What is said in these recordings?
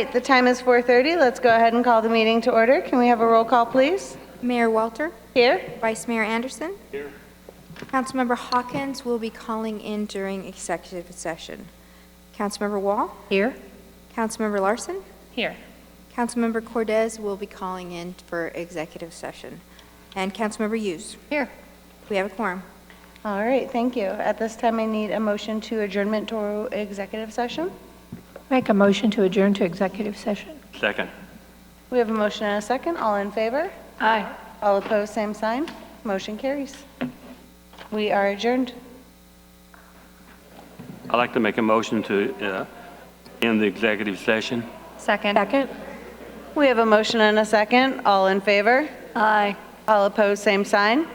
right, the time is 4:30. Let's go ahead and call the meeting to order. Can we have a roll call, please? Mayor Walter. Here. Vice Mayor Anderson. Here. Councilmember Hawkins will be calling in during executive session. Councilmember Wall. Here. Councilmember Larson. Here. Councilmember Cortez will be calling in for executive session. And Councilmember Hughes. Here. We have a quorum. All right, thank you. At this time, I need a motion to adjournment to executive session. Make a motion to adjourn to executive session. Second. We have a motion and a second. All in favor? Aye. All opposed, same sign. Motion carries. We are adjourned. I'd like to make a motion to end the executive session. Second. Second. We have a motion and a second. All in favor? Aye. All opposed, same sign.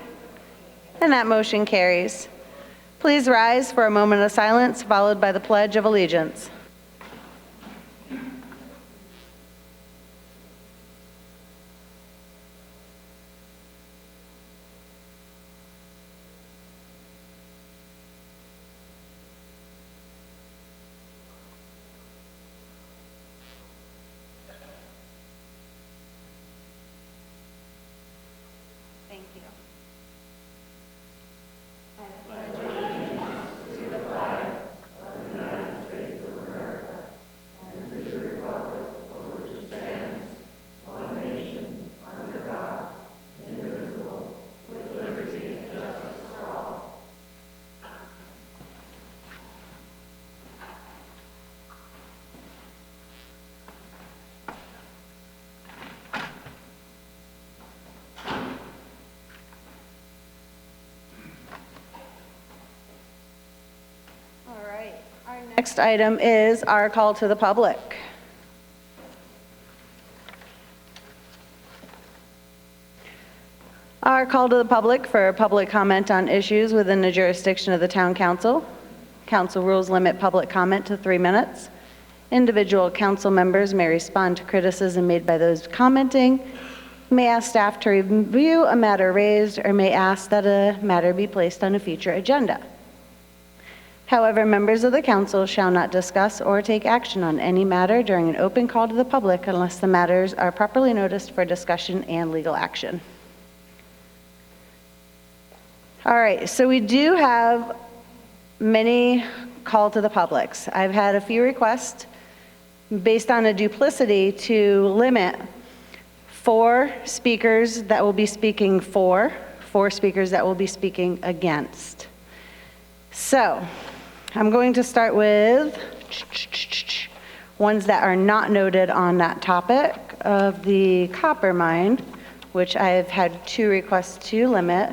And that motion carries. Please rise for a moment of silence, followed by the Pledge of Allegiance. Thank you. All right. Our next item is our call to the public. Our call to the public for public comment on issues within the jurisdiction of the Town Council. Council rules limit public comment to 3 minutes. Individual council members may respond to criticism made by those commenting, may ask staff to review a matter raised, or may ask that a matter be placed on a future agenda. However, members of the council shall not discuss or take action on any matter during an open call to the public unless the matters are properly noticed for discussion and legal action. All right, so we do have many call to the publics. I've had a few requests based on a duplicity to limit 4 speakers that will be speaking for, 4 speakers that will be speaking against. So I'm going to start with ones that are not noted on that topic of the copper mine, which I've had 2 requests to limit,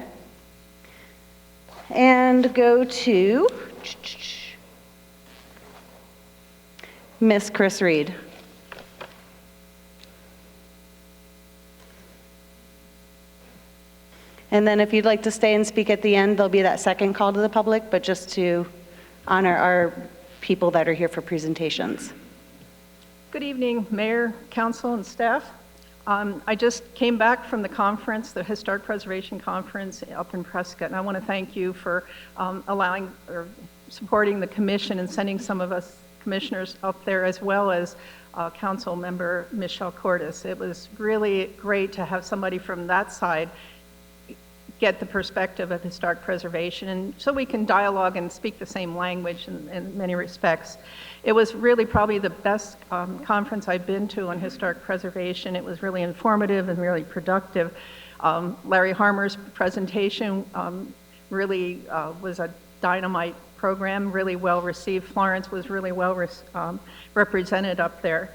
and go to Miss Chris Reed. And then if you'd like to stay and speak at the end, there'll be that second call to the public, but just to honor our people that are here for presentations. Good evening, Mayor, Council, and staff. I just came back from the conference, the Historic Preservation Conference up in Prescott, and I want to thank you for allowing or supporting the commission and sending some of us commissioners up there, as well as Council Member Michelle Cordes. It was really great to have somebody from that side get the perspective of historic preservation, and so we can dialogue and speak the same language in many respects. It was really probably the best conference I've been to on historic preservation. It was really informative and really productive. Larry Harmer's presentation really was a dynamite program, really well received. Florence was really well represented up there.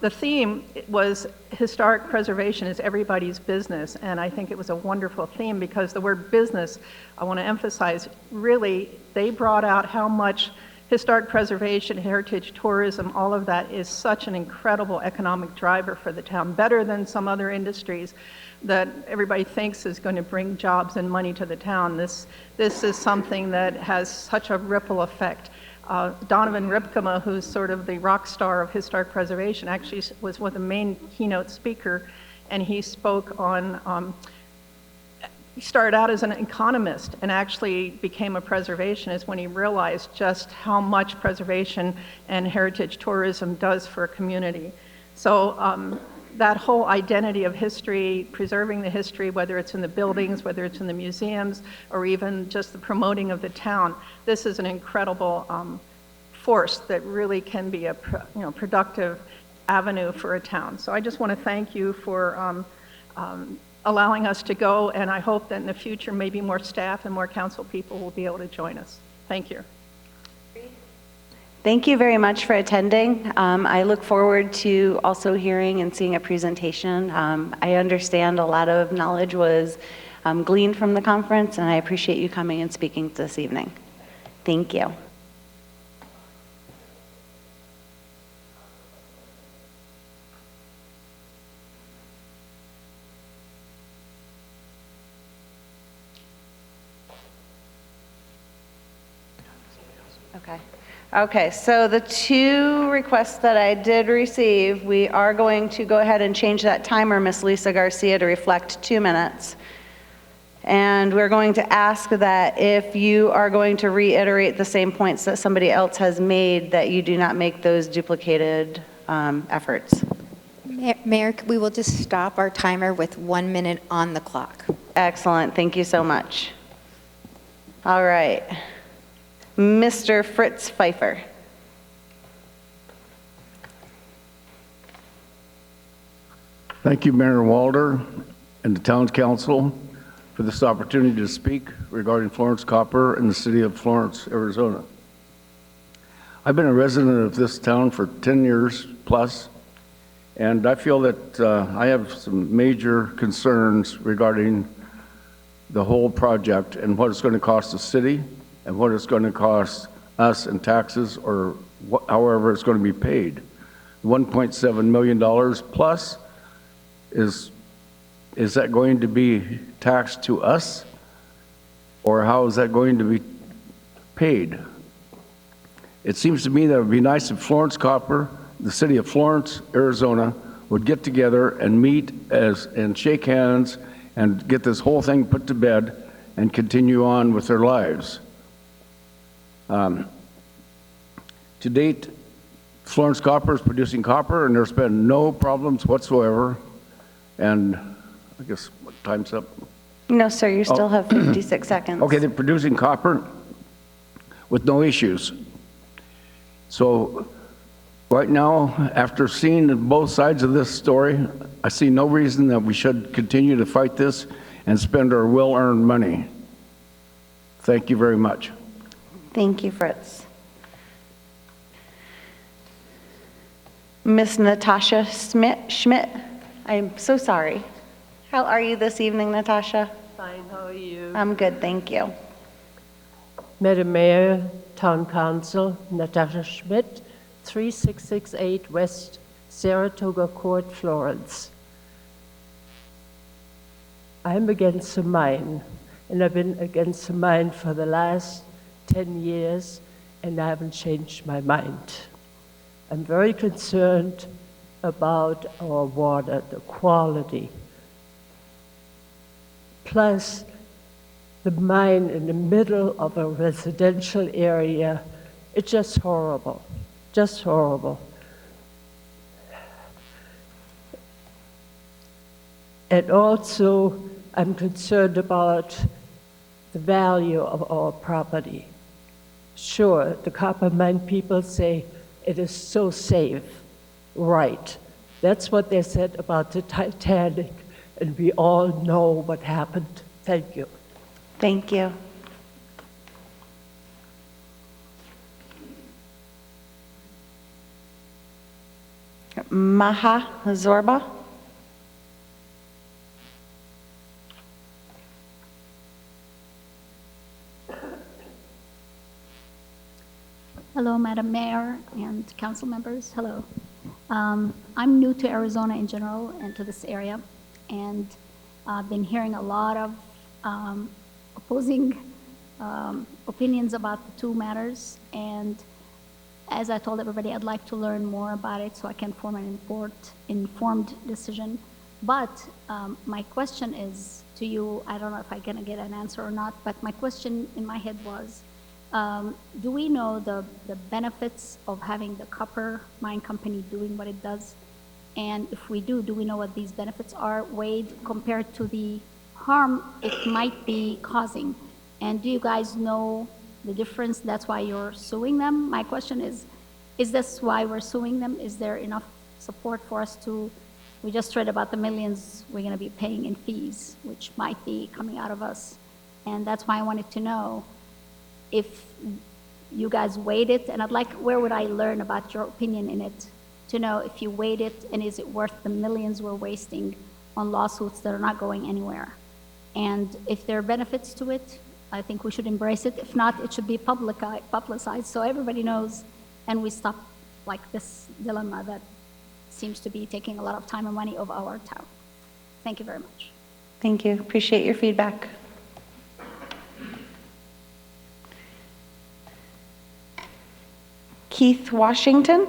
The theme was historic preservation is everybody's business, and I think it was a wonderful theme because the word business, I want to emphasize, really they brought out how much historic preservation, heritage tourism, all of that is such an incredible economic driver for the town, better than some other industries that everybody thinks is going to bring jobs and money to the town. This is something that has such a ripple effect. Donovan Ripkema, who's sort of the rock star of historic preservation, actually was one of the main keynote speaker, and he spoke on he started out as an economist and actually became a preservationist when he realized just how much preservation and heritage tourism does for a community. So that whole identity of history, preserving the history, whether it's in the buildings, whether it's in the museums, or even just the promoting of the town, this is an incredible force that really can be a productive avenue for a town. So I just want to thank you for allowing us to go, and I hope that in the future maybe more staff and more council people will be able to join us. Thank you. Thank you very much for attending. I look forward to also hearing and seeing a presentation. I understand a lot of knowledge was gleaned from the conference, and I appreciate you coming and speaking this evening. Thank you. Okay, so the two requests that I did receive, we are going to go ahead and change that timer, Ms. Lisa Garcia, to reflect 2 minutes. And we're going to ask that if you are going to reiterate the same points that somebody else has made, that you do not make those duplicated efforts. Mayor, we will just stop our timer with 1 minute on the clock. Excellent, thank you so much. All right. Mr. Fritz Pfeiffer. Thank you, Mayor Walder and the Town Council for this opportunity to speak regarding Florence Copper and the city of Florence, Arizona. I've been a resident of this town for 10 years plus, and I feel that I have some major concerns regarding the whole project and what it's going to cost the city and what it's going to cost us in taxes, or however it's going to be paid. $1.7 million plus, is that going to be taxed to us, or how is that going to be paid? It seems to me that it would be nice if Florence Copper, the city of Florence, Arizona, would get together and meet and shake hands and get this whole thing put to bed and continue on with their lives. To date, Florence Copper is producing copper, and there's been no problems whatsoever. And I guess what, time's up? No, sir, you still have 56 seconds. Okay, they're producing copper with no issues. So right now, after seeing both sides of this story, I see no reason that we should continue to fight this and spend our well-earned money. Thank you very much. Thank you, Fritz. Miss Natasha Schmidt, I'm so sorry. How are you this evening, Natasha? Fine, how are you? I'm good, thank you. Madam Mayor, Town Council, Natasha Schmidt, 3668 West Saratoga Court, Florence. I'm against the mine, and I've been against the mine for the last 10 years, and I haven't changed my mind. I'm very concerned about our water, the quality. Plus, the mine in the middle of a residential area, it's just horrible, just horrible. And also, I'm concerned about the value of our property. Sure, the copper mine people say it is so safe. Right. That's what they said about the Titanic, and we all know what happened. Thank you. Thank you. Maha Zorba. Hello, Madam Mayor and council members. Hello. I'm new to Arizona in general and to this area, and I've been hearing a lot of opposing opinions about the two matters, and as I told everybody, I'd like to learn more about it so I can form an informed decision. But my question is, to you. I don't know if I'm going to get an answer or not, but my question in my head was, do we know the benefits of having the copper mine company doing what it does? And if we do we know what these benefits are weighed compared to the harm it might be causing? And do you guys know the difference? That's why you're suing them? My question is this why we're suing them? Is there enough support for us to, we just read about the millions we're going to be paying in fees, which might be coming out of us. And that's why I wanted to know if you guys weighed it, and I'd like, where would I learn about your opinion in it, to know if you weighed it, and is it worth the millions we're wasting on lawsuits that are not going anywhere? And if there are benefits to it, I think we should embrace it. If not, it should be publicized so everybody knows, and we stop like this dilemma that seems to be taking a lot of time and money of our town. Thank you very much. Thank you. Appreciate your feedback. Keith Washington.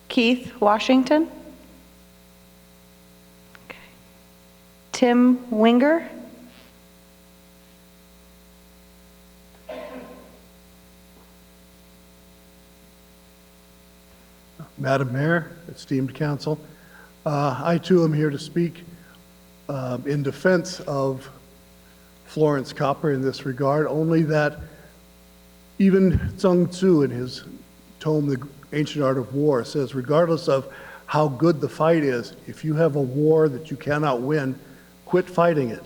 Keith Washington. Okay. Tim Winger. Madam Mayor, esteemed council, I too am here to speak in defense of Florence Copper in this regard, only that even Sun Tzu in his tome, The Ancient Art of War, says regardless of how good the fight is, if you have a war that you cannot win, quit fighting it.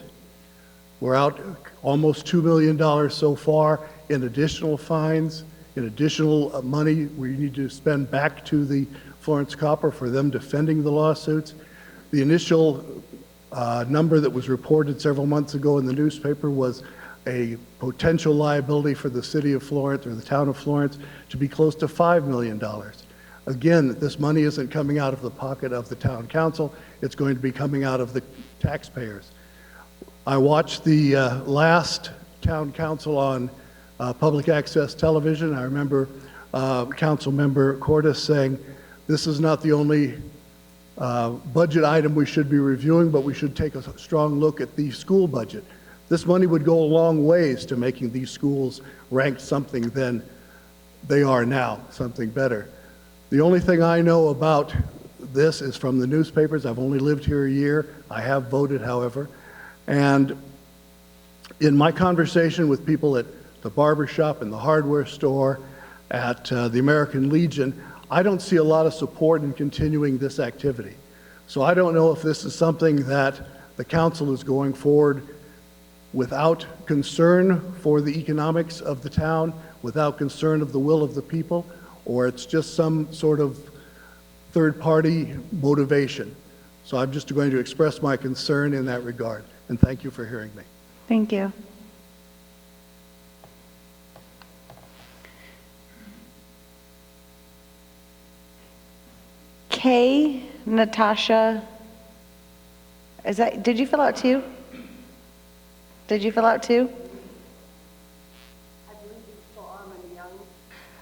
We're out almost $2 million so far in additional fines, in additional money we need to spend back to the Florence Copper for them defending the lawsuits. The initial number that was reported several months ago in the newspaper was a potential liability for the city of Florence or the town of Florence to be close to $5 million. Again, this money isn't coming out of the pocket of the town council, it's going to be coming out of the taxpayers. I watched the last town council on public access television. I remember Council Member Cordes saying, this is not the only budget item we should be reviewing, but we should take a strong look at the school budget. This money would go a long ways to making these schools rank something than they are now, something better. The only thing I know about this is from the newspapers. I've only lived here a year. I have voted, however. And in my conversation with people at the barber shop and the hardware store, at the American Legion, I don't see a lot of support in continuing this activity. So I don't know if this is something that the council is going forward without concern for the economics of the town, without concern of the will of the people, or it's just some sort of third-party motivation. So I'm just going to express my concern in that regard, and thank you for hearing me. Thank you. Kay Natasha, is that, did you fill out two? Did you fill out two? I believe it's for Armand Young.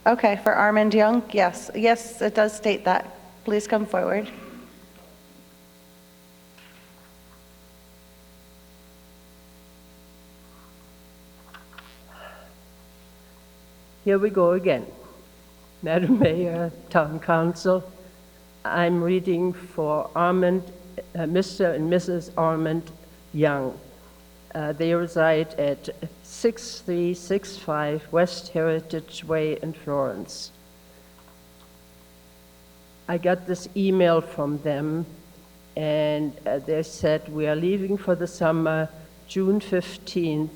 Okay, for Armand Young, yes. Yes, it does state that. Please come forward. Here we go again. Madam Mayor, Town Council, I'm reading for Armand, Mr. and Mrs. Armand Young. They reside at 6365 West Heritage Way in Florence. I got this email from them, and they said, we are leaving for the summer, June 15th.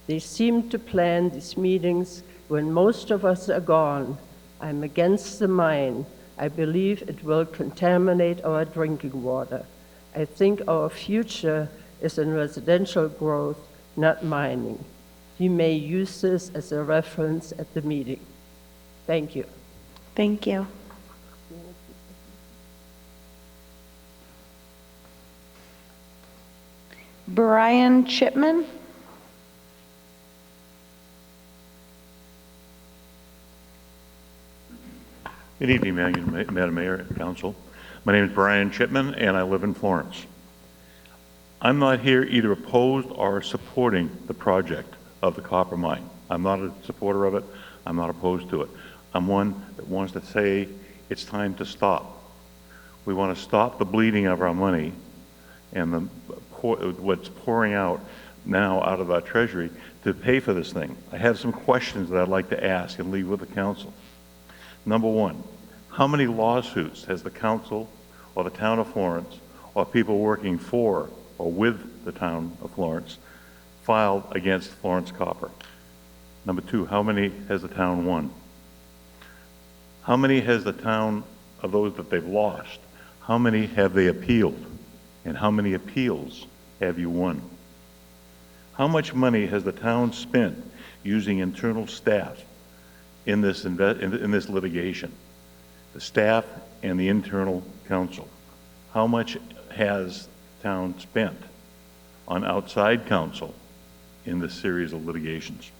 They seem to plan these meetings when most of us are gone. I'm against the mine. I believe it will contaminate our drinking water. I think our future is in residential growth, not mining. You may use this as a reference at the meeting. Thank you. Thank you. Brian Chipman. Good evening, Madam Mayor and Council. My name is Brian Chipman, and I live in Florence. I'm not here either opposed or supporting the project of the copper mine. I'm not a supporter of it. I'm not opposed to it. I'm one that wants to say it's time to stop. We want to stop the bleeding of our money and what's pouring out now out of our treasury to pay for this thing. I have some questions that I'd like to ask and leave with the council. Number one, how many lawsuits has the council or the town of Florence or people working for or with the town of Florence filed against Florence Copper? Number two, how many has the town won? How many has the town, of those that they've lost, how many have they appealed? And how many appeals have you won? How much money has the town spent using internal staff in this litigation? The staff and the internal counsel. How much has the town spent on outside counsel in this series of litigations?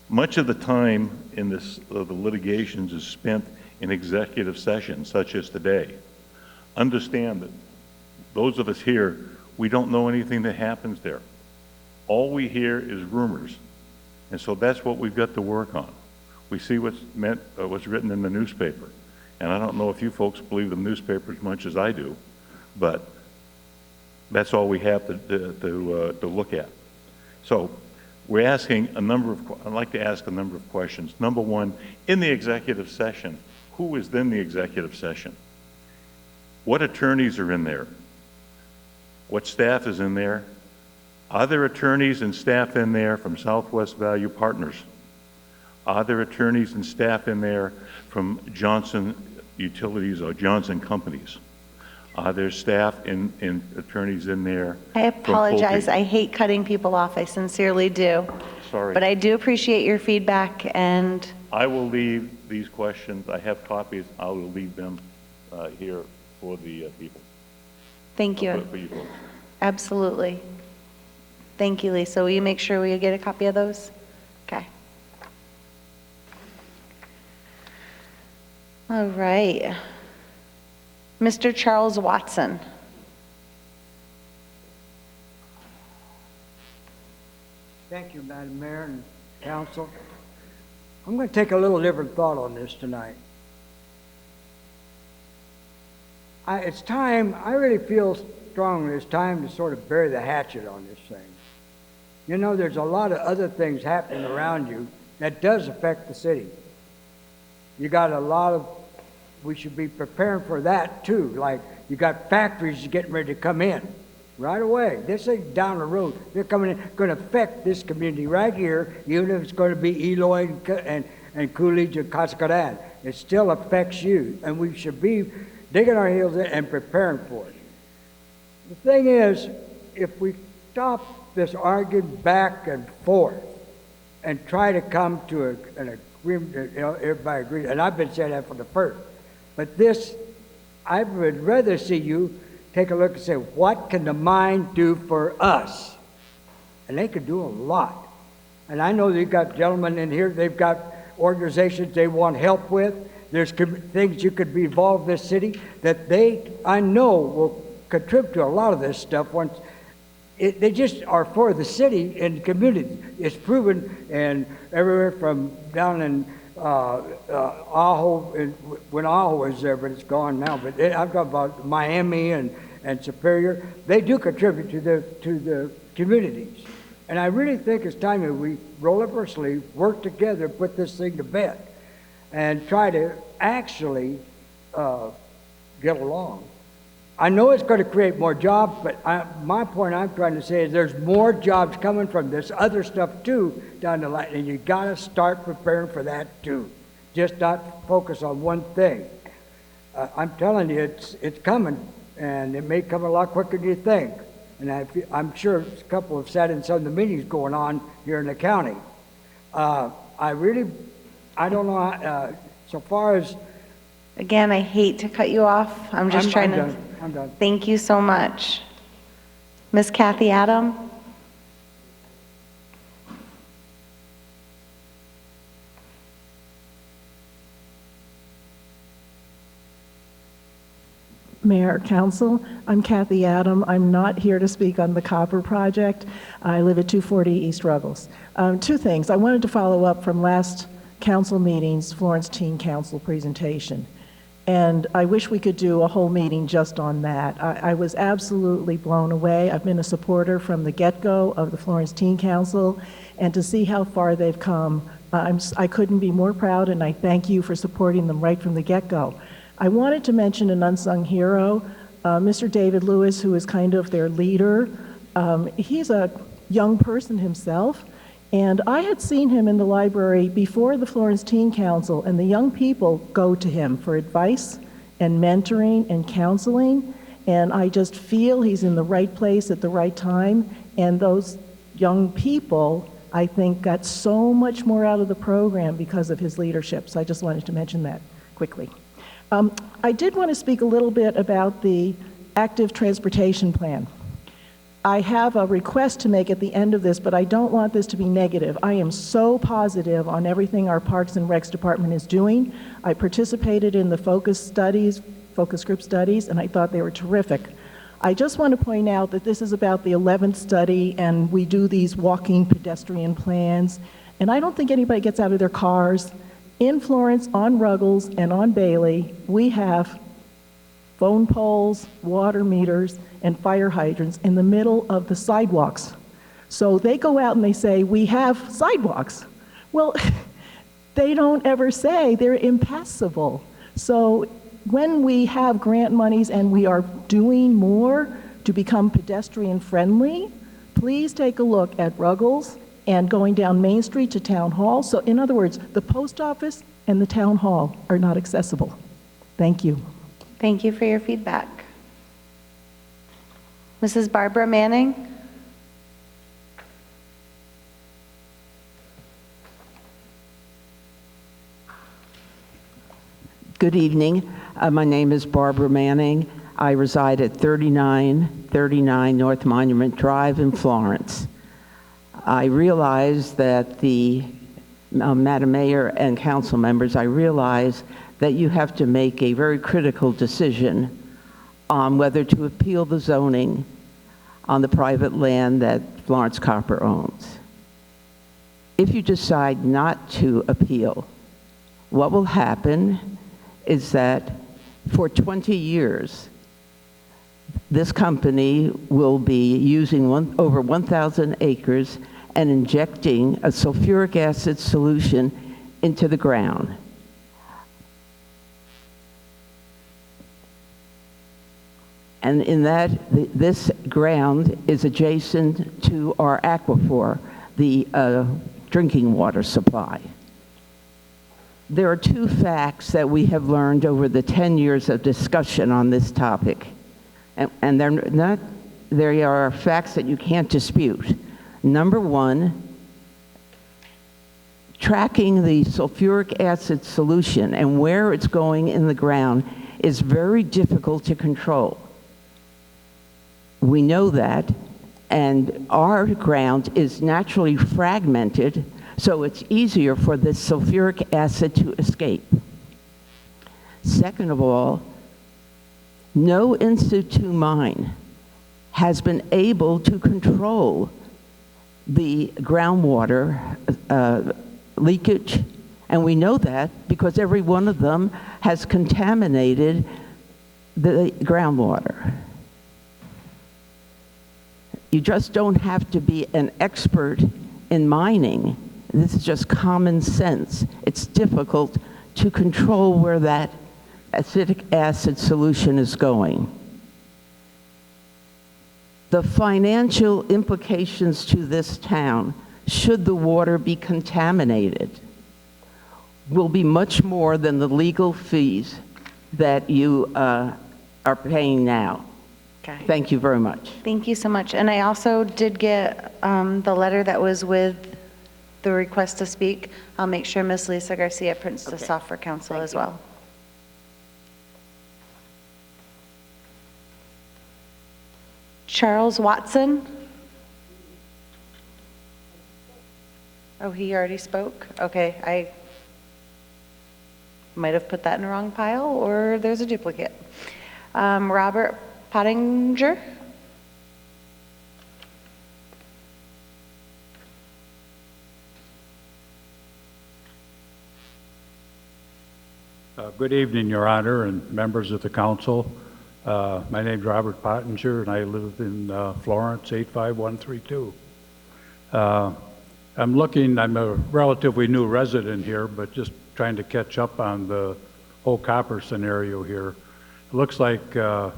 Much of the time in the litigations is spent in executive sessions, such as today. Understand that those of us here, we don't know anything that happens there. All we hear is rumors. And so that's what we've got to work on. We see what's written in the newspaper. And I don't know if you folks believe the newspaper as much as I do, but that's all we have to look at. So we're asking I'd like to ask a number of questions. Number one, in the executive session, who is in the executive session? What attorneys are in there? What staff is in there? Are there attorneys and staff in there from Southwest Value Partners? Are there attorneys and staff in there from Johnson Utilities or Johnson Companies? Are there staff and attorneys in there? I apologize. Pulte? I hate cutting people off. I sincerely do. Sorry. But I do appreciate your feedback, and I will leave these questions. I have copies. I will leave them here for the people. thank you. For you folks. Absolutely. Thank you, Lisa. Will you make sure we get a copy of those? Okay. All right. Mr. Charles Watson. Thank you, Madam Mayor and Council. I'm going to take a little different thought on this tonight. It's time, I really feel strongly it's time to sort of bury the hatchet on this thing. You know, there's a lot of other things happening around you that does affect the city. You got a lot of, we should be preparing for that too. Like you got factories getting ready to come in right away. This ain't down the road. They're coming in, going to affect this community right here, even if it's going to be Eloy and Coolidge and Cascadan. It still affects you, and we should be digging our heels in and preparing for it. The thing is, if we stop this arguing back and forth and try to come to an agreement that, you know, everybody agrees, and I've been saying that from the first, but this, I would rather see you take a look and say, what can the mine do for us? And they could do a lot. And I know you've got gentlemen in here, they've got organizations they want help with. There's things you could be involved in this city that they, I know, will contribute to a lot of this stuff once they just are for the city and the community. It's proven, and everywhere from down in Ajo, when Ajo was there, but it's gone now. But I've got about Miami and Superior. They do contribute to the communities. And I really think it's time that we roll up our sleeves, work together, put this thing to bed, and try to actually get along. I know it's going to create more jobs, but my point I'm trying to say is there's more jobs coming from this other stuff too down the line, and you got to start preparing for that too. Just not focus on one thing. I'm telling you, it's coming, and it may come a lot quicker than you think. And I'm sure a couple have sat in some of the meetings going on here in the county. I don't know, so far as... Again, I hate to cut you off. I'm done. Thank you so much. Miss Kathy Adam? Mayor, Council. I'm Kathy Adam. I'm not here to speak on the copper project. I live at 240 East Ruggles. Two things. I wanted to follow up from last council meeting's Florence Teen Council presentation. And I wish we could do a whole meeting just on that. I was absolutely blown away. I've been a supporter from the get-go of the Florence Teen Council, and to see how far they've come, I couldn't be more proud, and I thank you for supporting them right from the get-go. I wanted to mention an unsung hero, Mr. David Lewis, who is kind of their leader. He's a young person himself, and I had seen him in the library before the Florence Teen Council, and the young people go to him for advice and mentoring and counseling, and I just feel he's in the right place at the right time, and those young people, I think, got so much more out of the program because of his leadership, so I just wanted to mention that quickly. I did want to speak a little bit about the active transportation plan. I have a request to make at the end of this, but I don't want this to be negative. I am so positive on everything our Parks and Recs department is doing. I participated in the focus group studies, and I thought they were terrific. I just want to point out that this is about the 11th study, and we do these walking pedestrian plans, and I don't think anybody gets out of their cars. In Florence, on Ruggles, and on Bailey, we have phone poles, water meters, and fire hydrants in the middle of the sidewalks. So they go out and they say, we have sidewalks. Well, they don't ever say they're impassable. So when we have grant monies and we are doing more to become pedestrian friendly, please take a look at Ruggles and going down Main Street to Town Hall. So in other words, the post office and the Town Hall are not accessible. Thank you. Thank you for your feedback. Mrs. Barbara Manning? Good evening. My name is Barbara Manning. I reside at 3939 North Monument Drive in Florence. I realize that Madam Mayor and council members, I realize that you have to make a very critical decision on whether to appeal the zoning on the private land that Florence Copper owns. If you decide not to appeal, what will happen is that for 20 years, this company will be using over 1,000 acres and injecting a sulfuric acid solution into the ground. And in that, this ground is adjacent to our aquifer, the drinking water supply. There are two facts that we have learned over the 10 years of discussion on this topic, and they are facts that you can't dispute. Number one, tracking the sulfuric acid solution and where it's going in the ground is very difficult to control. We know that, and our ground is naturally fragmented, so it's easier for this sulfuric acid to escape. Second of all, no in situ mine has been able to control the groundwater leakage, and we know that because every one of them has contaminated the groundwater. You just don't have to be an expert in mining. This is just common sense. It's difficult to control where that acetic acid solution is going. The financial implications to this town, should the water be contaminated, will be much more than the legal fees that you are paying now. Okay. Thank you very much. Thank you so much. And I also did get the letter that was with the request to speak. I'll make sure Ms. Lisa Garcia prints this off for council as well. Charles Watson? Oh, he already spoke? Okay, I might have put that in the wrong pile, or there's a duplicate. Robert Pottinger? Good evening, Your Honor, and members of the council. My name is Robert Pottinger, and I live in Florence, 85132. I'm a relatively new resident here, but just trying to catch up on the whole copper scenario here. It looks like a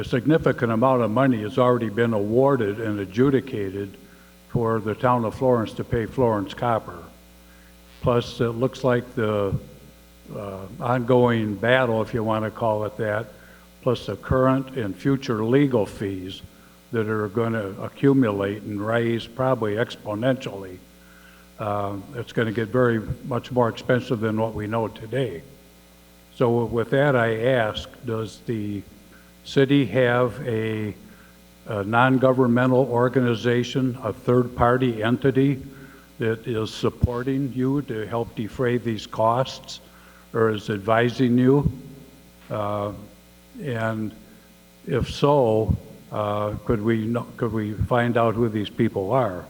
significant amount of money has already been awarded and adjudicated for the town of Florence to pay Florence Copper. Plus, it looks like the ongoing battle, if you want to call it that, plus the current and future legal fees that are going to accumulate and rise probably exponentially. It's going to get very much more expensive than what we know today. So with that, I ask, does the city have a non-governmental organization, a third-party entity that is supporting you to help defray these costs, or is advising you? And if so, could we find out who these people are?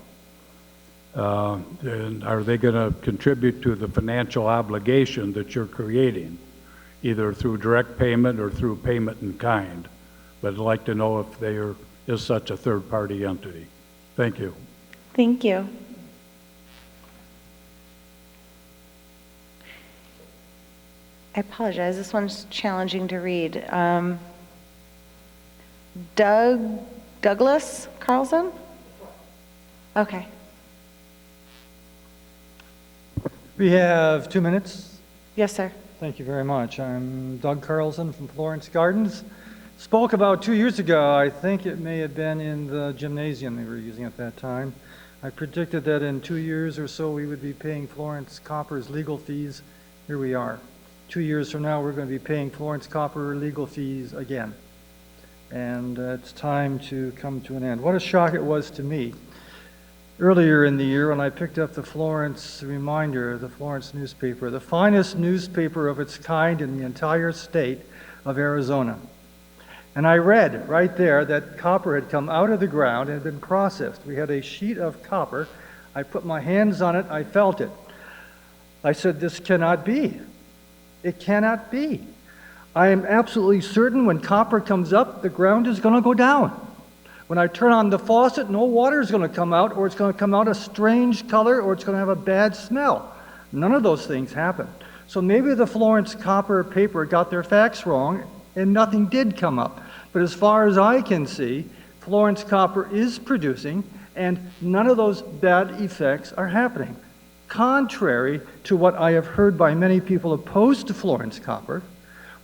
And are they going to contribute to the financial obligation that you're creating, either through direct payment or through payment in kind? But I'd like to know if there is such a third-party entity. Thank you. Thank you. I apologize, this one's challenging to read. Douglas Carlson? Okay. We have 2 minutes. Yes, sir. Thank you very much. I'm Doug Carlson from Florence Gardens. Spoke about 2 years ago. I think it may have been in the gymnasium they were using at that time. I predicted that in 2 years or so we would be paying Florence Copper's legal fees. Here we are. 2 years from now, we're going to be paying Florence Copper legal fees again. And it's time to come to an end. What a shock it was to me. Earlier in the year, when I picked up the Florence Reminder, the Florence newspaper, the finest newspaper of its kind in the entire state of Arizona. And I read right there that copper had come out of the ground and had been processed. We had a sheet of copper. I put my hands on it. I felt it. I said, this cannot be. It cannot be. I am absolutely certain when copper comes up, the ground is going to go down. When I turn on the faucet, no water is going to come out, or it's going to come out a strange color, or it's going to have a bad smell. None of those things happen. So maybe the Florence Copper paper got their facts wrong, and nothing did come up. But as far as I can see, Florence Copper is producing, and none of those bad effects are happening. Contrary to what I have heard by many people opposed to Florence Copper,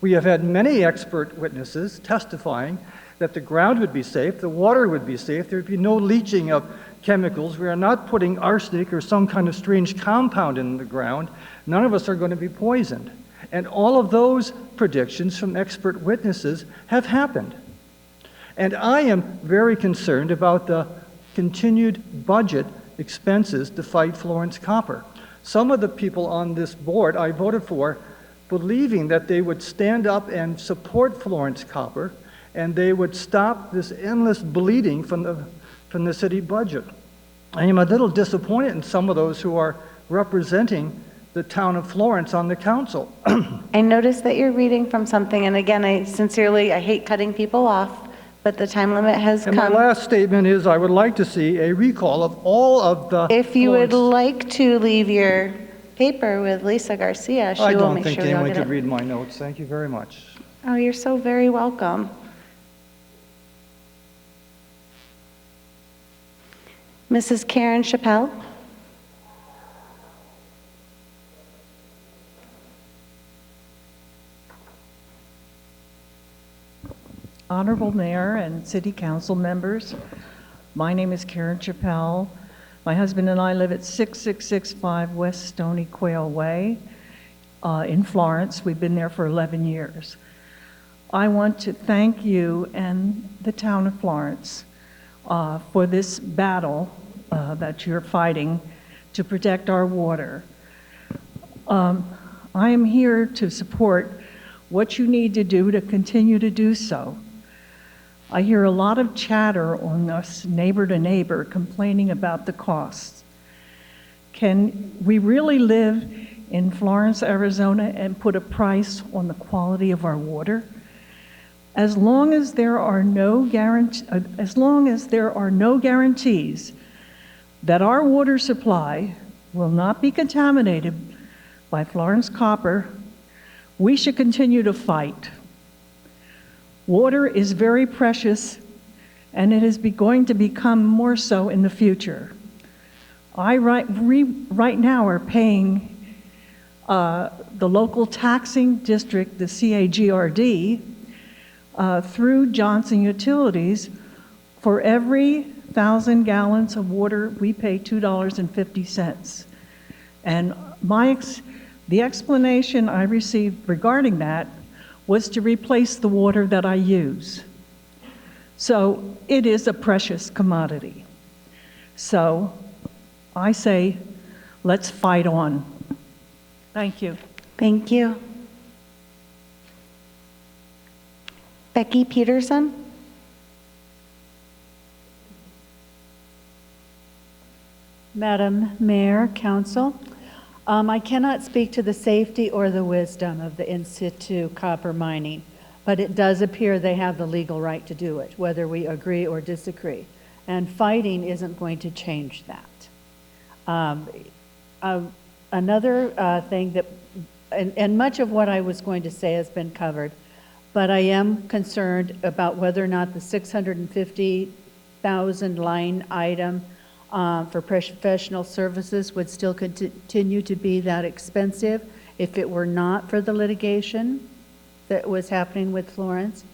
we have had many expert witnesses testifying that the ground would be safe, the water would be safe, there would be no leaching of chemicals. We are not putting arsenic or some kind of strange compound in the ground. None of us are going to be poisoned. And all of those predictions from expert witnesses have happened. And I am very concerned about the continued budget expenses to fight Florence Copper. Some of the people on this board I voted for, believing that they would stand up and support Florence Copper, and they would stop this endless bleeding from the city budget. I am a little disappointed in some of those who are representing the town of Florence on the council. I noticed that you're reading from something, and again, I hate cutting people off, but the time limit has And come. my last statement is I would like to see a recall of all of the If you would like to leave your paper with Lisa Garcia, she I will don't make think sure you'll anyone get could it. read my notes. Thank you very much. Oh, you're so very welcome. Mrs. Karen Chappelle? Honorable Mayor and City Council members, my name is Karen Chappelle. My husband and I live at 6665 West Stony Quail Way in Florence. We've been there for 11 years. I want to thank you and the town of Florence for this battle that you're fighting to protect our water. I am here to support what you need to do to continue to do so. I hear a lot of chatter on us neighbor to neighbor complaining about the costs. Can we really live in Florence, Arizona, and put a price on the quality of our water? As long as there are no guarantees that our water supply will not be contaminated by Florence copper, we should continue to fight. Water is very precious, and it is going to become more so in the future. Right now are paying the local taxing district, the CAGRD, through Johnson Utilities. For every 1,000 gallons of water, we pay $2.50. And the explanation I received regarding that was to replace the water that I use. So it is a precious commodity. So I say, let's fight on. Thank you. Thank you. Becky Peterson? Madam Mayor, Council, I cannot speak to the safety or the wisdom of the in situ copper mining, but it does appear they have the legal right to do it, whether we agree or disagree. And fighting isn't going to change that. Another thing that, and much of what I was going to say has been covered, but I am concerned about whether or not the $650,000 line item for professional services would still continue to be that expensive if it were not for the litigation that was happening with Florence.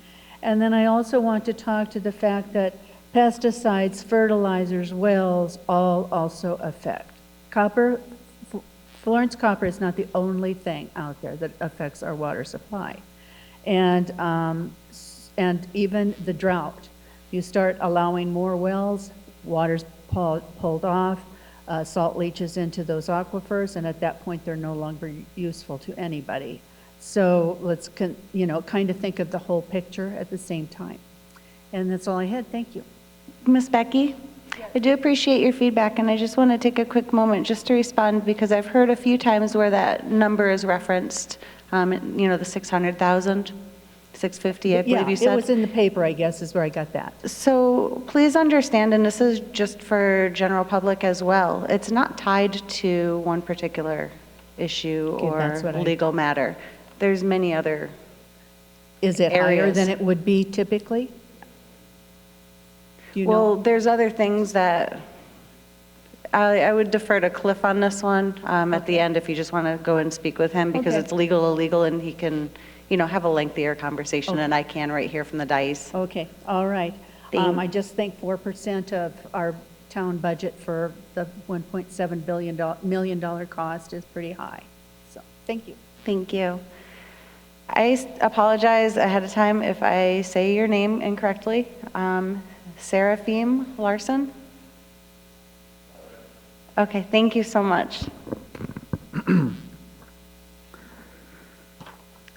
And then I also want to talk to the fact that pesticides, fertilizers, wells, all also affect. Copper, Florence copper is not the only thing out there that affects our water supply. And even the drought. You start allowing more wells, water's pulled off, salt leaches into those aquifers, and at that point they're no longer useful to anybody. So let's kind of think of the whole picture at the same time. And that's all I had. Thank you. Ms. Becky? I do appreciate your feedback, and I just want to take a quick moment just to respond, because I've heard a few times where that number is referenced, the 600,000, 650, I believe you said. Yeah, it was in the paper, I guess, is where I got that. So please understand, and this is just for general public as well, it's not tied to one particular issue or legal matter. There's many other Is it areas. higher than it would be typically? Do you Well, know? there's other things that I would defer to Cliff on this one at the end if you just want to go and speak with him, because Okay. it's legal, illegal, and he can, have a lengthier conversation, and I can right here from the dais. Okay, all right. I just think 4% of our town budget for the $1.7 million cost is pretty high. So, thank you. Thank you. I apologize ahead of time if I say your name incorrectly. Seraphim Larson? Okay, thank you so much.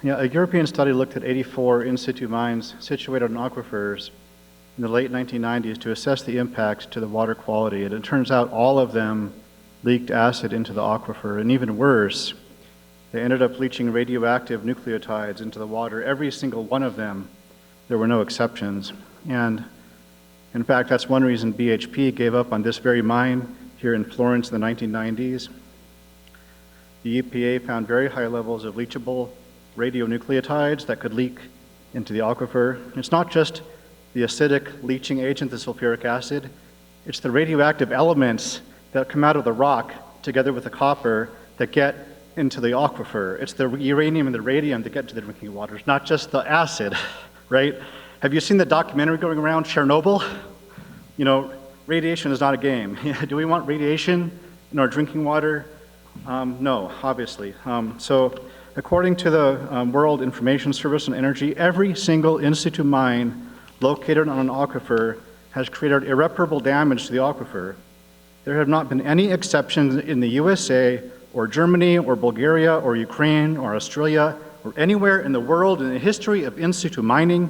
Yeah, a European study looked at 84 in situ mines situated on aquifers in the late 1990s to assess the impact to the water quality, and it turns out all of them leaked acid into the aquifer, and even worse, they ended up leaching radioactive nucleotides into the water. Every single one of them, there were no exceptions. And in fact, that's one reason BHP gave up on this very mine here in Florence in the 1990s. The EPA found very high levels of leachable radionucleotides that could leak into the aquifer. It's not just the acidic leaching agent, the sulfuric acid, it's the radioactive elements that come out of the rock together with the copper that get into the aquifer. It's the uranium and the radium that get into the drinking water. It's not just the acid, right? Have you seen the documentary going around, Chernobyl? Radiation is not a game. Do we want radiation in our drinking water? No, obviously. So according to the World Information Service on Energy, every single in situ mine located on an aquifer has created irreparable damage to the aquifer. There have not been any exceptions in the USA or Germany or Bulgaria or Ukraine or Australia or anywhere in the world in the history of in situ mining.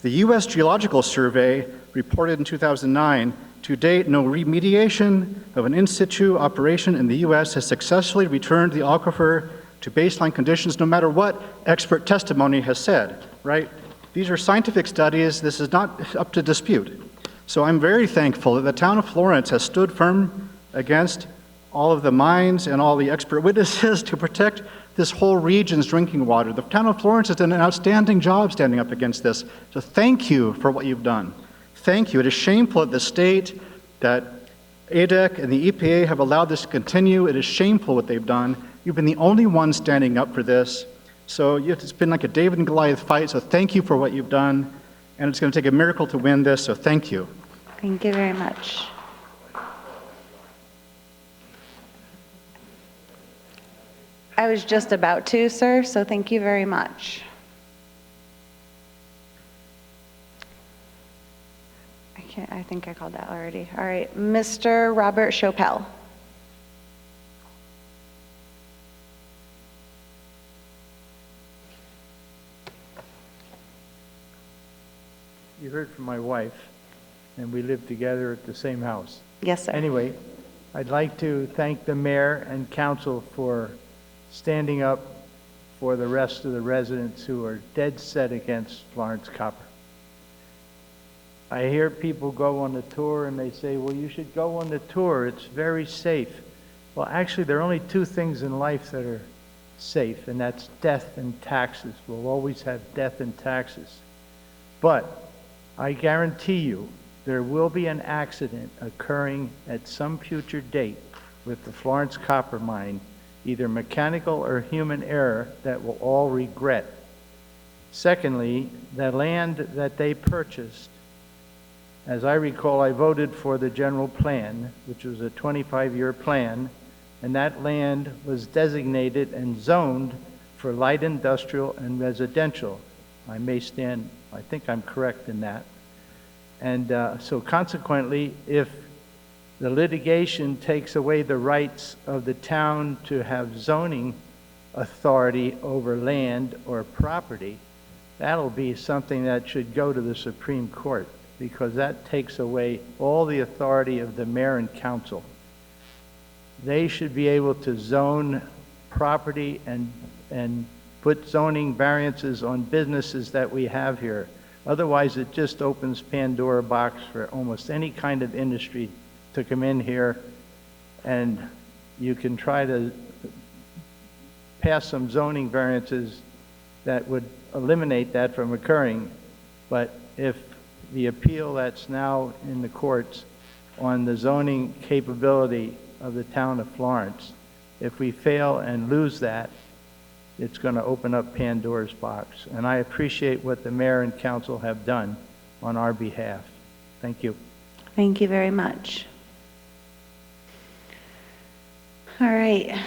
The U.S. Geological Survey reported in 2009, to date, no remediation of an in situ operation in the U.S. has successfully returned the aquifer to baseline conditions, no matter what expert testimony has said, right? These are scientific studies. This is not up to dispute. So I'm very thankful that the town of Florence has stood firm against all of the mines and all the expert witnesses to protect this whole region's drinking water. The town of Florence has done an outstanding job standing up against this. So thank you for what you've done. Thank you. It is shameful that the state, that ADEC and the EPA have allowed this to continue. It is shameful what they've done. You've been the only one standing up for this. So it's been like a David and Goliath fight. So thank you for what you've done. And it's going to take a miracle to win this. So thank you. Thank you very much. I was just about to, sir, so thank you very much. I think I called that already. All right, Mr. Robert Chopel. You heard from my wife, and we live together at the same house. Yes, sir. Anyway, I'd like to thank the mayor and council for standing up for the rest of the residents who are dead set against Florence Copper. I hear people go on the tour and they say, well, you should go on the tour. It's very safe. Well, actually, there are only two things in life that are safe, and that's death and taxes. We'll always have death and taxes. But I guarantee you, there will be an accident occurring at some future date with the Florence Copper Mine, either mechanical or human error, that we'll all regret. Secondly, the land that they purchased, as I recall, I voted for the general plan, which was a 25-year plan, and that land was designated and zoned for light industrial and residential. I think I'm correct in that. And so consequently, if the litigation takes away the rights of the town to have zoning authority over land or property, that'll be something that should go to the Supreme Court, because that takes away all the authority of the mayor and council. They should be able to zone property and put zoning variances on businesses that we have here. Otherwise, it just opens Pandora's box for almost any kind of industry to come in here, and you can try to pass some zoning variances that would eliminate that from occurring. But if the appeal that's now in the courts on the zoning capability of the town of Florence, if we fail and lose that, it's going to open up Pandora's box. And I appreciate what the mayor and council have done on our behalf. Thank you. Thank you very much. All right.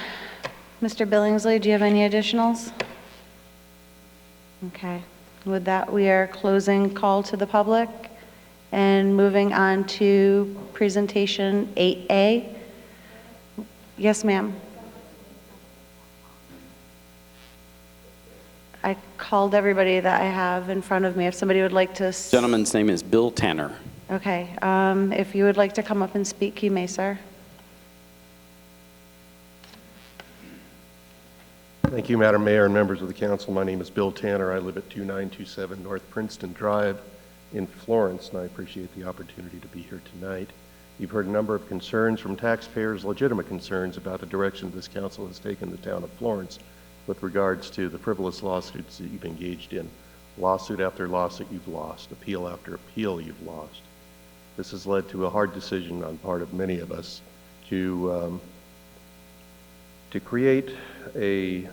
Mr. Billingsley, do you have any additionals? Okay. With that, we are closing call to the public and moving on to presentation 8A. Yes, ma'am. I called everybody that I have in front of me. If somebody would like to... Gentleman's name is Bill Tanner. Okay. If you would like to come up and speak, you may, sir. Thank you, Madam Mayor and members of the council. My name is Bill Tanner. I live at 2927 North Princeton Drive in Florence, and I appreciate the opportunity to be here tonight. You've heard a number of concerns from taxpayers, legitimate concerns about the direction this council has taken the town of Florence with regards to the frivolous lawsuits that you've engaged in. Lawsuit after lawsuit you've lost, appeal after appeal you've lost. This has led to a hard decision on part of many of us to create a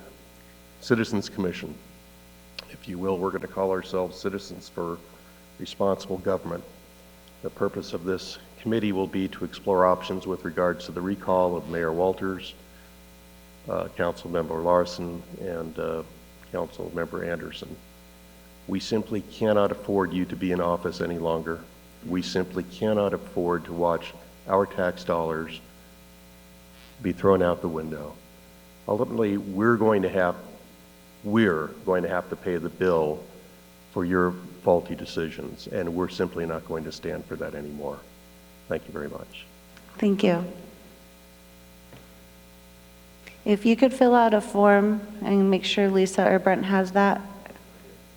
citizens commission. If you will, we're going to call ourselves Citizens for Responsible Government. The purpose of this committee will be to explore options with regards to the recall of Mayor Walters, Council Member Larson, and Council Member Anderson. We simply cannot afford you to be in office any longer. We simply cannot afford to watch our tax dollars be thrown out the window. Ultimately, we're going to have we're going to have to pay the bill for your faulty decisions, and we're simply not going to stand for that anymore. Thank you very much. Thank you. If you could fill out a form and make sure Lisa or Brent has that.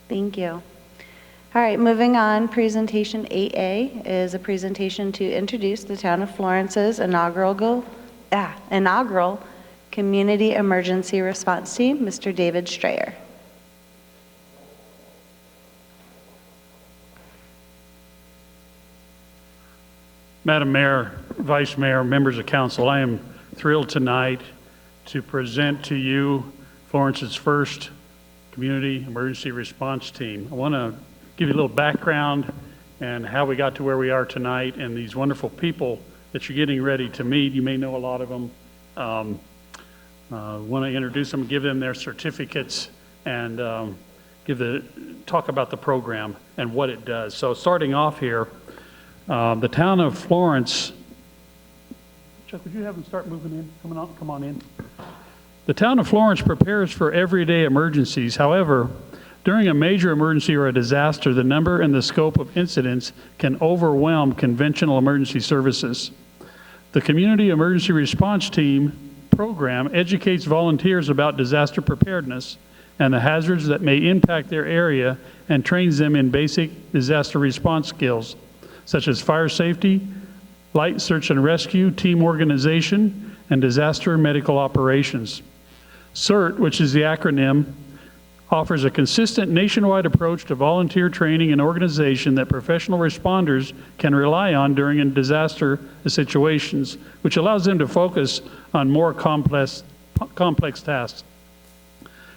Thank you. All right, moving on, presentation 8A is a presentation to introduce the Town of Florence's inaugural Community Emergency Response Team, Mr. David Strayer. Madam Mayor, Vice Mayor, members of council, I am thrilled tonight to present to you Florence's first Community Emergency Response Team. I want to give you a little background and how we got to where we are tonight and these wonderful people that you're getting ready to meet. You may know a lot of them. Want to introduce them, give them their certificates, and talk about the program and what it does. So starting off here, the town of Florence, Chuck, would you have them start moving in? Come on in. The town of Florence prepares for everyday emergencies. However, during a major emergency or a disaster, the number and the scope of incidents can overwhelm conventional emergency services. The Community Emergency Response Team program educates volunteers about disaster preparedness and the hazards that may impact their area and trains them in basic disaster response skills, such as fire safety, light search and rescue, team organization, and disaster medical operations. CERT, which is the acronym, offers a consistent nationwide approach to volunteer training and organization that professional responders can rely on during disaster situations, which allows them to focus on more complex tasks.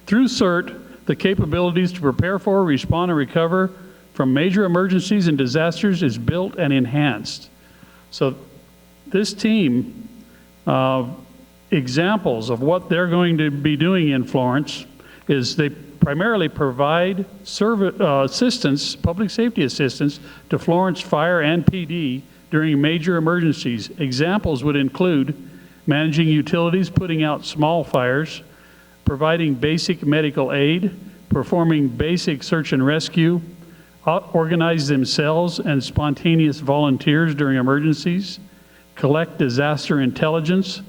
Through CERT, the capabilities to prepare for, respond, and recover from major emergencies and disasters is built and enhanced. So this team, examples of what they're going to be doing in Florence is they primarily provide assistance, public safety assistance to Florence Fire and PD during major emergencies. Examples would include managing utilities, putting out small fires, providing basic medical aid, performing basic search and rescue, organize themselves and spontaneous volunteers during emergencies, collect disaster intelligence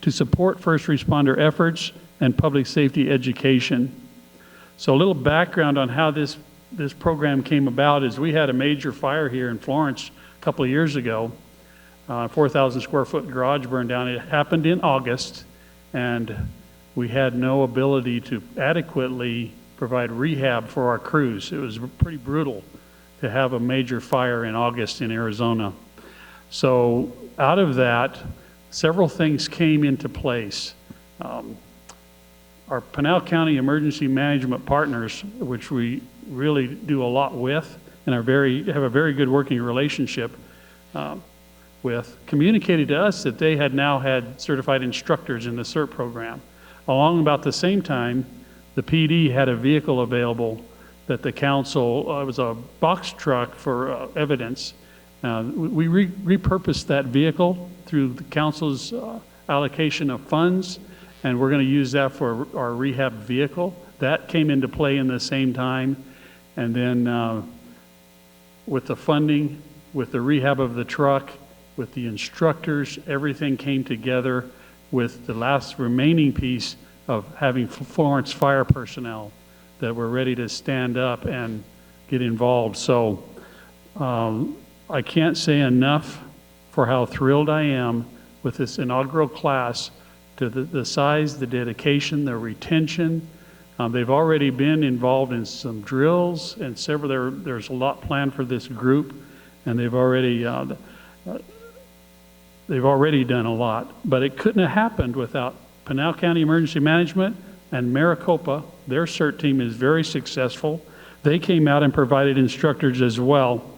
to support first responder efforts and public safety education. So a little background on how this program came about is we had a major fire here in Florence a couple of years ago. 4,000 square foot garage burned down. It happened in August, and we had no ability to adequately provide rehab for our crews. It was pretty brutal to have a major fire in August in Arizona. So out of that, several things came into place. Our Pinal County Emergency Management Partners, which we really do a lot with and have a very good working relationship with, communicated to us that they had now had certified instructors in the CERT program. Along about the same time, the PD had a vehicle available that the council, it was a box truck for evidence. We repurposed that vehicle through the council's allocation of funds, and we're going to use that for our rehab vehicle. That came into play in the same time. And then with the funding, with the rehab of the truck, with the instructors, everything came together with the last remaining piece of having Florence fire personnel that were ready to stand up and get involved. So I can't say enough for how thrilled I am with this inaugural class, to the size, the dedication, the retention. They've already been involved in some drills and there's a lot planned for this group, and they've already done a lot. But it couldn't have happened without Pinal County Emergency Management and Maricopa. Their CERT team is very successful. They came out and provided instructors as well.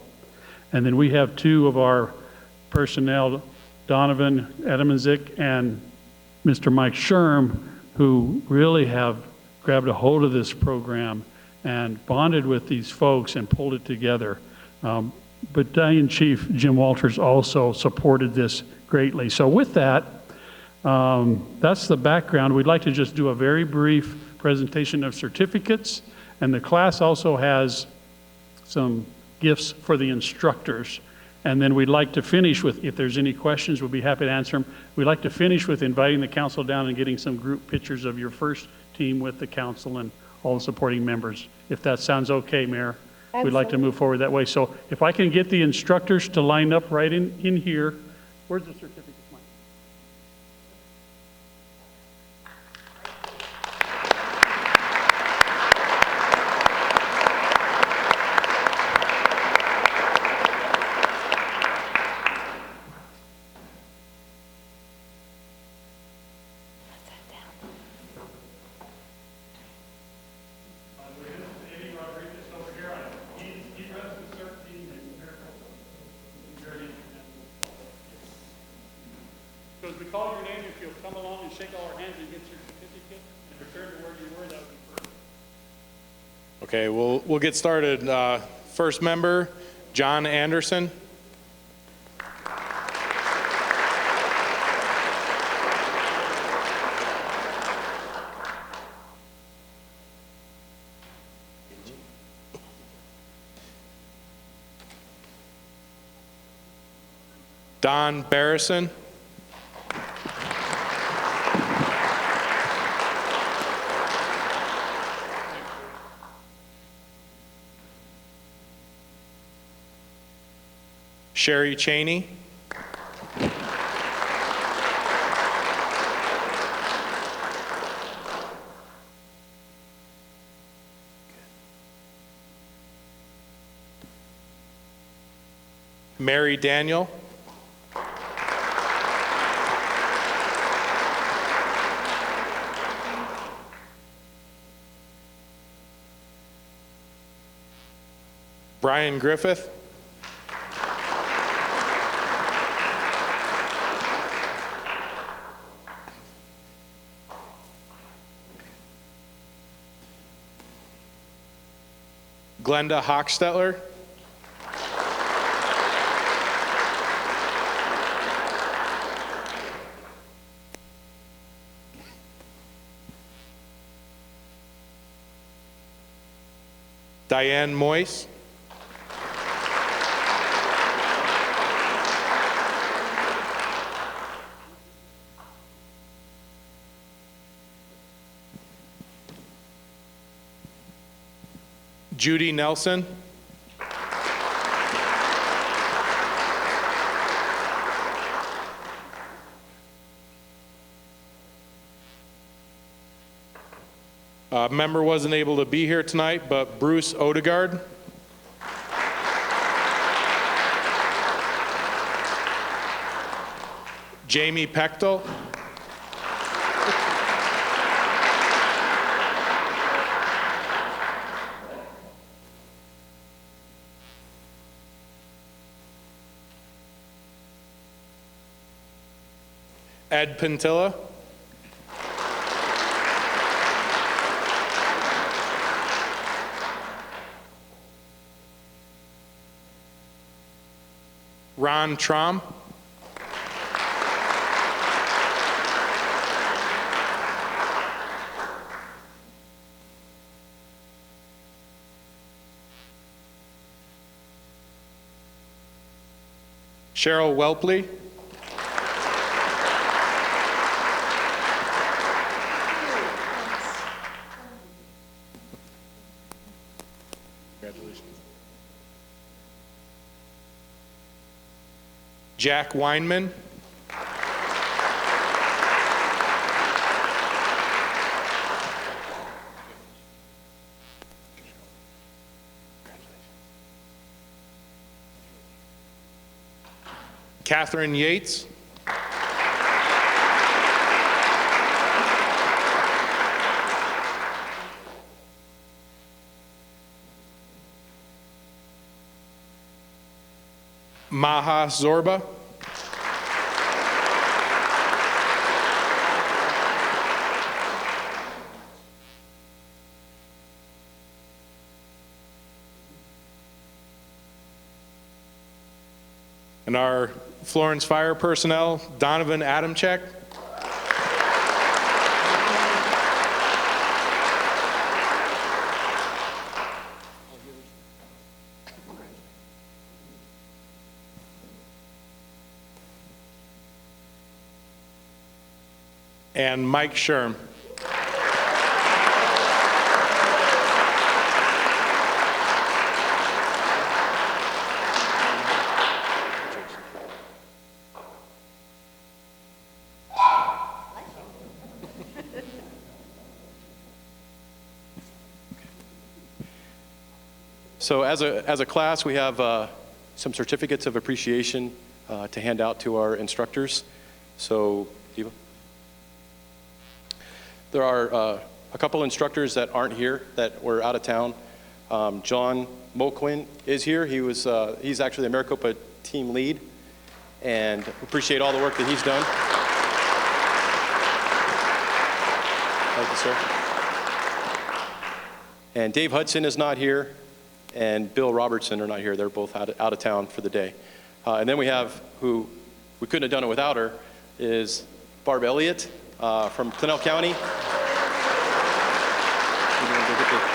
And then we have two of our personnel, Donovan Edemzik and Mr. Mike Sherm, who really have grabbed a hold of this program and bonded with these folks and pulled it together. Battalion Chief Jim Walters also supported this greatly. So with that, that's the background. We'd like to just do a very brief presentation of certificates, and the class also has some gifts for the instructors. And then we'd like to finish with, if there's any questions, we'll be happy to answer them. We'd like to finish with inviting the council down and getting some group pictures of your first team with the council and all the supporting members. If that sounds okay, Mayor, we'd like to move forward that way. So if I can get the instructors to line up right in here. Where's the certificate? So as we call your name, if you'll come along and shake all our hands and get your certificate and return to where you were, that would be perfect. Okay, we'll get started. First member, John Anderson. Don Barrison. Sherry Cheney. Mary Daniel. Brian Griffith. Glenda Hochstetler. Diane Moyse. Judy Nelson. A member wasn't able to be here tonight, but Bruce Odegaard. Jamie Pechtel. Ed Pintilla. Ron Trom. Cheryl Welpley. Congratulations. Jack Weinman. Catherine Yates. Maha Zorba. And our Florence fire personnel, Donovan Adamchek. and Mike Sherm. So as a class, we have some certificates of appreciation to hand out to our instructors. So, Eva? There are a couple instructors that aren't here, that were out of town. John Moquin is here. He's actually the Maricopa team lead, and appreciate all the work that he's done. Thank you, sir. And Dave Hudson is not here, and Bill Robertson are not here. They're both out of town for the day. And then we have, who we couldn't have done it without her, is Barb Elliott from Pinell County.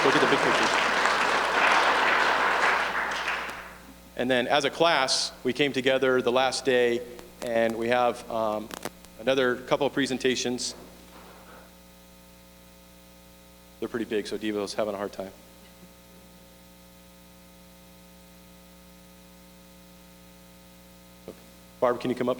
Look at the big pictures. And then as a class, we came together the last day, and we have another couple of presentations. They're pretty big, so Devo's having a hard time. Barb, can you come up?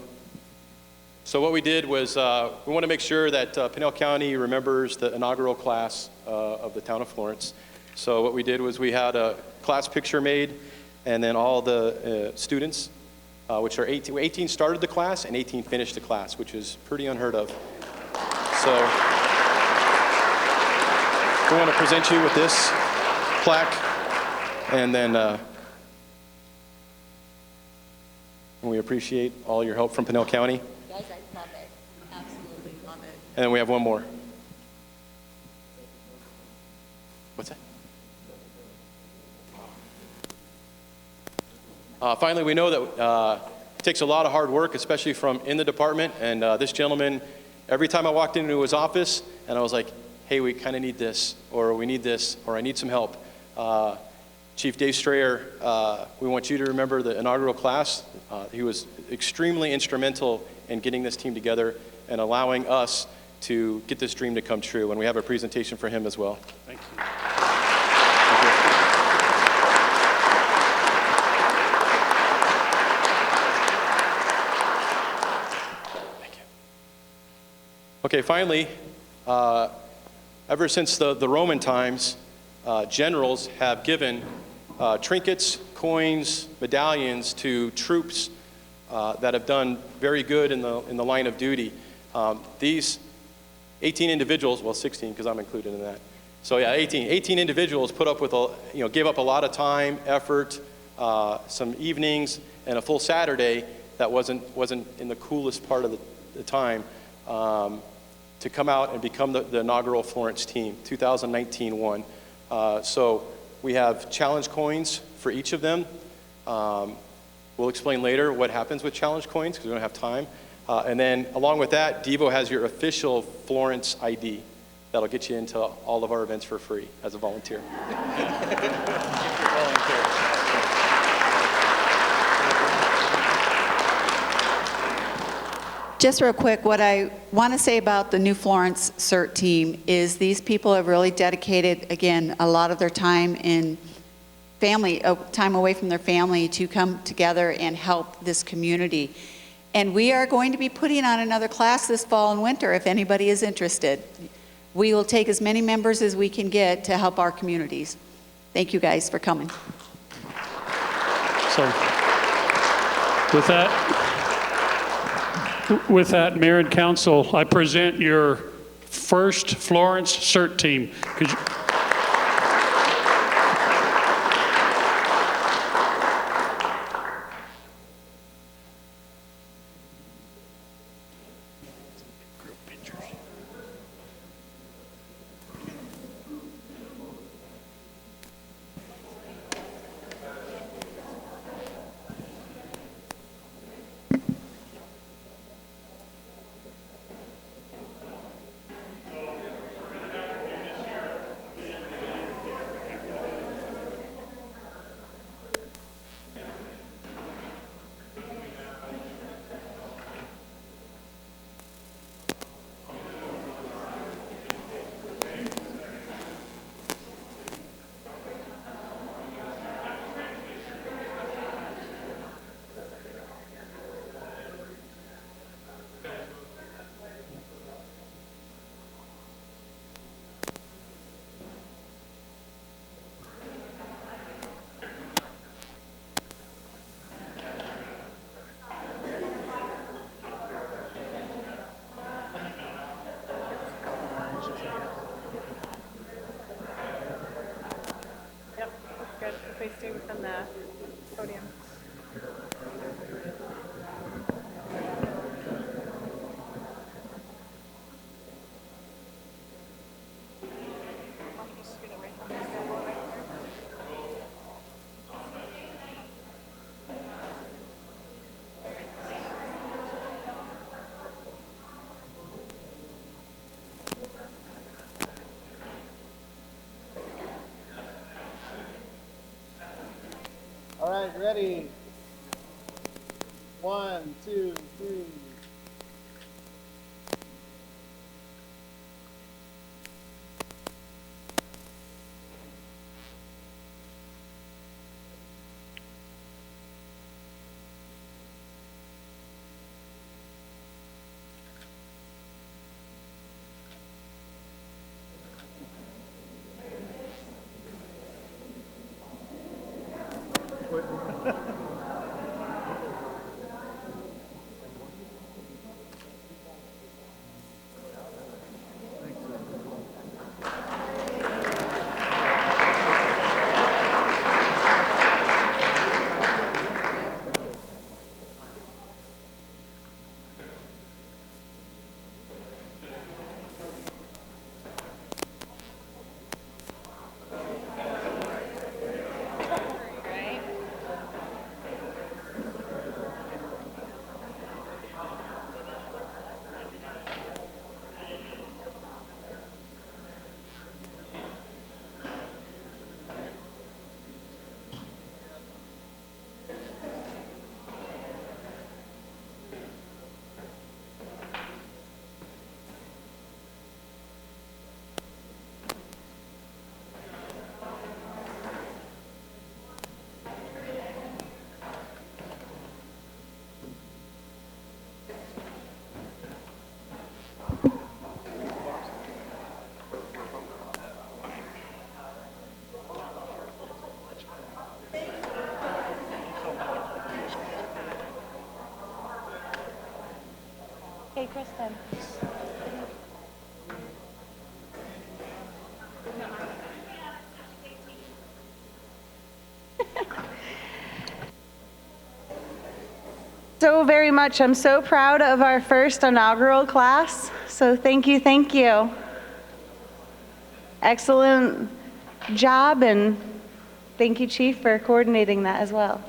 So what we did was we want to make sure that Pinell County remembers the inaugural class of the town of Florence. So what we did was we had a class picture made, and then all the students, which are 18 started the class and 18 finished the class, which is pretty unheard of. So we want to present you with this plaque, and then we appreciate all your help from Pinell County. Guys, I love it. Absolutely love it. And then we have one more. What's that? Finally, we know that it takes a lot of hard work, especially from in the department. And this gentleman, every time I walked into his office and I was like, hey, we kind of need this, or we need this, or I need some help. Chief Dave Strayer, we want you to remember the inaugural class. He was extremely instrumental in getting this team together and allowing us to get this dream to come true. And we have a presentation for him as well. Thank you. Thank you. Okay, finally, ever since the Roman times, generals have given trinkets, coins, medallions to troops that have done very good in the line of duty. These 18 individuals, well, 16 because I'm included in that. So yeah, 18 individuals put up with gave up a lot of time, effort, some evenings, and a full Saturday that wasn't in the coolest part of the time to come out and become the inaugural Florence team, 2019 one. So we have challenge coins for each of them. We'll explain later what happens with challenge coins because we don't have time. And then along with that, Devo has your official Florence ID that'll get you into all of our events for free as a volunteer. Just real quick, what I want to say about the new Florence CERT team is these people have really dedicated, again, a lot of their time in time away from their family to come together and help this community. And we are going to be putting on another class this fall and winter if anybody is interested. We will take as many members as we can get to help our communities. Thank you guys for coming. So with that, Mayor and Council, I present your first Florence CERT team. podium. All right, ready? 1, 2, 3. Hey, Kristen. So very much. I'm so proud of our first inaugural class. So thank you, thank you. Excellent job, and thank you, Chief, for coordinating that as well.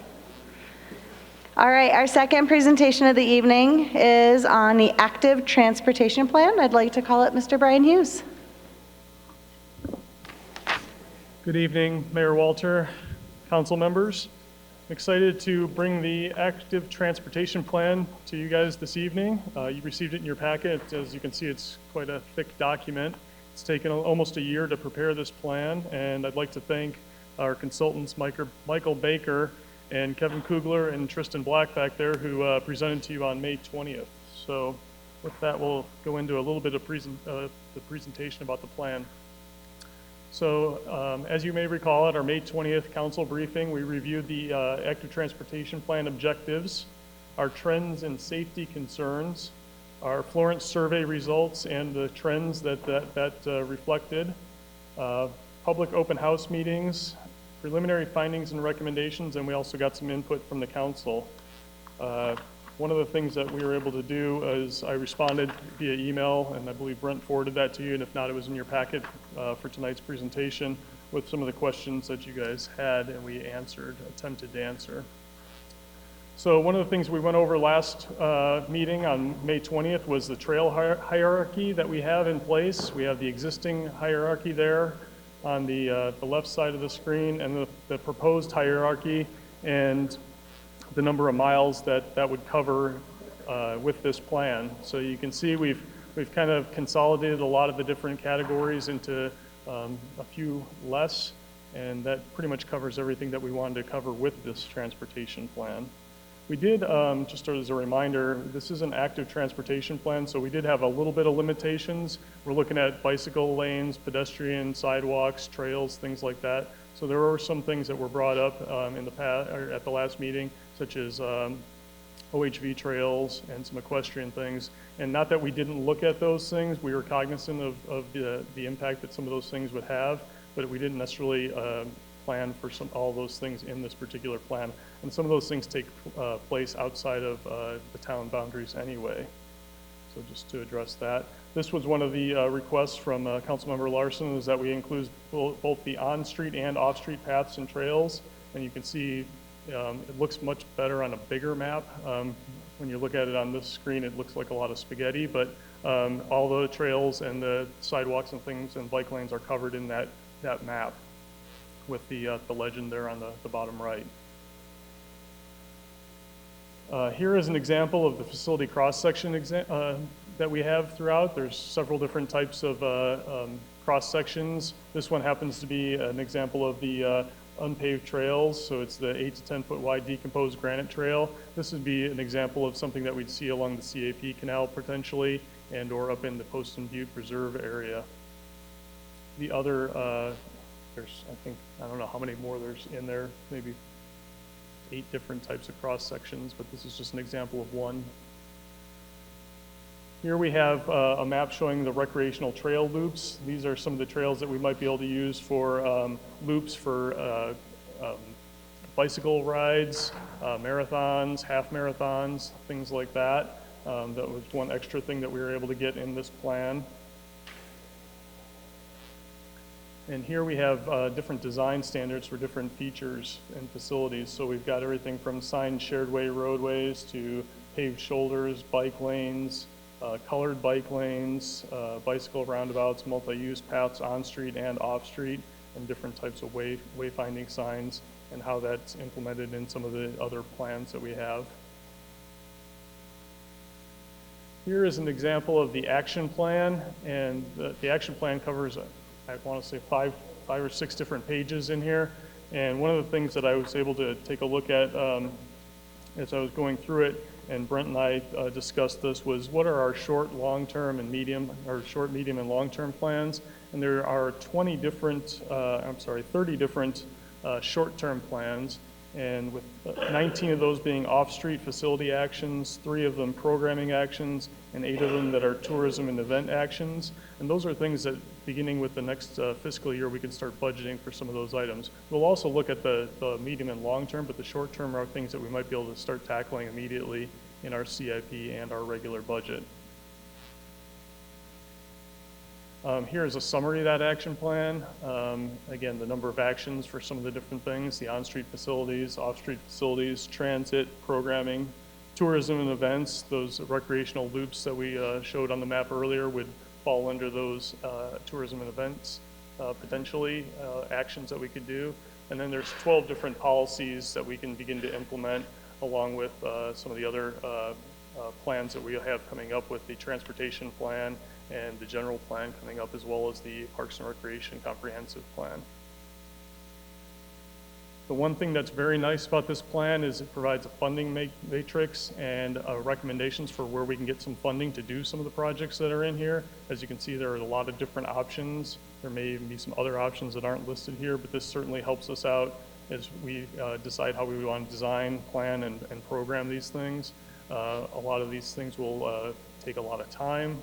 All right, our second presentation of the evening is on the active transportation plan. I'd like to call it Mr. Brian Hughes. Good evening, Mayor Walter, council members. I'm excited to bring the active transportation plan to you guys this evening. You received it in your packet. As you can see, it's quite a thick document. It's taken almost a year to prepare this plan, and I'd like to thank our consultants, Michael Baker and Kevin Kugler and Tristan Black back there, who presented to you on May 20th. So with that, we'll go into a little bit of the presentation about the plan. So as you may recall, at our May 20th council briefing, we reviewed the active transportation plan objectives, our trends and safety concerns, our Florence survey results and the trends that reflected, public open house meetings, preliminary findings and recommendations, and we also got some input from the council. One of the things that we were able to do is I responded via email, and I believe Brent forwarded that to you, and if not, it was in your packet for tonight's presentation with some of the questions that you guys had and we attempted to answer. So one of the things we went over last meeting on May 20th was the trail hierarchy that we have in place. We have the existing hierarchy there on the left side of the screen, and the proposed hierarchy and the number of miles that would cover with this plan. So you can see we've kind of consolidated a lot of the different categories into a few less, and that pretty much covers everything that we wanted to cover with this transportation plan. We did, just as a reminder, this is an active transportation plan, so we did have a little bit of limitations. We're looking at bicycle lanes, pedestrian sidewalks, trails, things like that. So there were some things that were brought up in the past, or at the last meeting, such as OHV trails and some equestrian things. And not that we didn't look at those things, we were cognizant of the impact that some of those things would have, but we didn't necessarily plan for all those things in this particular plan. And some of those things take place outside of the town boundaries anyway. So just to address that. This was one of the requests from Councilmember Larson, is that we include both the on-street and off-street paths and trails. And you can see it looks much better on a bigger map. When you look at it on this screen, it looks like a lot of spaghetti, but all the trails and the sidewalks and things and bike lanes are covered in that map with the legend there on the bottom right. Here is an example of the facility cross-section that we have throughout. There's several different types of cross-sections. This one happens to be an example of the unpaved trails, so it's the 8 to 10 foot wide decomposed granite trail. This would be an example of something that we'd see along the CAP canal potentially, and or up in the Poston Butte Preserve area. The other, there's, I don't know how many more there's in there, maybe 8 different types of cross sections, but this is just an example of one. Here we have a map showing the recreational trail loops. These are some of the trails that we might be able to use for loops for bicycle rides, marathons, half marathons, things like that. That was one extra thing that we were able to get in this plan. And here we have different design standards for different features and facilities. So we've got everything from signed shared way roadways to paved shoulders, bike lanes, colored bike lanes, bicycle roundabouts, multi-use paths on-street and off-street, and different types of wayfinding signs, and how that's implemented in some of the other plans that we have. Here is an example of the action plan, and the action plan covers, I want to say five or six different pages in here. And one of the things that I was able to take a look at as I was going through it, and Brent and I discussed this, was what are our short, long-term, and medium, or short, medium, and long-term plans? And there are 30 different short-term plans, and with 19 of those being off-street facility actions, 3 of them programming actions, and 8 of them that are tourism and event actions. And those are things that, beginning with the next fiscal year, we can start budgeting for some of those items. We'll also look at the medium and long term, but the short term are things that we might be able to start tackling immediately in our CIP and our regular budget. Here is a summary of that action plan. Again, the number of actions for some of the different things, the on-street facilities, off-street facilities, transit, programming, tourism and events. Those recreational loops that we showed on the map earlier would fall under those tourism and events, potentially, actions that we could do. And then there's 12 different policies that we can begin to implement, along with some of the other plans that we have coming up with the transportation plan and the general plan coming up, as well as the Parks and Recreation Comprehensive Plan. The one thing that's very nice about this plan is it provides a funding matrix and recommendations for where we can get some funding to do some of the projects that are in here. As you can see, there are a lot of different options. There may even be some other options that aren't listed here, but this certainly helps us out as we decide how we want to design, plan, and program these things. A lot of these things will take a lot of time,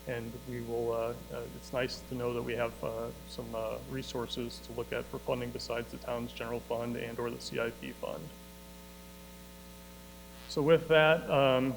and we will, it's nice to know that we have some resources to look at for funding besides the town's general fund and or the CIP fund. So with that, I'm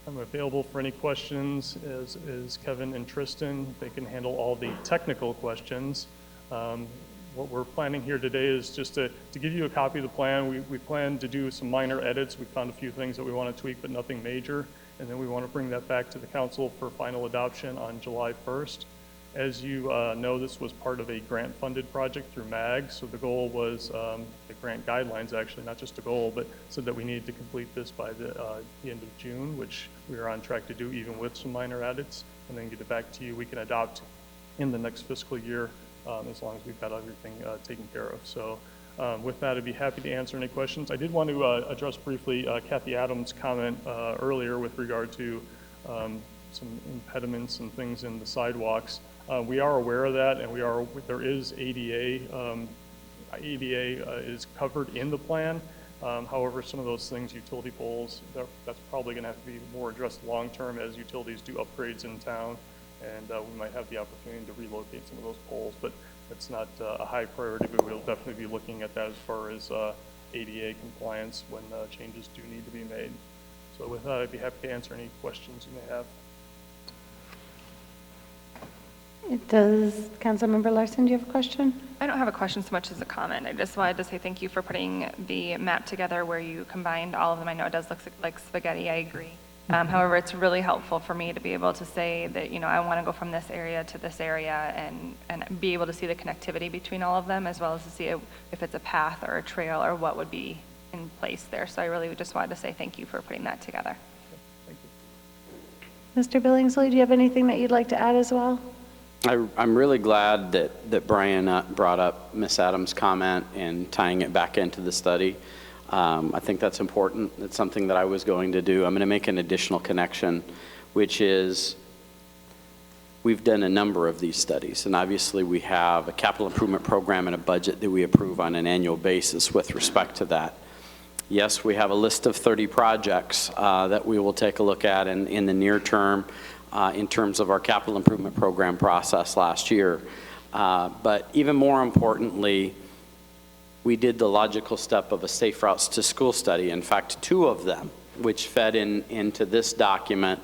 available for any questions, as is Kevin and Tristan. They can handle all the technical questions. What we're planning here today is just to give you a copy of the plan. We plan to do some minor edits. We found a few things that we want to tweak, but nothing major. And then we want to bring that back to the council for final adoption on July 1st. As you know, this was part of a grant-funded project through MAG. So the goal was, the grant guidelines actually, not just a goal, but said that we needed to complete this by the end of June, which we are on track to do even with some minor edits, and then get it back to you. We can adopt in the next fiscal year, as long as we've got everything taken care of. So with that, I'd be happy to answer any questions. I did want to address briefly Kathy Adams' comment earlier with regard to some impediments and things in the sidewalks. We are aware of that, and there is ADA. ADA is covered in the plan. However, some of those things, utility poles, that's probably going to have to be more addressed long-term as utilities do upgrades in town. And we might have the opportunity to relocate some of those poles. But it's not a high priority, but we'll definitely be looking at that as far as ADA compliance when changes do need to be made. So with that, I'd be happy to answer any questions you may have. Does Councilmember Larson, do you have a question? I don't have a question so much as a comment. I just wanted to say thank you for putting the map together where you combined all of them. I know it does look like spaghetti, I agree. However, it's really helpful for me to be able to say that, you know, I want to go from this area to this area and be able to see the connectivity between all of them, as well as to see if it's a path or a trail or what would be in place there. So I really just wanted to say thank you for putting that together. Mr. Billingsley, do you have anything that you'd like to add as well? I'm really glad that Brian brought up Ms. Adams' comment and tying it back into the study. I think that's important. It's something that I was going to do. I'm going to make an additional connection, which is we've done a number of these studies, and obviously we have a capital improvement program and a budget that we approve on an annual basis with respect to that. Yes, we have a list of 30 projects that we will take a look at in the near term in terms of our capital improvement program process last year. But even more importantly, we did the logical step of a safe routes to school study. In fact, 2 of them, which fed into this document,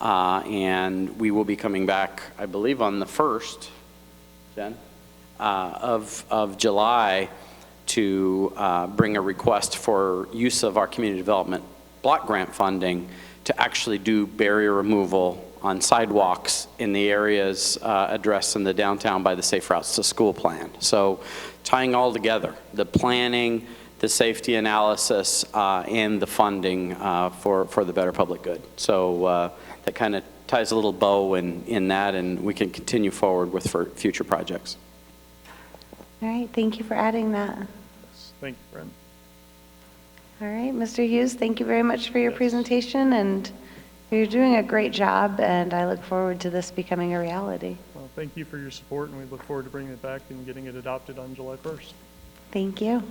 and we will be coming back, I believe, on the 1st, Jen, of July to bring a request for use of our community development block grant funding to actually do barrier removal on sidewalks in the areas addressed in the downtown by the Safe Routes to School plan. So tying all together, the planning, the safety analysis, and the funding for the better public good. So that kind of ties a little bow in that, and we can continue forward with for future projects. All right, thank you for adding that. Thank you, Brent. All right, Mr. Hughes, thank you very much for your presentation, and you're doing a great job, and I look forward to this becoming a reality. Well, thank you for your support, and we look forward to bringing it back and getting it adopted on July 1st. Thank you.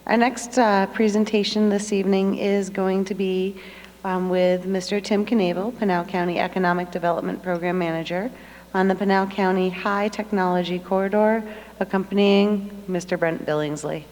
Our next presentation this evening is going to be with Mr. Tim Knavel, Pinal County Economic Development Program Manager, on the Pinal County High Technology Corridor, accompanying Mr. Brent Billingsley.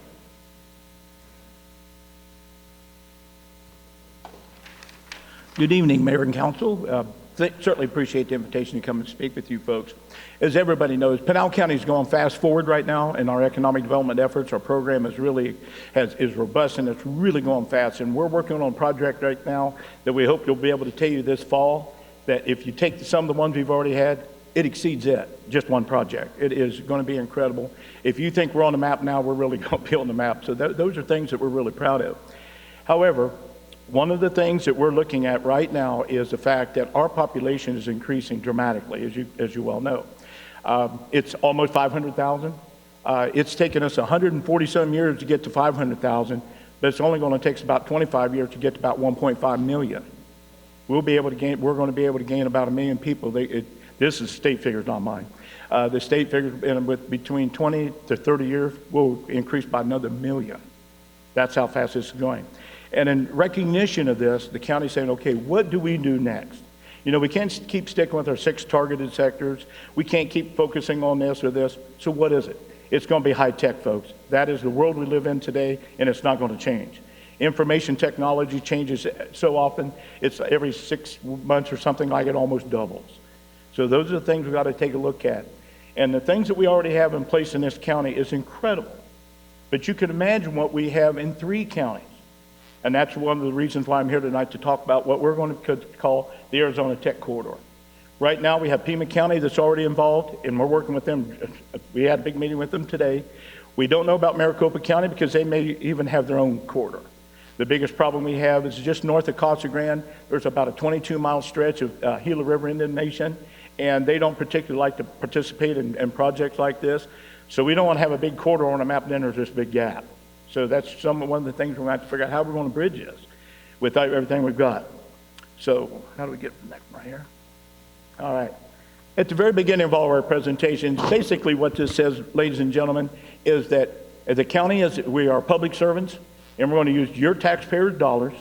Good evening, Mayor and Council. Certainly appreciate the invitation to come and speak with you folks. As everybody knows, Pinal County is going fast forward right now in our economic development efforts. Our program is robust, and it's really going fast. And we're working on a project right now that we hope you'll be able to tell you this fall that if you take some of the ones we've already had, it exceeds it, just one project. It is going to be incredible. If you think we're on the map now, we're really going to be on the map. So those are things that we're really proud of. However, one of the things that we're looking at right now is the fact that our population is increasing dramatically, as you well know. It's almost 500,000. It's taken us 140-some years to get to 500,000, but it's only going to take us about 25 years to get to about 1.5 million. We're going to be able to gain about 1 million people. This is state figures, not mine. The state figures with between 20 to 30 years will increase by another 1 million. That's how fast this is going. And in recognition of this, the county's saying, okay, what do we do next? You know, we can't keep sticking with our 6 targeted sectors. We can't keep focusing on this or this. So what is it? It's going to be high tech, folks. That is the world we live in today, and it's not going to change. Information technology changes so often. It's every 6 months or something like it almost doubles. So those are the things we've got to take a look at. And the things that we already have in place in this county is incredible. But you can imagine what we have in 3 counties. And that's one of the reasons why I'm here tonight to talk about what we're going to call the Arizona Tech Corridor. Right now, we have Pima County that's already involved, and we're working with them. We had a big meeting with them today. We don't know about Maricopa County because they may even have their own corridor. The biggest problem we have is just north of Casa Grande. There's about a 22-mile stretch of Gila River Indian Nation, and they don't particularly like to participate in projects like this. So we don't want to have a big corridor on a map, and then there's this big gap. So that's one of the things we're going to have to figure out how we're going to bridge this with everything we've got. So how do we get the next one right here? All right. At the very beginning of all of our presentations, basically what this says, ladies and gentlemen, is that the county we are public servants, and we're going to use your taxpayers' dollars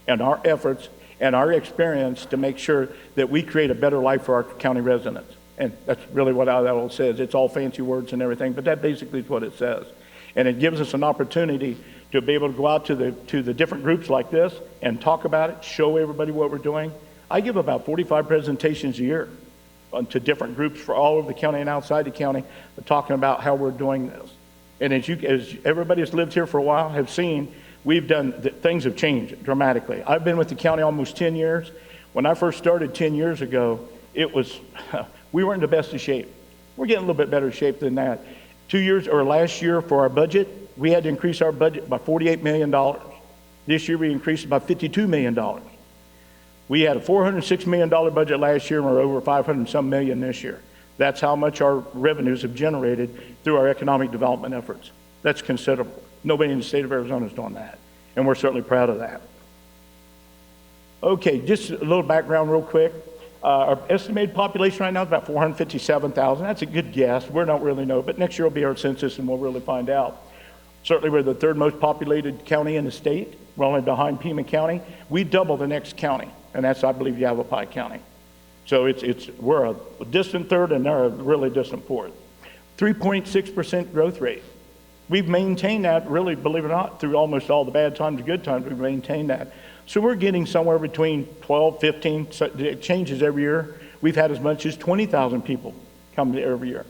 and our efforts and our experience to make sure that we create a better life for our county residents. And that's really what that all says. It's all fancy words and everything, but that basically is what it says. And it gives us an opportunity to be able to go out to the different groups like this and talk about it, show everybody what we're doing. I give about 45 presentations a year to different groups for all over the county and outside the county, talking about how we're doing this. And as everybody that's lived here for a while have seen, things have changed dramatically. I've been with the county almost 10 years. When I first started 10 years ago, we weren't in the best of shape. We're getting a little bit better shape than that. Last year for our budget, we had to increase our budget by $48 million. This year we increased it by $52 million. We had a $406 million budget last year, and we're over 500-some million this year. That's how much our revenues have generated through our economic development efforts. That's considerable. Nobody in the state of Arizona is doing that, and we're certainly proud of that. Okay, just a little background real quick. Our estimated population right now is about 457,000. That's a good guess. We don't really know, but next year will be our census, and we'll really find out. Certainly, we're the third most populated county in the state. We're only behind Pima County. We double the next county, and that's, I believe, Yavapai County. So we're a distant third, and they're a really distant fourth. 3.6% growth rate. We've maintained that, really, believe it or not, through almost all the bad times and good times. We've maintained that. So we're getting somewhere between 12, 15, it changes every year. We've had as much as 20,000 people come every year.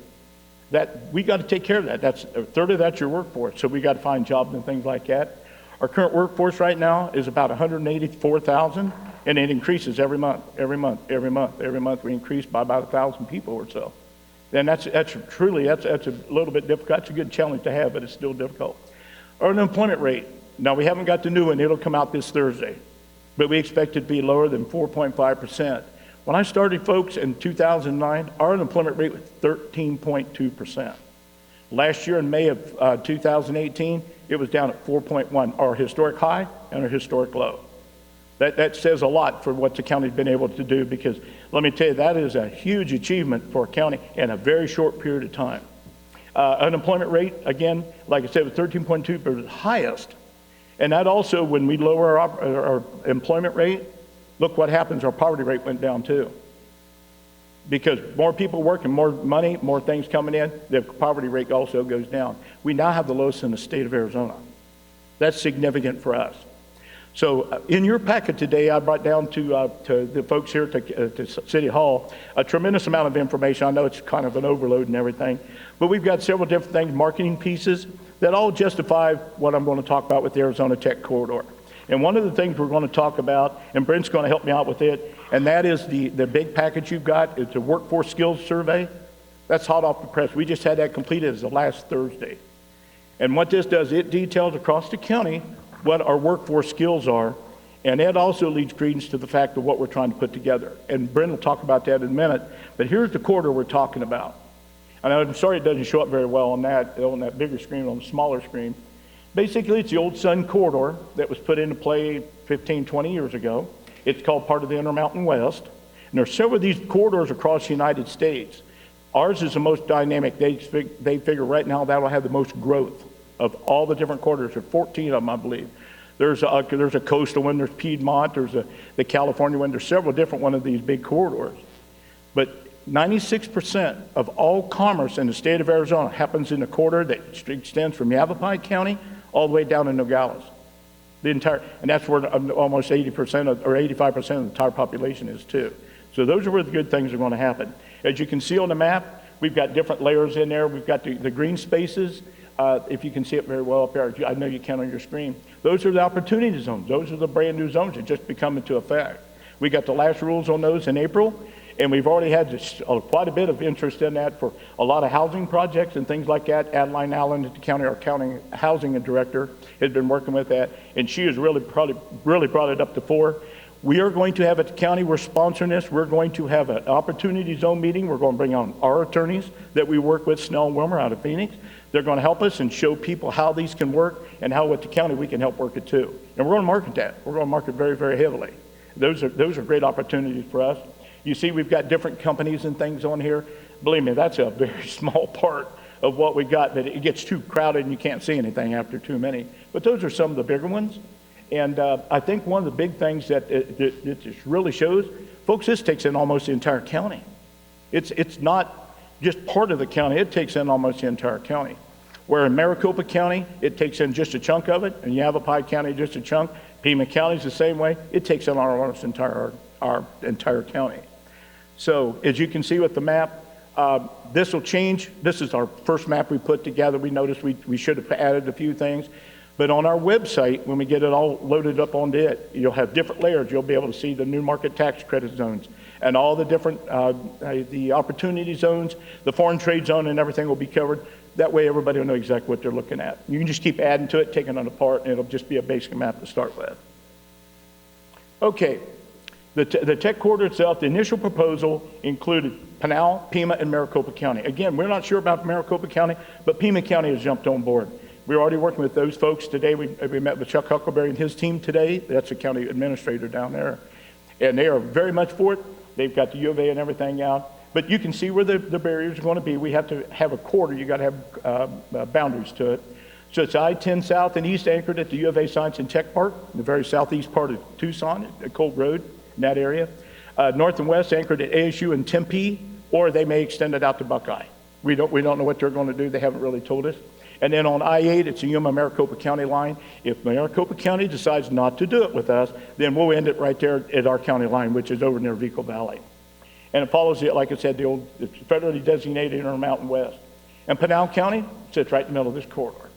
We got to take care of that. That's a third of that's your workforce. So we got to find jobs and things like that. Our current workforce right now is about 184,000, and it increases every month. Every month we increase by about 1,000 people or so. And that's a little bit difficult. That's a good challenge to have, but it's still difficult. Our unemployment rate. Now, we haven't got the new one. It'll come out this Thursday. But we expect it to be lower than 4.5%. When I started, folks, in 2009, our unemployment rate was 13.2%. Last year in May of 2018, it was down at 4.1, our historic high and our historic low. That says a lot for what the county's been able to do, because let me tell you, that is a huge achievement for a county in a very short period of time. Unemployment rate, again, like I said, was 13.2, but it was highest. And that also, when we lower our employment rate, look what happens, our poverty rate went down too. Because more people working, more money, more things coming in, the poverty rate also goes down. We now have the lowest in the state of Arizona. That's significant for us. So in your packet today, I brought down to the folks here to City Hall a tremendous amount of information. I know it's kind of an overload and everything, but we've got several different things, marketing pieces, that all justify what I'm going to talk about with the Arizona Tech Corridor. And one of the things we're going to talk about, and Brent's going to help me out with it, and that is the big package you've got. It's a workforce skills survey. That's hot off the press. We just had that completed as of last Thursday. And what this does, it details across the county what our workforce skills are, and it also leads credence to the fact of what we're trying to put together. And Brent will talk about that in a minute, but here's the corridor we're talking about. And I'm sorry it doesn't show up very well on that bigger screen, on the smaller screen. Basically, it's the old Sun Corridor that was put into play 15, 20 years ago. It's called part of the Intermountain West. And there's several of these corridors across the United States. Ours is the most dynamic. They figure right now that'll have the most growth of all the different corridors. There are 14 of them, I believe. There's a coastal one, there's Piedmont, there's the California one. There's several different one of these big corridors. But 96% of all commerce in the state of Arizona happens in a corridor that extends from Yavapai County all the way down to Nogales. And that's where almost 80% or 85% of the entire population is too. So those are where the good things are going to happen. As you can see on the map, we've got different layers in there. We've got the green spaces. If you can see it very well up there, I know you can on your screen. Those are the opportunity zones. Those are the brand new zones that just become into effect. We got the last rules on those in April, and we've already had quite a bit of interest in that for a lot of housing projects and things like that. Adeline Allen at the county, our county housing director, has been working with that, and she has really brought it up to fore. We are going to have at the county, we're sponsoring this, we're going to have an opportunity zone meeting. We're going to bring on our attorneys that we work with, Snell and Wilmer out of Phoenix. They're going to help us and show people how these can work and how with the county we can help work it too. And we're going to market that. We're going to market very, very heavily. Those are great opportunities for us. You see we've got different companies and things on here. Believe me, that's a very small part of what we got, but it gets too crowded and you can't see anything after too many. But those are some of the bigger ones. And I think one of the big things that it just really shows, folks, this takes in almost the entire county. It's not just part of the county, it takes in almost the entire county. Where in Maricopa County, it takes in just a chunk of it, and Yavapai County, just a chunk. Pima County's the same way. It takes in our entire county. So as you can see with the map, this will change. This is our first map we put together. We noticed we should have added a few things. But on our website, when we get it all loaded up onto it, you'll have different layers. You'll be able to see the new market tax credit zones and all the different, the opportunity zones, the foreign trade zone, and everything will be covered. That way everybody will know exactly what they're looking at. You can just keep adding to it, taking it apart, and it'll just be a basic map to start with. Okay, the tech corridor itself, the initial proposal included Pinal, Pima, and Maricopa County. Again, we're not sure about Maricopa County, but Pima County has jumped on board. We're already working with those folks today. We met with Chuck Huckleberry and his team today. That's the county administrator down there. And they are very much for it. They've got the U of A and everything out. But you can see where the barriers are going to be. We have to have a corridor. You got to have boundaries to it. So it's I-10 South and East anchored at the U of A Science and Tech Park, the very southeast part of Tucson, at Cold Road, in that area. North and west anchored at ASU and Tempe, or they may extend it out to Buckeye. We don't know what they're going to do. They haven't really told us. And then on I-8, it's the Yuma-Maricopa County line. If Maricopa County decides not to do it with us, then we'll end it right there at our county line, which is over near Vico Valley. And it follows, like I said, the old federally designated Intermountain West. And Pinal County sits right in the middle of this corridor.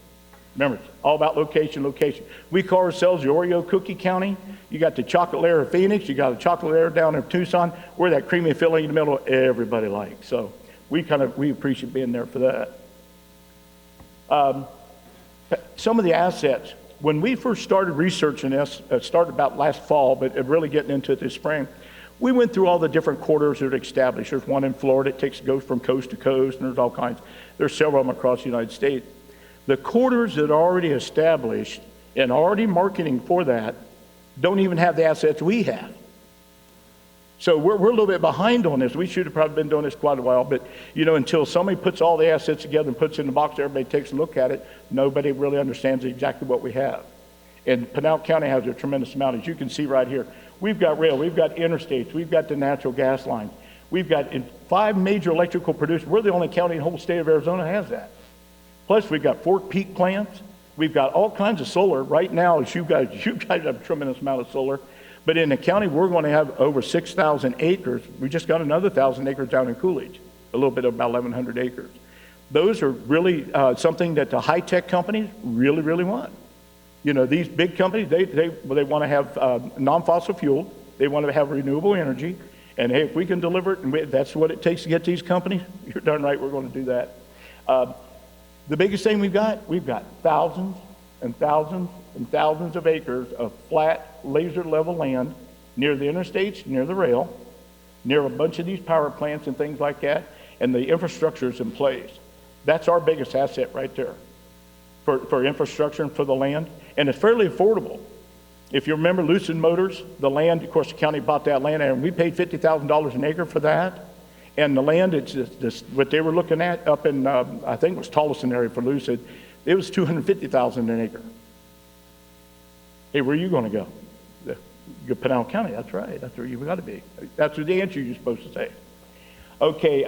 Remember, it's all about location, location. We call ourselves the Oreo Cookie County. You got the chocolate layer of Phoenix. You got the chocolate layer down in Tucson. We're that creamy filling in the middle everybody likes. So we appreciate being there for that. Some of the assets, when we first started researching this, started about last fall, but really getting into it this spring, we went through all the different corridors that are established. There's one in Florida that goes from coast to coast, and there's all kinds. There's several of them across the United States. The corridors that are already established and already marketing for that don't even have the assets we have. So we're a little bit behind on this. We should have probably been doing this quite a while, but until somebody puts all the assets together and puts it in the box, everybody takes a look at it, nobody really understands exactly what we have. And Pinal County has a tremendous amount, as you can see right here. We've got rail, we've got interstates, we've got the natural gas lines. We've got 5 major electrical producers. We're the only county in the whole state of Arizona that has that. Plus, we've got Fort Peak plants. We've got all kinds of solar. Right now, you guys have a tremendous amount of solar. But in the county, we're going to have over 6,000 acres. We just got another 1,000 acres down in Coolidge, a little bit of about 1,100 acres. Those are really something that the high-tech companies really, really want. These big companies, they want to have non-fossil fuel. They want to have renewable energy. And hey, if we can deliver it, and that's what it takes to get these companies, you're darn right we're going to do that. The biggest thing we've got thousands and thousands and thousands of acres of flat, laser-level land near the interstates, near the rail, near a bunch of these power plants and things like that, and the infrastructure is in place. That's our biggest asset right there for infrastructure and for the land, and it's fairly affordable. If you remember Lucid Motors, the land, of course, the county bought that land, and we paid $50,000 an acre for that. And the land, it's just what they were looking at up in, I think it was Tolleson area for Lucid, it was $250,000 an acre. Hey, where are you going to go? Go Pinal County, that's right. That's where you've got to be. That's the answer you're supposed to say. Okay,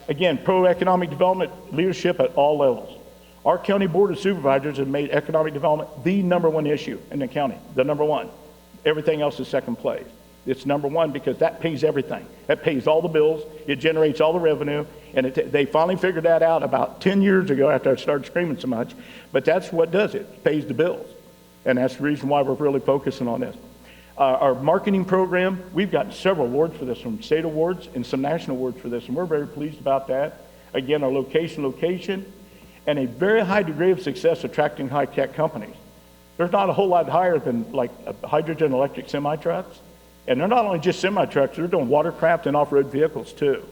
again, pro-economic development leadership at all levels. Our county board of supervisors have made economic development the #1 issue in the county, the #1. Everything else is second place. It's #1 because that pays everything. That pays all the bills. It generates all the revenue. And they finally figured that out about 10 years ago after I started screaming so much. But that's what does it. It pays the bills. And that's the reason why we're really focusing on this. Our marketing program, we've gotten several awards for this, some state awards and some national awards for this. And we're very pleased about that. Again, our location, and a very high degree of success attracting high-tech companies. There's not a whole lot higher than like hydrogen electric semi-trucks. And they're not only just semi-trucks, they're doing watercraft and off-road vehicles too.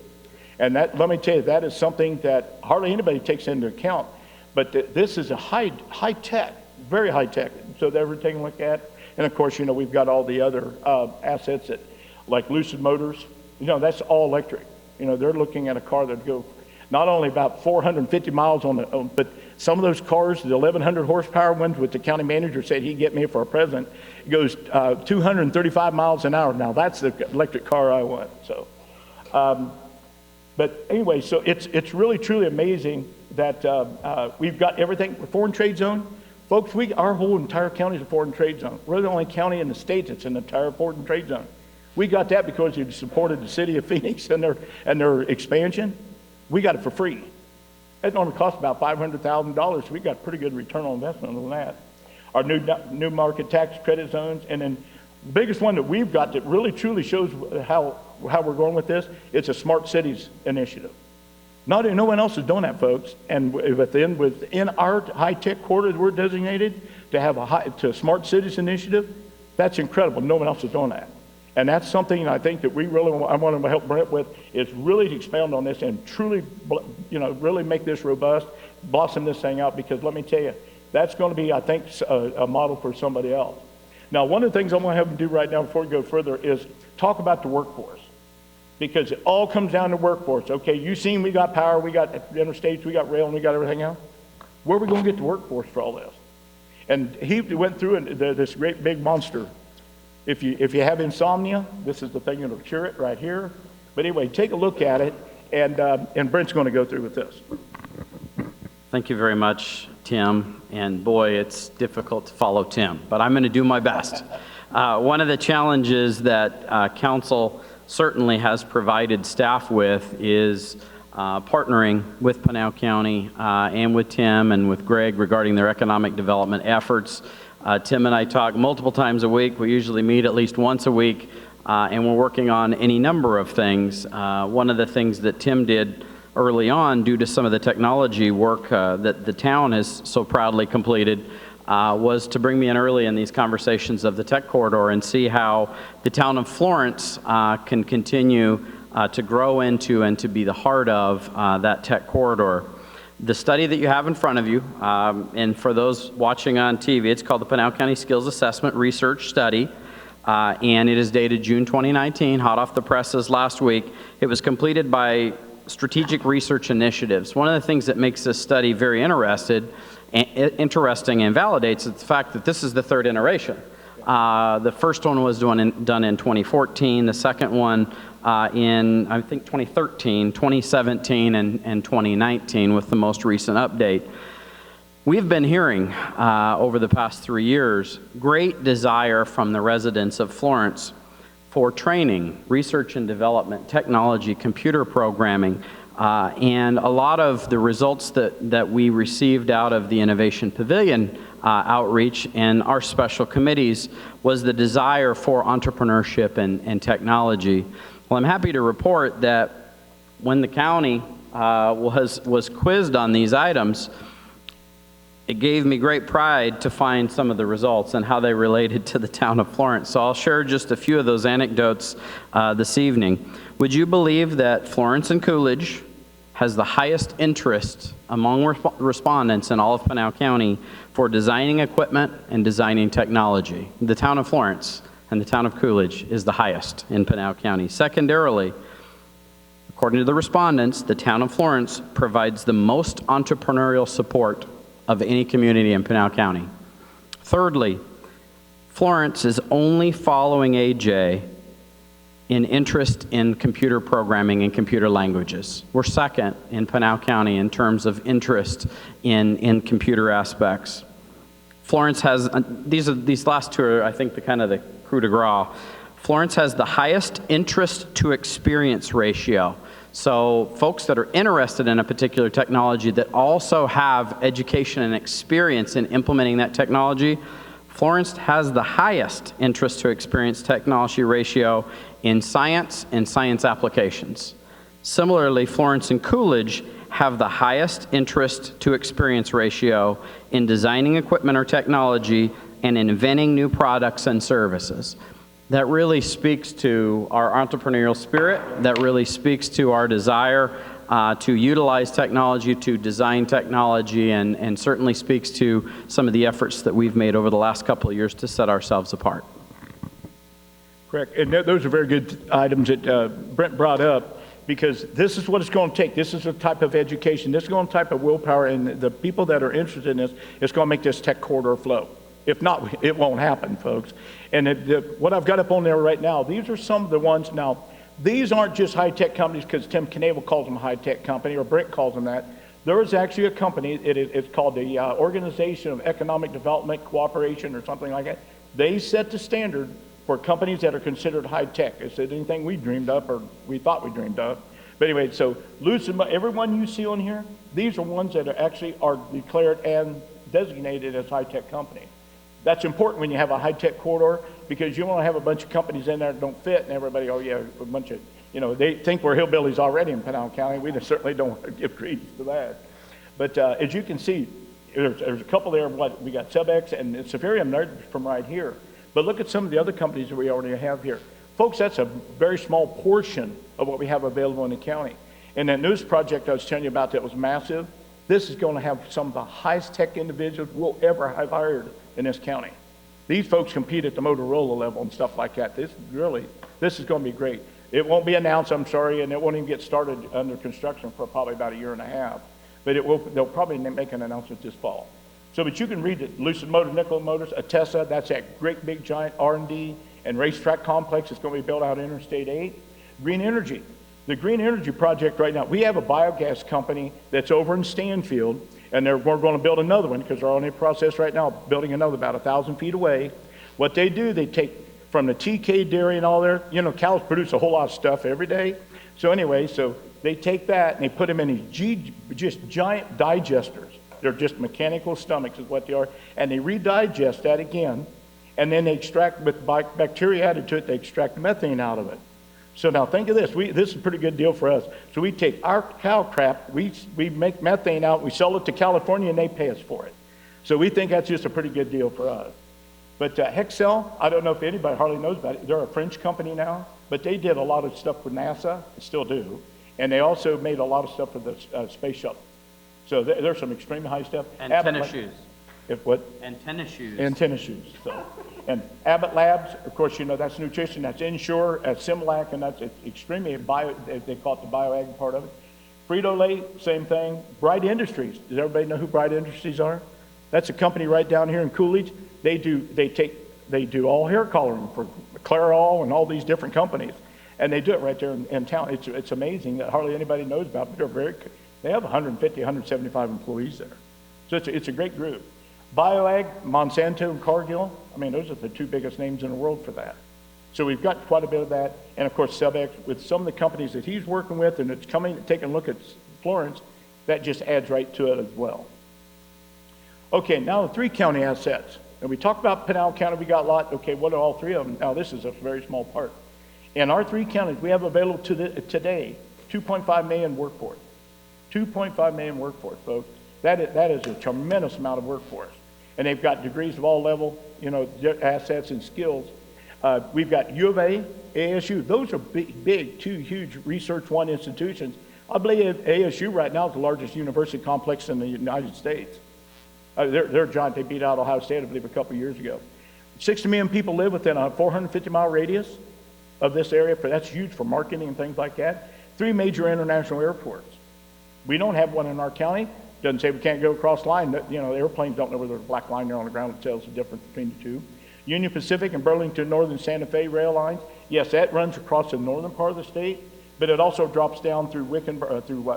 And that, let me tell you, that is something that hardly anybody takes into account. But this is a high-tech, very high-tech, so that we're taking a look at. And of course, we've got all the other assets that, like Lucid Motors, that's all electric. They're looking at a car that go not only about 450 miles but some of those cars, the 1,100 horsepower ones, which the county manager said he'd get me for a present, goes 235 miles an hour. Now that's the electric car I want. So But anyway, so it's really truly amazing that we've got everything. Foreign trade zone, folks. Our whole entire county is a foreign trade zone. We're the only county in the state that's an entire foreign trade zone. We got that because you supported the city of Phoenix and their expansion. We got it for free. It only cost about $500,000. So we got pretty good return on investment on that. Our new market tax credit zones, and then the biggest one that we've got that really truly shows how we're going with this, it's a smart cities initiative. No one else is doing that, folks. And within our high-tech corridor that we're designated to have a smart cities initiative, that's incredible. No one else is doing that. And that's something I think that I want to help Brent with, is really to expound on this and truly, really make this robust, blossom this thing out, because let me tell you, that's going to be, I think, a model for somebody else. Now, one of the things I'm going to have them do right now before we go further is talk about the workforce, because it all comes down to workforce. Okay, you've seen we got power, we got interstates, we got rail, and we got everything else. Where are we going to get the workforce for all this? And he went through this great big monster. If you have insomnia, this is the thing that'll cure it right here. But anyway, take a look at it, and Brent's going to go through with this. Thank you very much, Tim. And boy, it's difficult to follow Tim, but I'm going to do my best. One of the challenges that council certainly has provided staff with is partnering with Pinal County and with Tim and with Greg regarding their economic development efforts. Tim and I talk multiple times a week. We usually meet at least once a week, and we're working on any number of things. One of the things that Tim did early on, due to some of the technology work that the town has so proudly completed, was to bring me in early in these conversations of the tech corridor and see how the town of Florence can continue to grow into and to be the heart of that tech corridor. The study that you have in front of you, and for those watching on TV, it's called the Pinal County Skills Assessment Research Study, and it is dated June 2019, hot off the presses last week. It was completed by Strategic Research Initiatives. One of the things that makes this study very interesting and validates the fact that this is the third iteration. The first one was done in 2014, the second one in, I think, 2013, 2017, and 2019 with the most recent update. We've been hearing over the past 3 years great desire from the residents of Florence for training, research and development, technology, computer programming, and a lot of the results that we received out of the Innovation Pavilion outreach and our special committees was the desire for entrepreneurship and technology. Well, I'm happy to report that when the county was quizzed on these items, it gave me great pride to find some of the results and how they related to the town of Florence. So I'll share just a few of those anecdotes this evening. Would you believe that Florence and Coolidge has the highest interest among respondents in all of Pinal County for designing equipment and designing technology? The town of Florence and the town of Coolidge is the highest in Pinal County. Secondarily, according to the respondents, the town of Florence provides the most entrepreneurial support of any community in Pinal County. Thirdly, Florence is only following AJ in interest in computer programming and computer languages. We're second in Pinal County in terms of interest in computer aspects. Florence has, these last two are, I think, the kind of the coup de grace. Florence has the highest interest to experience ratio. So folks that are interested in a particular technology that also have education and experience in implementing that technology, Florence has the highest interest to experience technology ratio in science and science applications. Similarly, Florence and Coolidge have the highest interest to experience ratio in designing equipment or technology and inventing new products and services. That really speaks to our entrepreneurial spirit, that really speaks to our desire to utilize technology, to design technology, and certainly speaks to some of the efforts that we've made over the last couple of years to set ourselves apart. Correct, and those are very good items that Brent brought up, because this is what it's going to take. This is the type of education, this is going to type of willpower, and the people that are interested in this, it's going to make this tech corridor flow. If not, it won't happen, folks. And what I've got up on there right now, these are some of the ones. Now, These aren't just high-tech companies because Tim Knable calls them a high-tech company or Brent calls them that. There is actually a company, it's called the Organization of Economic Development Cooperation or something like that. They set the standard for companies that are considered high-tech. Is it anything we dreamed up or we thought we dreamed of? But anyway, so everyone you see on here, these are ones that are declared and designated as high-tech companies. That's important when you have a high-tech corridor because you want to have a bunch of companies in there that don't fit and everybody, oh yeah, a bunch of, they think we're hillbillies already in Pinal County. We certainly don't want to give credence to that. But as you can see, there's a couple there. We got Subex and Severium from right here. But look at some of the other companies that we already have here. Folks, that's a very small portion of what we have available in the county. And that news project I was telling you about that was massive, this is going to have some of the highest tech individuals we'll ever have hired in this county. These folks compete at the Motorola level and stuff like that. This is going to be great. It won't be announced, I'm sorry, and it won't even get started under construction for probably about a year and a half. But they'll probably make an announcement this fall. So, but you can read it. Lucid Motors, Nikola Motors, Atessa, that's that great big giant R&D and racetrack complex that's going to be built out Interstate 8. Green Energy. The Green Energy project right now, we have a biogas company that's over in Stanfield, and we're going to build another one because they're on a process right now, building another about 1,000 feet away. What they do, they take from the TK dairy and all there, cows produce a whole lot of stuff every day. So anyway, so they take that and they put them in these just giant digesters. They're just mechanical stomachs is what they are. And they redigest that again. And then they extract, with bacteria added to it, they extract methane out of it. So now think of this. This is a pretty good deal for us. So we take our cow crap, we make methane out, we sell it to California, and they pay us for it. So we think that's just a pretty good deal for us. But Hexcel, I don't know if anybody hardly knows about it. They're a French company now, but they did a lot of stuff for NASA, still do. And they also made a lot of stuff for the space shuttle. So there's some extremely high stuff. And tennis shoes. What? And tennis shoes. And tennis shoes. So, and Abbott Labs, of course, that's nutrition, that's Ensure, Similac, and that's extremely they call it the bioag part of it. Frito-Lay, same thing. Bright Industries. Does everybody know who Bright Industries are? That's a company right down here in Coolidge. They do all hair coloring for Clairol and all these different companies. And they do it right there in town. It's amazing that hardly anybody knows about it, but they have 150, 175 employees there. So it's a great group. BioAg, Monsanto and Cargill, those are the two biggest names in the world for that. So we've got quite a bit of that. And of course, Subex, with some of the companies that he's working with and it's taking a look at Florence, that just adds right to it as well. Okay, now the 3 county assets. And we talked about Pinal County, we got a lot. Okay, what are all 3 of them? Now this is a very small part. In our 3 counties, we have available today 2.5 million workforce. 2.5 million workforce, folks. That is a tremendous amount of workforce. And they've got degrees of all level, assets and skills. We've got U of A, ASU. Those are big, 2 huge Research One institutions. I believe ASU right now is the largest university complex in the United States. They're giant. They beat out Ohio State, I believe, a couple of years ago. 60 million people live within a 450-mile radius of this area. That's huge for marketing and things like that. 3 major international airports. We don't have one in our county. Doesn't say we can't go across line. The airplanes don't know where there's a black line there on the ground that tells the difference between the 2. Union Pacific and Burlington Northern Santa Fe rail lines. Yes, that runs across the northern part of the state, but it also drops down through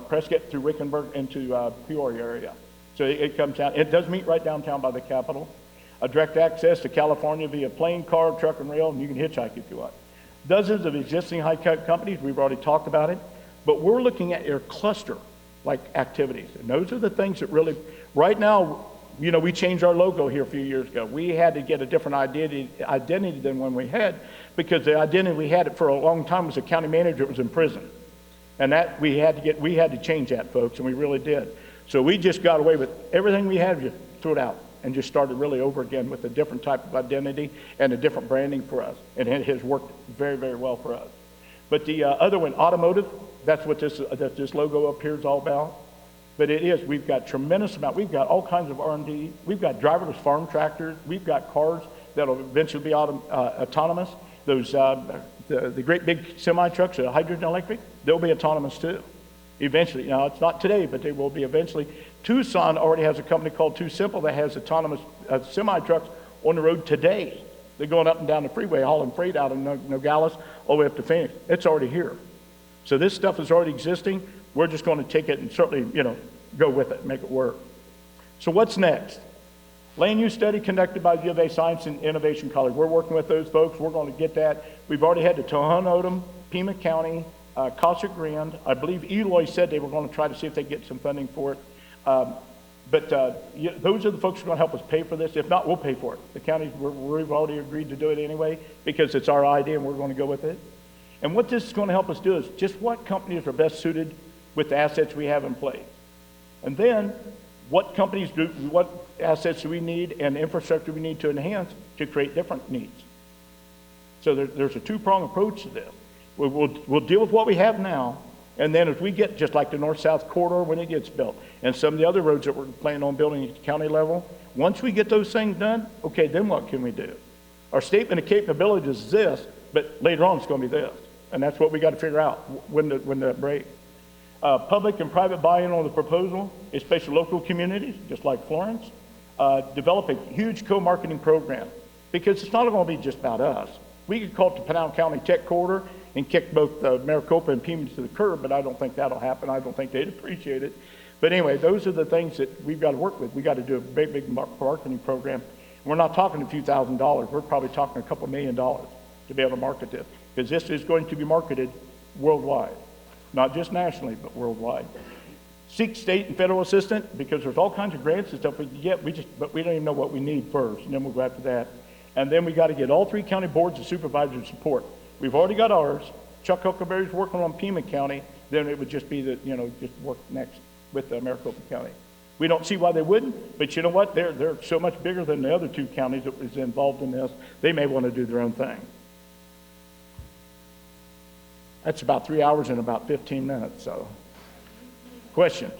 Prescott, through Wickenburg into Peoria area. So it comes out. It does meet right downtown by the Capitol. A direct access to California via plane, car, truck, and rail, and you can hitchhike if you want. Dozens of existing high-tech companies. We've already talked about it, but we're looking at your cluster-like activities, and those are the things that really. Right now, we changed our logo here a few years ago. We had to get a different identity than when we had, because the identity we had for a long time was a county manager that was in prison, and that we had to change that, folks, and we really did. So we just got away with everything we had, just threw it out, and just started really over again with a different type of identity and a different branding for us, and it has worked very, very well for us. But the other one, automotive, that's what this logo up here is all about. But it is, we've got tremendous amount. We've got all kinds of R&D. We've got driverless farm tractors. We've got cars that'll eventually be autonomous. Those the great big semi trucks, hydrogen electric, they'll be autonomous too. Eventually, now it's not today, but they will be eventually. Tucson already has a company called Too Simple that has autonomous semi trucks on the road today. They're going up and down the freeway, hauling freight out of Nogales all the way up to Phoenix. It's already here. So this stuff is already existing. We're just going to take it and certainly, go with it, make it work. So what's next? Land use study conducted by the U of A Science and Innovation College. We're working with those folks. We're going to get that. We've already had to Tohono O'odham, Pima County, Casa Grande. I believe Eloy said they were going to try to see if they get some funding for it. But those are the folks who are going to help us pay for this. If not, we'll pay for it. The counties, we've already agreed to do it anyway because it's our idea and we're going to go with it. And what this is going to help us do is just what companies are best suited with the assets we have in place. And then what assets do we need and infrastructure we need to enhance to create different needs. So there's a two-pronged approach to this. We'll deal with what we have now, and then as we get, just like the north-south corridor when it gets built, and some of the other roads that we're planning on building at the county level, once we get those things done, okay, then what can we do? Our statement of capability is this, but later on it's going to be this. And that's what we got to figure out when to break. Public and private buy-in on the proposal, especially local communities, just like Florence. Develop a huge co-marketing program because it's not going to be just about us. We could call it the Pinal County Tech Corridor and kick both Maricopa and Pima to the curb, but I don't think that'll happen. I don't think they'd appreciate it. But anyway, those are the things that we've got to work with. We've got to do a big marketing program. We're not talking a few $1,000s. We're probably talking a couple $1 million to be able to market this because this is going to be marketed worldwide, not just nationally, but worldwide. Seek state and federal assistance because there's all kinds of grants and stuff we can get, but we don't even know what we need first, and then we'll go after that. And then we got to get all 3 county boards of supervisors support. We've already got ours. Chuck Huckleberry's working on Pima County. Then it would just be that, just work next with Maricopa County. We don't see why they wouldn't, but you know what? They're so much bigger than the other 2 counties that was involved in this. They may want to do their own thing. That's about 3 hours and about 15 minutes, so. Questions?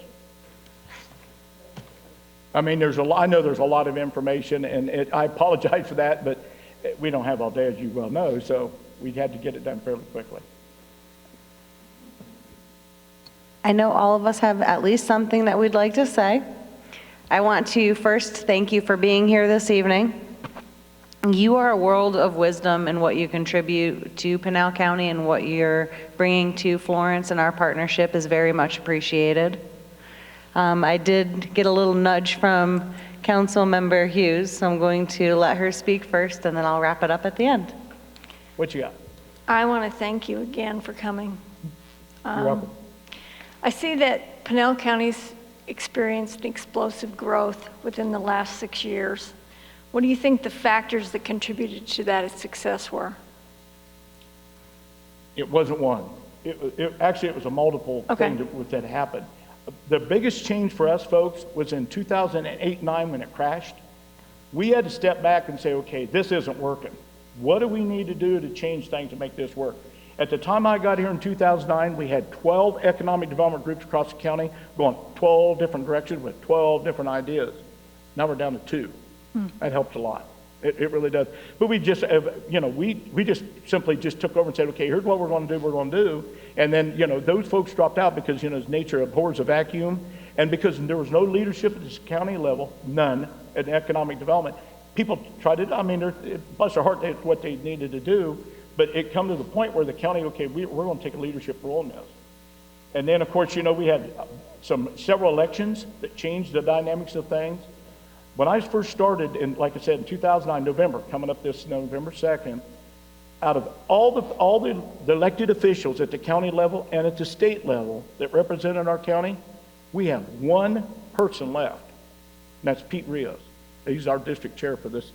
I mean, I know there's a lot of information, and I apologize for that, but we don't have all day, as you well know, so we had to get it done fairly quickly. I know all of us have at least something that we'd like to say. I want to first thank you for being here this evening. You are a world of wisdom in what you contribute to Pinal County, and what you're bringing to Florence, and our partnership is very much appreciated. I did get a little nudge from Council Member Hughes, so I'm going to let her speak first, and then I'll wrap it up at the end. What you got? I want to thank you again for coming. You're welcome. I see that Pinal County's experienced explosive growth within the last 6 years. What do you think the factors that contributed to that success were? It wasn't one. Actually, it was a multiple thing that happened. The biggest change for us, folks, was in 2008-9 when it crashed. We had to step back and say, okay, this isn't working. What do we need to do to change things to make this work? At the time I got here in 2009, we had 12 economic development groups across the county going 12 different directions with 12 different ideas. Now we're down to 2. That helps a lot. It really does. But we just, we just simply just took over and said, okay, here's what we're going to do, And then, those folks dropped out because, nature abhors a vacuum. And because there was no leadership at this county level, none, at economic development, people tried to, bless their heart, that's what they needed to do. But it come to the point where the county, okay, we're going to take a leadership role in this. And then, of course, we had several elections that changed the dynamics of things. When I first started, like I said, in 2009, November, coming up this November 2nd, out of all the elected officials at the county level and at the state level that represented our county, we have one person left, and that's Pete Rios. He's our district chair for this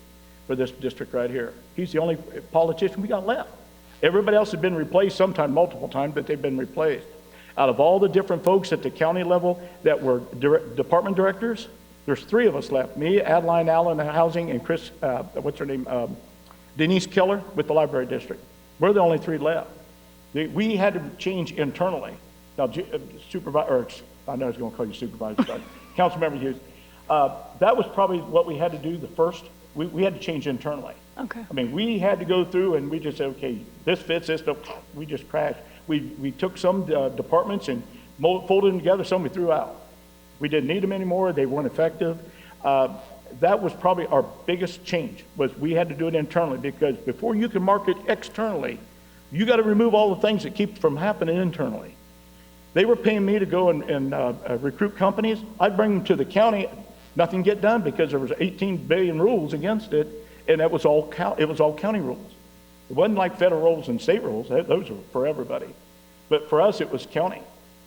district right here. He's the only politician we got left. Everybody else has been replaced sometime, multiple times, but they've been replaced. Out of all the different folks at the county level that were department directors, there's 3 of us left. Me, Adeline Allen, Housing, and Chris, Denise Keller with the Library District. We're the only 3 left. We had to change internally. Now, I know I was going to call you supervisor, but Councilmember Hughes, that was probably what we had to do the first. We had to change internally. Okay. I mean, we had to go through and we just said, okay, this fits, this don't. We just crashed. We took some departments and folded them together, some we threw out. We didn't need them anymore. They weren't effective. that was probably our biggest change, was we had to do it internally, because before you can market externally, you got to remove all the things that keep from happening internally. They were paying me to go and recruit companies. I'd bring them to the county, nothing get done because there was 18 billion rules against it, and it was all county rules. It wasn't like federal rules and state rules. Those were for everybody. But for us, it was county.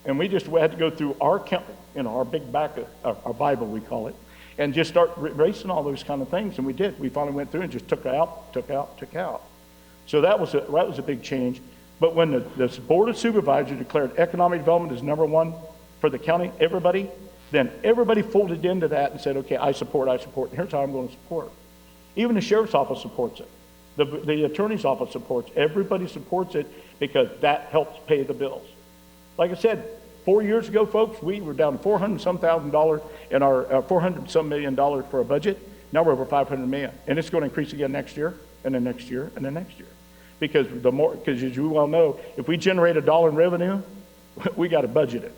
And we had to go through our county, our big back, our Bible, we call it, and just start erasing all those kind of things. And we did. We finally went through and just took out. So that was a big change. But when the Board of Supervisors declared economic development as #1 for the county, then everybody folded into that and said, okay, I support, and here's how I'm going to support. Even the sheriff's office supports it. The attorney's office supports it. Everybody supports it because that helps pay the bills. Like I said, 4 years ago, folks, we were down to $400-some thousand in our $400-some million for our budget. Now we're over $500 million, and it's going to increase again next year, and then next year, and then next year. Because as you well know, if we generate $1 in revenue, we got to budget it.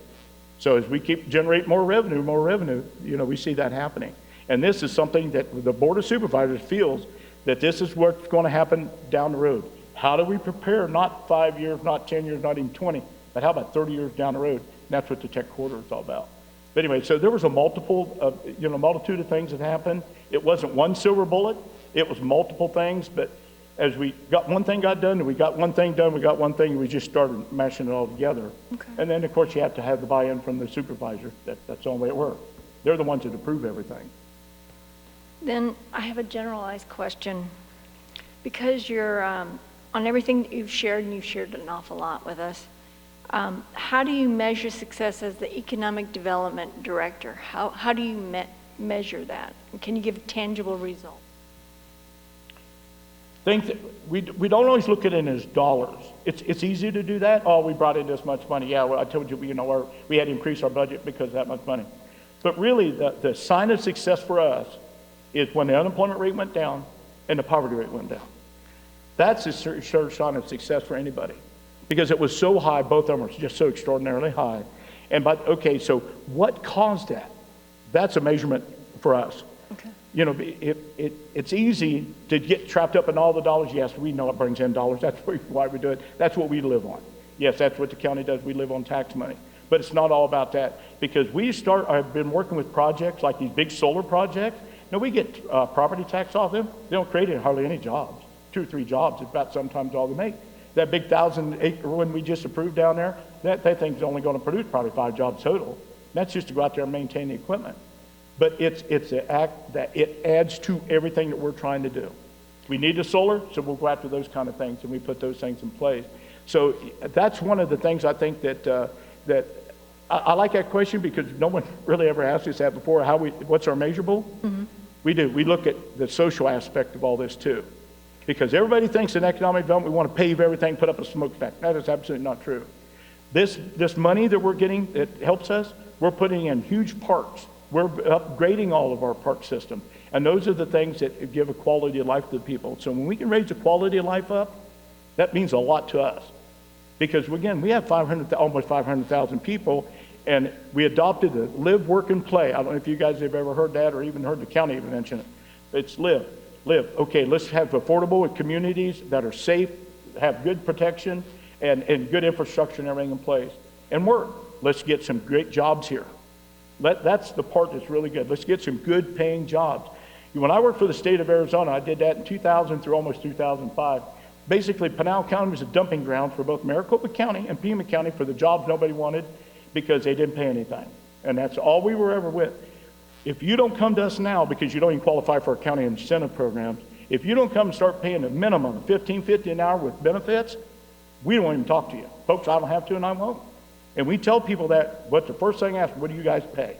So as we keep generating more revenue, we see that happening. And this is something that the Board of Supervisors feels that this is what's going to happen down the road. How do we prepare, not 5 years, not 10 years, not even 20, but how about 30 years down the road? And that's what the tech quarter is all about. But anyway, so there was a multitude of things that happened. It wasn't one silver bullet. It was multiple things, but as we got one thing got done, and we got one thing done, and we just started mashing it all together. Okay. And then, of course, you have to have the buy-in from the supervisor. That's the only way it works. They're the ones that approve everything. Then I have a generalized question. Because you're, on everything that you've shared, and you've shared an awful lot with us, how do you measure success as the Economic Development Director? How do you measure that? Can you give tangible results? We don't always look at it as dollars. It's easy to do that. Oh, we brought in this much money. Yeah, well, I told you, we had to increase our budget because of that much money. But really, the sign of success for us is when the unemployment rate went down and the poverty rate went down. That's a sure sign of success for anybody, because it was so high. Both of them were just so extraordinarily high. Okay, so what caused that? That's a measurement for us. Okay. It's easy to get trapped up in all the dollars. Yes, we know it brings in dollars. That's why we do it. That's what we live on. Yes, that's what the county does. We live on tax money. But it's not all about that, because I've been working with projects like these big solar projects. Now, we get property tax off them. They don't create hardly any jobs. 2 or 3 jobs is about sometimes all they make. That big 1,000-acre one we just approved down there, that thing's only going to produce probably 5 jobs total. That's just to go out there and maintain the equipment. But it's an act that it adds to everything that we're trying to do. We need the solar, so we'll go after those kind of things, and we put those things in place. So that's one of the things I think that I like that question, because no one really ever asked us that before. What's our measurable? Mm-hmm. We do. We look at the social aspect of all this too, because everybody thinks in economic development we want to pave everything, put up a smokestack. That is absolutely not true. This money that we're getting that helps us, we're putting in huge parks. We're upgrading all of our park system. And those are the things that give a quality of life to the people. So when we can raise the quality of life up, that means a lot to us. Because again, we have almost 500,000 people, and we adopted the live, work, and play. I don't know if you guys have ever heard that or even heard the county even mention it. It's live. Okay, let's have affordable communities that are safe, have good protection, and good infrastructure and everything in place. And work. Let's get some great jobs here. That's the part that's really good. Let's get some good paying jobs. When I worked for the state of Arizona, I did that in 2000 through almost 2005. Basically, Pinal County was a dumping ground for both Maricopa County and Pima County for the jobs nobody wanted because they didn't pay anything. And that's all we were ever with. If you don't come to us now because you don't even qualify for our county incentive programs, if you don't come and start paying a minimum of $15.50 an hour with benefits, we don't even talk to you. Folks, I don't have to and I won't. And we tell people that, what's the first thing I ask, what do you guys pay?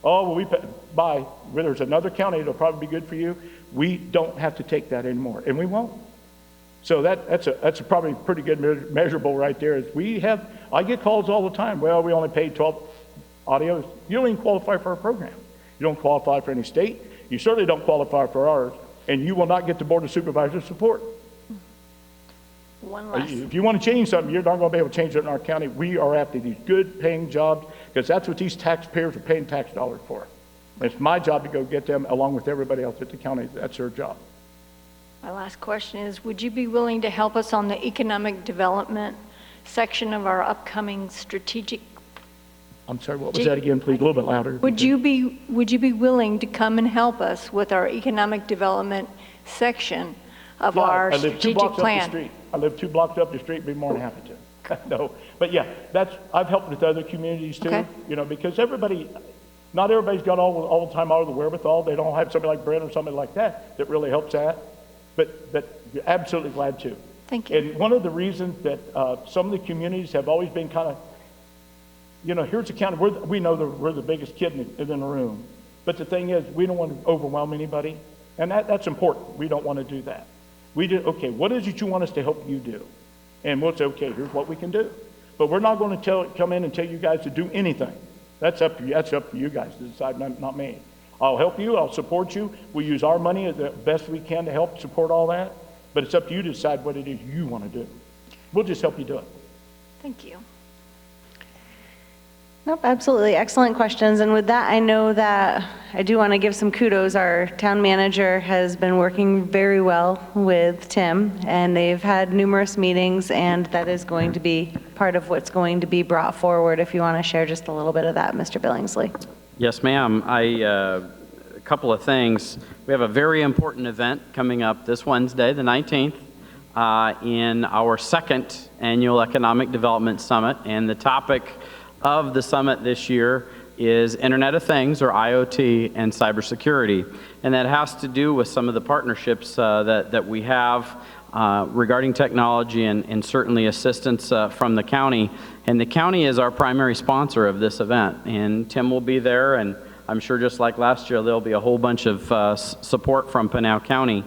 Oh, well, we pay, well, there's another county that'll probably be good for you. We don't have to take that anymore, and we won't. So that's a probably pretty good measurable right there. Is I get calls all the time. Well, we only paid 12 audios. You don't even qualify for our program. You don't qualify for any state. You certainly don't qualify for ours, and you will not get the Board of Supervisors support. If you want to change something, you're not going to be able to change it in our county. We are after these good paying jobs because that's what these taxpayers are paying tax dollars for. It's my job to go get them along with everybody else at the county. That's their job. My last question is, would you be willing to help us on the economic development section of our upcoming strategic? I'm sorry, what was that again, please? A little bit louder. Would you be willing to come and help us with our economic development section of our I live 2 strategic blocks up the plan? street. I live 2 blocks up the street, be more than happy to. No, but yeah, I've helped with other communities too, Okay. Because not everybody's got all the time, all the wherewithal. They don't have somebody like Brent or somebody like that really helps that. But you're absolutely glad to. Thank you. And one of the reasons that some of the communities have always been kind of, here's the county, we know that we're the biggest kid in the room. But the thing is, we don't want to overwhelm anybody. And that's important. We don't want to do that. We do, okay, what is it you want us to help you do? And we'll say, okay, here's what we can do. But we're not going to come in and tell you guys to do anything. That's up to you. That's up to you guys to decide, not me. I'll help you. I'll support you. We use our money the best we can to help support all that. But it's up to you to decide what it is you want to do. We'll just help you do it. Thank you. Nope, absolutely. Excellent questions. And with that, I know that I do want to give some kudos. Our town manager has been working very well with Tim, and they've had numerous meetings, and that is going to be part of what's going to be brought forward. If you want to share just a little bit of that, Mr. Billingsley. Yes, ma'am. A couple of things. We have a very important event coming up this Wednesday, the 19th, in our 2nd Annual Economic Development Summit, and the topic of the summit this year is Internet of Things, or IoT, and cybersecurity. And that has to do with some of the partnerships that we have regarding technology and certainly assistance from the county. And the county is our primary sponsor of this event. And Tim will be there, and I'm sure just like last year, there'll be a whole bunch of support from Pinal County.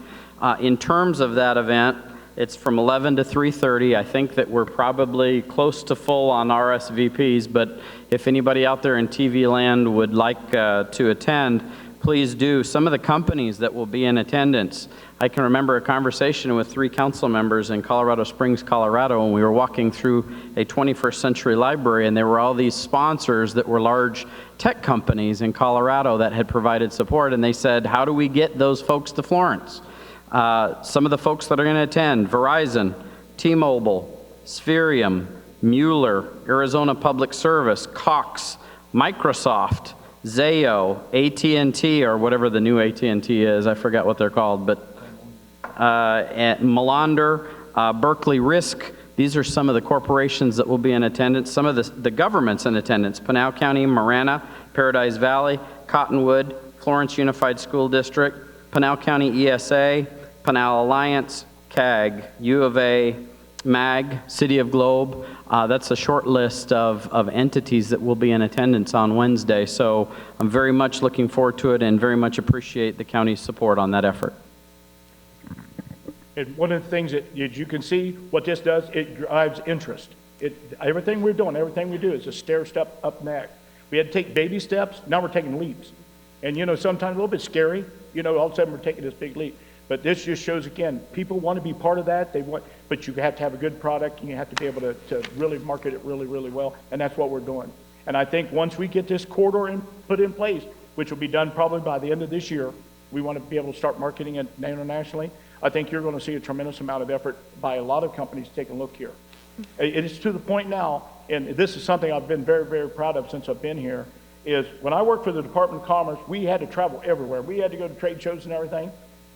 In terms of that event, it's from 11 to 3:30. I think that we're probably close to full on RSVPs, but if anybody out there in TV land would like to attend, please do. Some of the companies that will be in attendance, I can remember a conversation with 3 council members in Colorado Springs, Colorado, when we were walking through a 21st century library, and there were all these sponsors that were large tech companies in Colorado that had provided support, and they said, how do we get those folks to Florence? Some of the folks that are going to attend: Verizon, T-Mobile, Spherium, Mueller, Arizona Public Service, Cox, Microsoft, Zayo, AT&T, or whatever the new AT&T is. I forgot what they're called, but Melander, Berkeley Risk. These are some of the corporations that will be in attendance. Some of the governments in attendance: Pinal County, Marana, Paradise Valley, Cottonwood, Florence Unified School District, Pinal County ESA, Pinal Alliance, CAG, U of A, MAG, City of Globe. That's a short list of entities that will be in attendance on Wednesday. So I'm very much looking forward to it and very much appreciate the county's support on that effort. And one of the things that you can see what this does, it drives interest. Everything we're doing, everything we do is a stair step up next. We had to take baby steps, now we're taking leaps. And sometimes a little bit scary, all of a sudden we're taking this big leap. But this just shows, again, people want to be part of that. But you have to have a good product, and you have to be able to really market it really, really well. And that's what we're doing. And I think once we get this corridor put in place, which will be done probably by the end of this year, we want to be able to start marketing it internationally. I think you're going to see a tremendous amount of effort by a lot of companies taking a look here. It is to the point now, and this is something I've been very, very proud of since I've been here, is when I worked for the Department of Commerce, we had to travel everywhere. We had to go to trade shows and everything.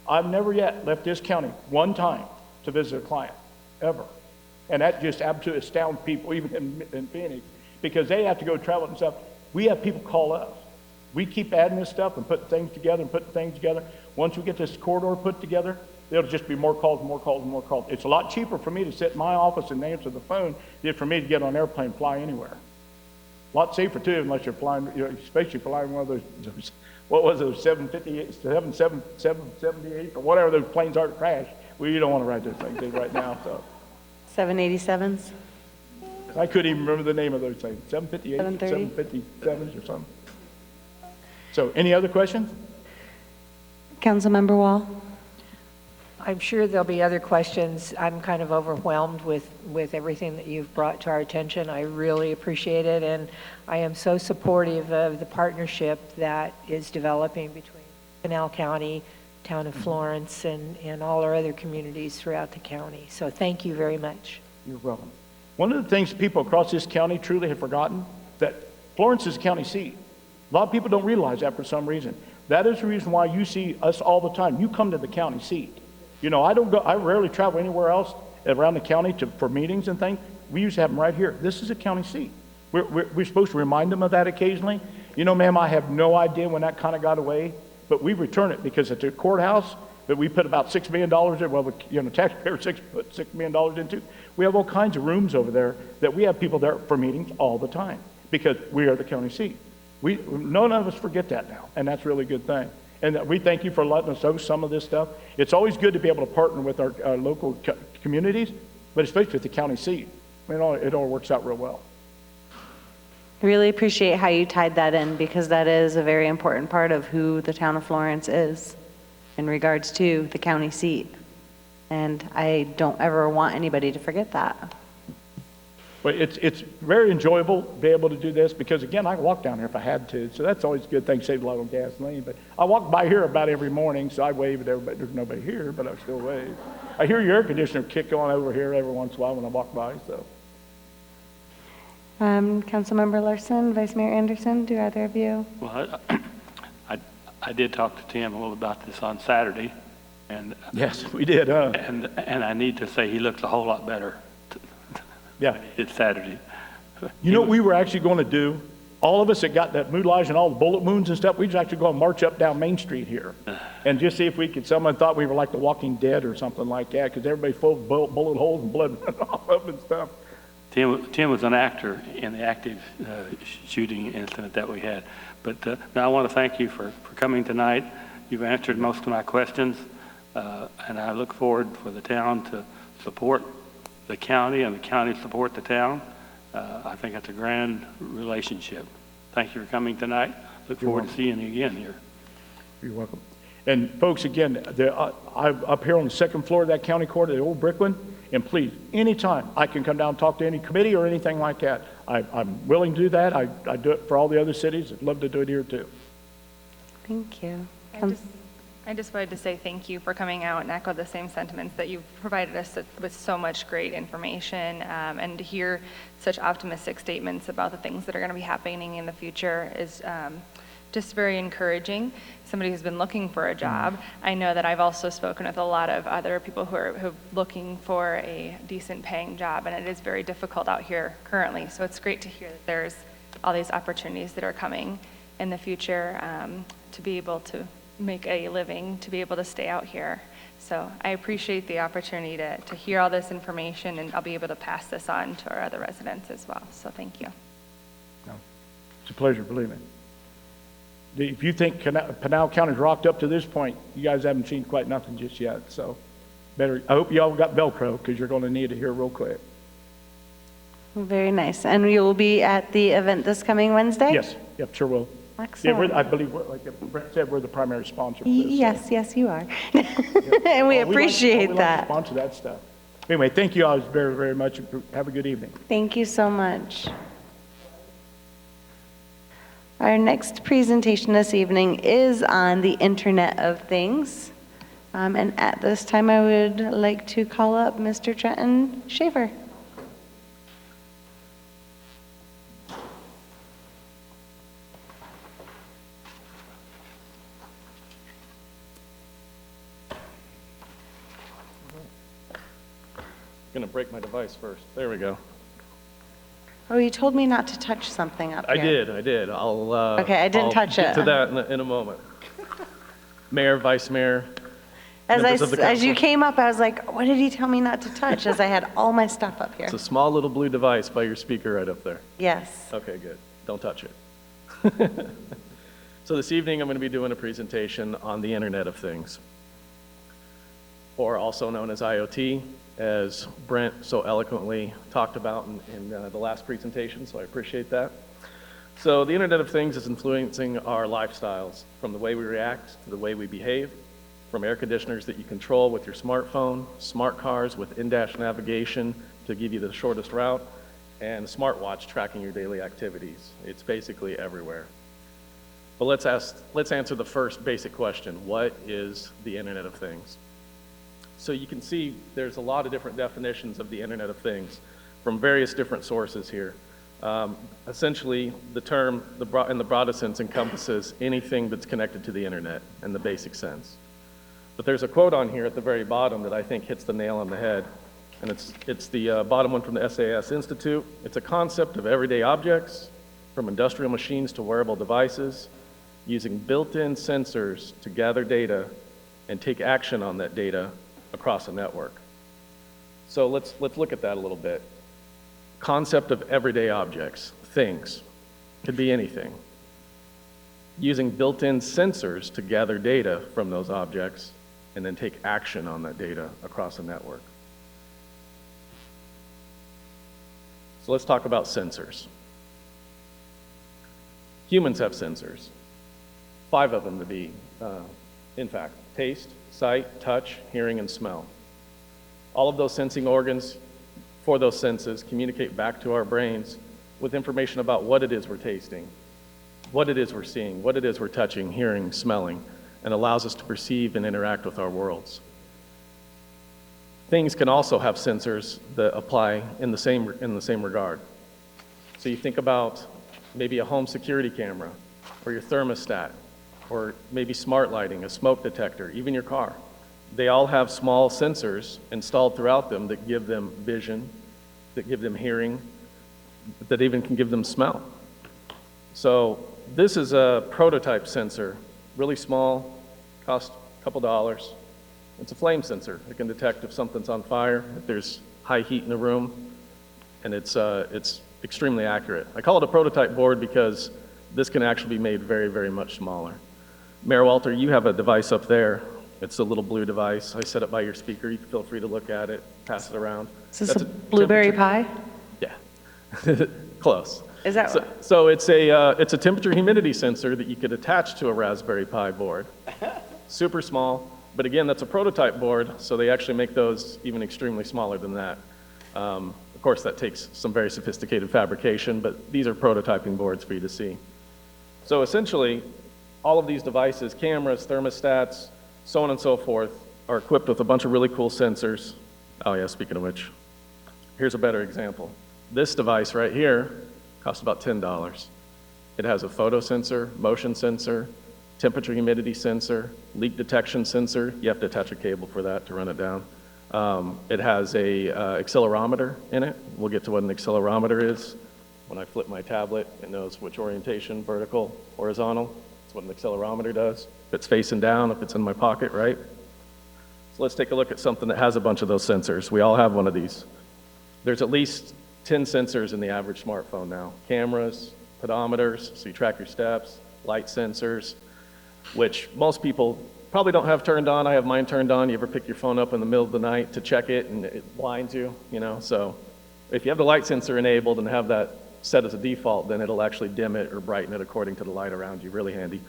I've never yet left this county one time to visit a client, ever. And that just absolutely astounds people, even in Phoenix, because they have to go travel and stuff. We have people call us. We keep adding this stuff and putting things together. Once we get this corridor put together, there'll just be more calls, more calls, and more calls. It's a lot cheaper for me to sit in my office and answer the phone than for me to get on an airplane and fly anywhere. A lot safer, too, unless you're flying, especially flying one of those what was it, 758, 778, or whatever those planes are that crash. Well, you don't want to ride those things right now. So 787s? I couldn't even remember the name of those things. 758, 730? 757s or something. So any other questions? Councilmember Wall? I'm sure there'll be other questions. I'm kind of overwhelmed with everything that you've brought to our attention. I really appreciate it, and I am so supportive of the partnership that is developing between Pinal County, Town of Florence, and all our other communities throughout the county. So thank you very much. You're welcome. One of the things people across this county truly have forgotten, that Florence is a county seat. A lot of people don't realize that for some reason. That is the reason why you see us all the time. You come to the county seat. You know, I rarely travel anywhere else around the county for meetings and things. We used to have them right here. This is a county seat. We're supposed to remind them of that occasionally. You know, ma'am, I have no idea when that kind of got away, but we return it because at the courthouse that we put about $6 million in, well, the taxpayers put $6 million into. We have all kinds of rooms over there that we have people there for meetings all the time because we are the county seat. None of us forget that now, and that's a really good thing. And we thank you for letting us host some of this stuff. It's always good to be able to partner with our local communities, but especially with the county seat. It all works out real well. I really appreciate how you tied that in, because that is a very important part of who the town of Florence is in regards to the county seat. And I don't ever want anybody to forget that. But it's very enjoyable to be able to do this because, again, I can walk down here if I had to. So that's always a good thing, save a lot on gasoline. But I walk by here about every morning, so I wave at everybody. There's nobody here, but I still wave. I hear your air conditioner kick on over here every once in a while when I walk by. So. Councilmember Larson, Vice Mayor Anderson, do either of you? Well, I did talk to Tim a little about this on Saturday, and yes, we did. And I need to say he looks a whole lot better. Yeah, it's Saturday. You know what we were actually going to do? All of us that got that moulage and all the bullet wounds and stuff, we was actually going to march up down Main Street here and just see if we could. Someone thought we were like the Walking Dead or something like that because everybody's full of bullet holes and blood running off of and stuff. Tim was an actor in the active shooting incident that we had. But now I want to thank you for coming tonight. You've answered most of my questions, and I look forward for the town to support the county and the county support the town. I think that's a grand relationship. Thank you for coming tonight. Look forward to seeing you again here. You're welcome. And folks, again, I'm up here on the second floor of that county court at the old brick one. And please, anytime I can come down and talk to any committee or anything like that, I'm willing to do that. I do it for all the other cities. I'd love to do it here too. Thank you. I just wanted to say thank you for coming out and echo the same sentiments that you've provided us with so much great information, and to hear such optimistic statements about the things that are going to be happening in the future is just very encouraging. Somebody who's been looking for a job, I know that I've also spoken with a lot of other people who are looking for a decent paying job, and it is very difficult out here currently. So it's great to hear that there's all these opportunities that are coming in the future to be able to make a living, to be able to stay out here. So I appreciate the opportunity to hear all this information, and I'll be able to pass this on to our other residents as well. So thank you. No, it's a pleasure, believe me. If you think Pinal County's rocked up to this point, you guys haven't seen quite nothing just yet. So I hope you all got Velcro because you're going to need it here real quick. Very nice. And you will be at the event this coming Wednesday? Yes, yep, sure will. Excellent. Yeah, I believe, like Brent said, we're the primary sponsor for this. Yes, you are. And we appreciate that. We like to sponsor that stuff. Anyway, thank you all very, very much. Have a good evening. Thank you so much. Our next presentation this evening is on the Internet of Things. And at this time, I would like to call up Mr. Trenton Schaefer. I'm going to break my device first. There we go. Oh, you told me not to touch something up here. I did. Okay, I didn't touch get it. to that in a moment. Mayor, Vice Mayor, As you came up, I was like, what did he tell me not to touch? As I had all my stuff up here. It's a small little blue device by your speaker right up there. Yes. Okay, good. Don't touch it. So this evening I'm going to be doing a presentation on the Internet of Things, or also known as IoT, as Brent so eloquently talked about in the last presentation, so I appreciate that. So the Internet of Things is influencing our lifestyles, from the way we react to the way we behave. from air conditioners that you control with your smartphone, smart cars with in-dash navigation to give you the shortest route, and a smartwatch tracking your daily activities. It's basically everywhere. But let's answer the first basic question. What is the Internet of Things? So you can see there's a lot of different definitions of the Internet of Things from various different sources here. Essentially, the term in the broadest sense encompasses anything that's connected to the Internet in the basic sense. But there's a quote on here at the very bottom that I think hits the nail on the head. And it's the bottom one from the SAS Institute. It's a concept of everyday objects, from industrial machines to wearable devices, using built-in sensors to gather data and take action on that data across a network. So let's look at that a little bit. Concept of everyday objects, things, could be anything. Using built-in sensors to gather data from those objects and then take action on that data across a network. So let's talk about sensors. Humans have sensors, 5 of them to be, in fact, taste, sight, touch, hearing, and smell. All of those sensing organs for those senses communicate back to our brains with information about what it is we're tasting, what it is we're seeing, what it is we're touching, hearing, smelling, and allows us to perceive and interact with our worlds. Things can also have sensors that apply in the same regard. So you think about maybe a home security camera, or your thermostat, or maybe smart lighting, a smoke detector, even your car. They all have small sensors installed throughout them that give them vision, that give them hearing, that even can give them smell. So this is a prototype sensor, really small, costs a couple dollars. It's a flame sensor. It can detect if something's on fire, if there's high heat in the room, and it's extremely accurate. I call it a prototype board because this can actually be made very, very much smaller. Mayor Walter, you have a device up there. It's a little blue device. I set it by your speaker. You can feel free to look at it, pass it around. Is this a blueberry pie? Yeah, close. Is that so it's a temperature humidity sensor that you could attach to a Raspberry Pi board. Super small, but again, that's a prototype board, so they actually make those even extremely smaller than that. Of course, that takes some very sophisticated fabrication, but these are prototyping boards for you to see. So essentially, all of these devices, cameras, thermostats, so on and so forth, are equipped with a bunch of really cool sensors. Oh yeah, speaking of which, here's a better example. This device right here costs about $10. It has a photo sensor, motion sensor, temperature humidity sensor, leak detection sensor. You have to attach a cable for that to run it down. It has a accelerometer in it. We'll get to what an accelerometer is. When I flip my tablet, it knows which orientation, vertical, horizontal. That's what an accelerometer does. If it's facing down, if it's in my pocket, right? So let's take a look at something that has a bunch of those sensors. We all have one of these. There's at least 10 sensors in the average smartphone now. Cameras, pedometers, so you track your steps, light sensors, which most people probably don't have turned on. I have mine turned on. You ever pick your phone up in the middle of the night to check it and it blinds you, you know? So if you have the light sensor enabled and have that set as a default, then it'll actually dim it or brighten it according to the light around you. Really handy.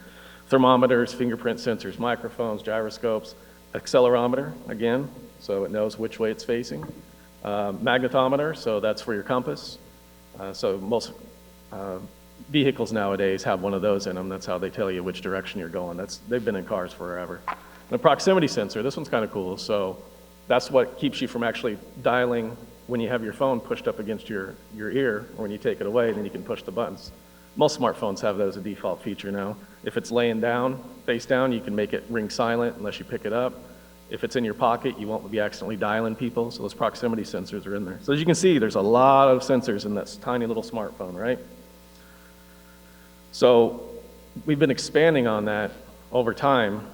Thermometers, fingerprint sensors, microphones, gyroscopes, accelerometer, again, so it knows which way it's facing. Magnetometer, so that's for your compass. So most vehicles nowadays have one of those in them. That's how they tell you which direction you're going. They've been in cars forever. And a proximity sensor, this one's kind of cool. So that's what keeps you from actually dialing when you have your phone pushed up against your ear, or when you take it away, then you can push the buttons. Most smartphones have that as a default feature now. If it's laying down, face down, you can make it ring silent unless you pick it up. If it's in your pocket, you won't be accidentally dialing people, so those proximity sensors are in there. So as you can see, there's a lot of sensors in this tiny little smartphone, right? So we've been expanding on that over time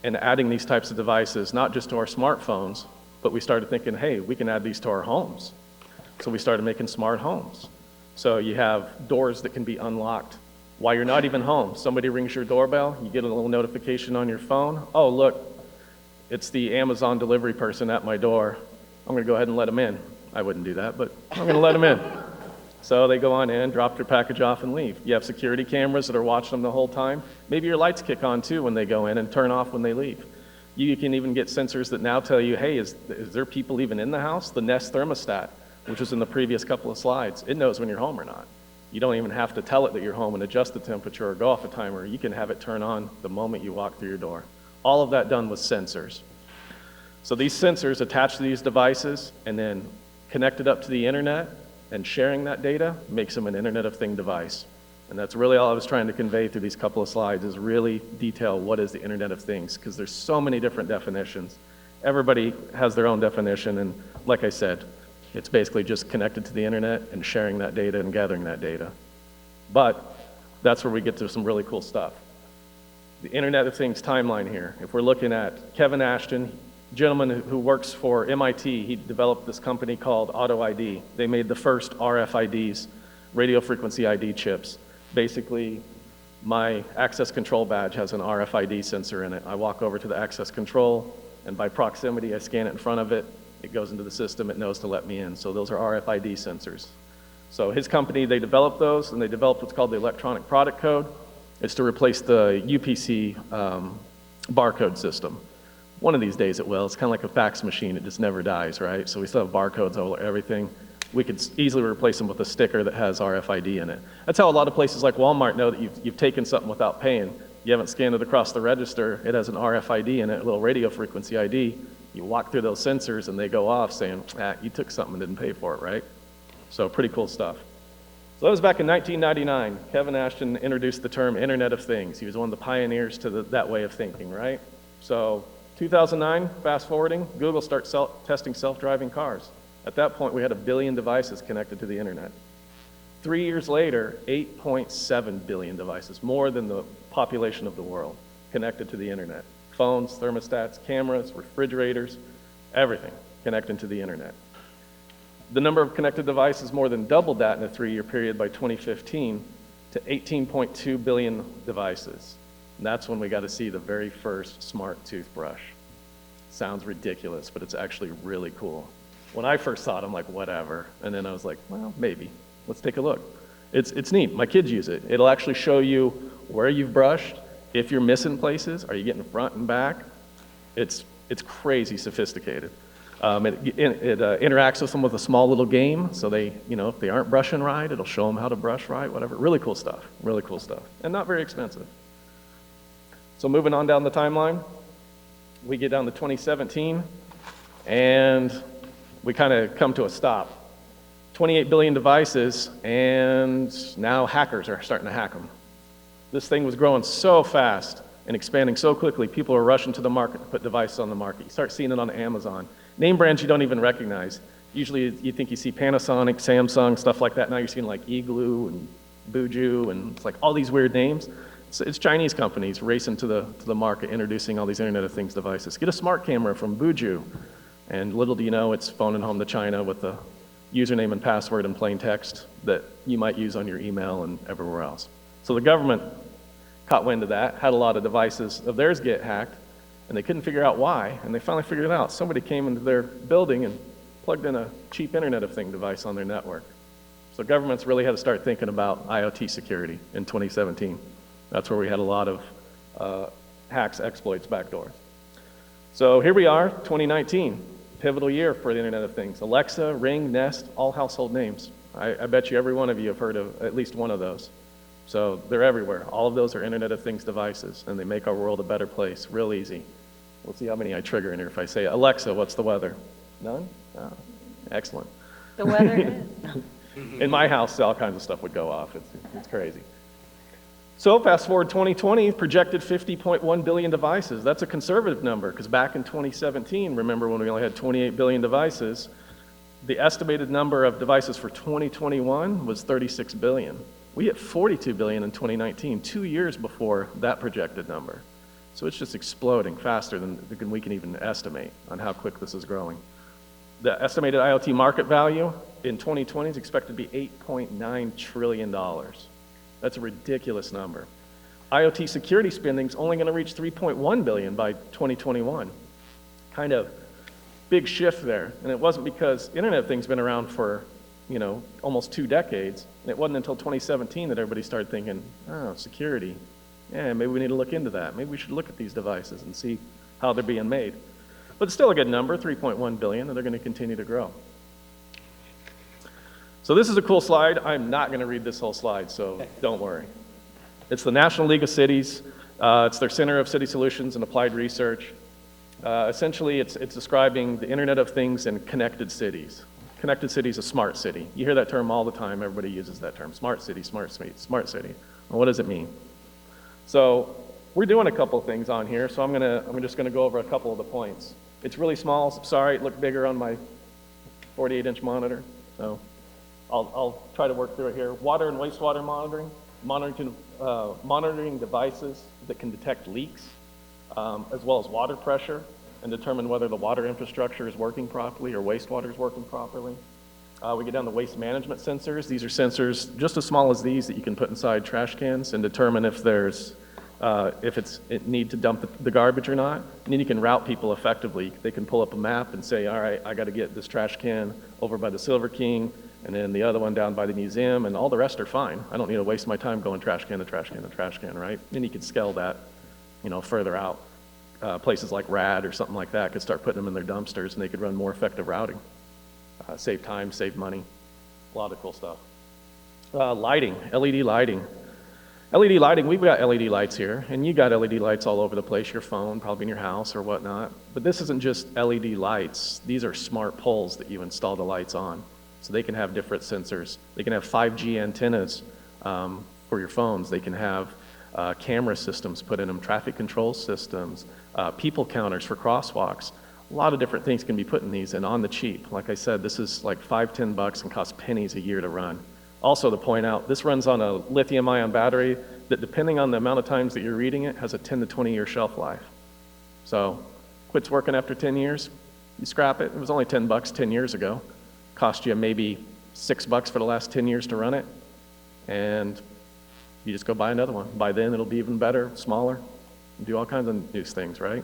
and adding these types of devices, not just to our smartphones, but we started thinking, hey, we can add these to our homes. So we started making smart homes. So you have doors that can be unlocked while you're not even home. Somebody rings your doorbell, you get a little notification on your phone. Oh, look, it's the Amazon delivery person at my door. I'm gonna go ahead and let them in. I wouldn't do that, but I'm gonna let them in. So they go on in, drop their package off, and leave. You have security cameras that are watching them the whole time. Maybe your lights kick on too when they go in and turn off when they leave. You can even get sensors that now tell you, hey, is there people even in the house? The Nest thermostat, which was in the previous couple of slides, it knows when you're home or not. You don't even have to tell it that you're home and adjust the temperature or go off a timer. You can have it turn on the moment you walk through your door. All of that done with sensors. So these sensors attached to these devices and then connected up to the internet and sharing that data makes them an Internet of Things device. And that's really all I was trying to convey through these couple of slides, is really detail what is the Internet of Things, because there's so many different definitions. Everybody has their own definition, and like I said, it's basically just connected to the internet and sharing that data and gathering that data. But that's where we get to some really cool stuff. The Internet of Things timeline here. If we're looking at Kevin Ashton, gentleman who works for MIT, he developed this company called Auto ID. They made the first RFIDs, radio frequency ID chips. Basically, my access control badge has an RFID sensor in it. I walk over to the access control, and by proximity, I scan it in front of it. It goes into the system, it knows to let me in. So those are RFID sensors. So his company, they developed those, and they developed what's called the electronic product code. It's to replace the UPC barcode system. One of these days it will. It's kind of like a fax machine. It just never dies, right? So we still have barcodes over everything. We could easily replace them with a sticker that has RFID in it. That's how a lot of places like Walmart know that you've taken something without paying. You haven't scanned it across the register. It has an RFID in it, a little radio frequency ID. You walk through those sensors and they go off saying, you took something and didn't pay for it, right? So pretty cool stuff. So that was back in 1999. Kevin Ashton introduced the term Internet of Things. He was one of the pioneers to that way of thinking, right? So 2009, fast forwarding, Google starts testing self-driving cars. At that point, we had 1 billion devices connected to the internet. 3 years later, 8.7 billion devices, more than the population of the world, connected to the internet. Phones, thermostats, cameras, refrigerators, everything connected to the internet. The number of connected devices more than doubled that in a 3-year period by 2015 to 18.2 billion devices. And that's when we got to see the very first smart toothbrush. Sounds ridiculous, but it's actually really cool. When I first saw it, I'm like, whatever. And then I was like, well, maybe. Let's take a look. It's neat. My kids use it. It'll actually show you where you've brushed, if you're missing places, are you getting front and back? It's crazy sophisticated. It interacts with them with a small little game, so they, if they aren't brushing right, it'll show them how to brush right, whatever. Really cool stuff, and not very expensive. So moving on down the timeline, we get down to 2017, and we kind of come to a stop. 28 billion devices, and now hackers are starting to hack them. This thing was growing so fast and expanding so quickly, people are rushing to the market to put devices on the market. You start seeing it on Amazon. Name brands you don't even recognize. Usually you think you see Panasonic, Samsung, stuff like that. Now you're seeing like Igloo and Buju, and it's like all these weird names. It's Chinese companies racing to the market, introducing all these Internet of Things devices. Get a smart camera from Buju, and little do you know, it's phoning home to China with a username and password in plain text that you might use on your email and everywhere else. So the government caught wind of that, had a lot of devices of theirs get hacked, and they couldn't figure out why, and they finally figured it out. Somebody came into their building and plugged in a cheap Internet of Things device on their network. So governments really had to start thinking about IoT security in 2017. That's where we had a lot of hacks, exploits, backdoors. So here we are, 2019, pivotal year for the Internet of Things. Alexa, Ring, Nest, all household names. I bet you every one of you have heard of at least one of those. So they're everywhere. All of those are Internet of Things devices, and they make our world a better place, real easy. We'll see how many I trigger in here if I say, Alexa, what's the weather? None? Oh, excellent. The weather is. In my house, all kinds of stuff would go off. It's crazy. So fast forward 2020, projected 50.1 billion devices. That's a conservative number, because back in 2017, remember when we only had 28 billion devices, the estimated number of devices for 2021 was 36 billion. We hit 42 billion in 2019, 2 years before that projected number. So it's just exploding faster than we can even estimate on how quick this is growing. The estimated IoT market value in 2020 is expected to be $8.9 trillion. That's a ridiculous number. IoT security spending is only going to reach 3.1 billion by 2021. Kind of big shift there. And it wasn't because Internet of Things has been around for, almost 2 decades. And it wasn't until 2017 that everybody started thinking, oh, security. Yeah, maybe we need to look into that. Maybe we should look at these devices and see how they're being made. But it's still a good number, 3.1 billion, and they're going to continue to grow. So this is a cool slide. I'm not going to read this whole slide, so don't worry. It's the National League of Cities. It's their Center of City Solutions and Applied Research. Essentially, it's describing the Internet of Things and connected cities. Connected city is a smart city. You hear that term all the time. Everybody uses that term. Smart city, smart city, smart city. Well, what does it mean? So we're doing a couple of things on here, so I'm just gonna go over a couple of the points. It's really small. Sorry, it looked bigger on my 48-inch monitor. So I'll try to work through it here. Water and wastewater monitoring, monitoring devices that can detect leaks, as well as water pressure, and determine whether the water infrastructure is working properly or wastewater is working properly. We get down to waste management sensors. These are sensors just as small as these that you can put inside trash cans and determine if it need to dump the garbage or not. And then you can route people effectively. They can pull up a map and say, all right, I got to get this trash can over by the Silver King, and then the other one down by the museum, and all the rest are fine. I don't need to waste my time going trash can to trash can to trash can, right? And you can scale that, further out. Places like RAD or something like that could start putting them in their dumpsters, and they could run more effective routing. Save time, save money, a lot of cool stuff. Lighting, LED lighting. LED lighting, we've got LED lights here, and you got LED lights all over the place, your phone, probably in your house or whatnot. But this isn't just LED lights. These are smart poles that you install the lights on. So they can have different sensors. They can have 5G antennas for your phones. They can have camera systems put in them, traffic control systems, people counters for crosswalks. A lot of different things can be put in these, and on the cheap. Like I said, this is like $5-10 and costs pennies a year to run. Also to point out, this runs on a lithium-ion battery that, depending on the amount of times that you're reading it, has a 10 to 20 year shelf life. So quits working after 10 years, you scrap it. It was only $10 10 years ago. Cost you maybe $6 for the last 10 years to run it, and you just go buy another one. By then, it'll be even better, smaller, do all kinds of new things, right?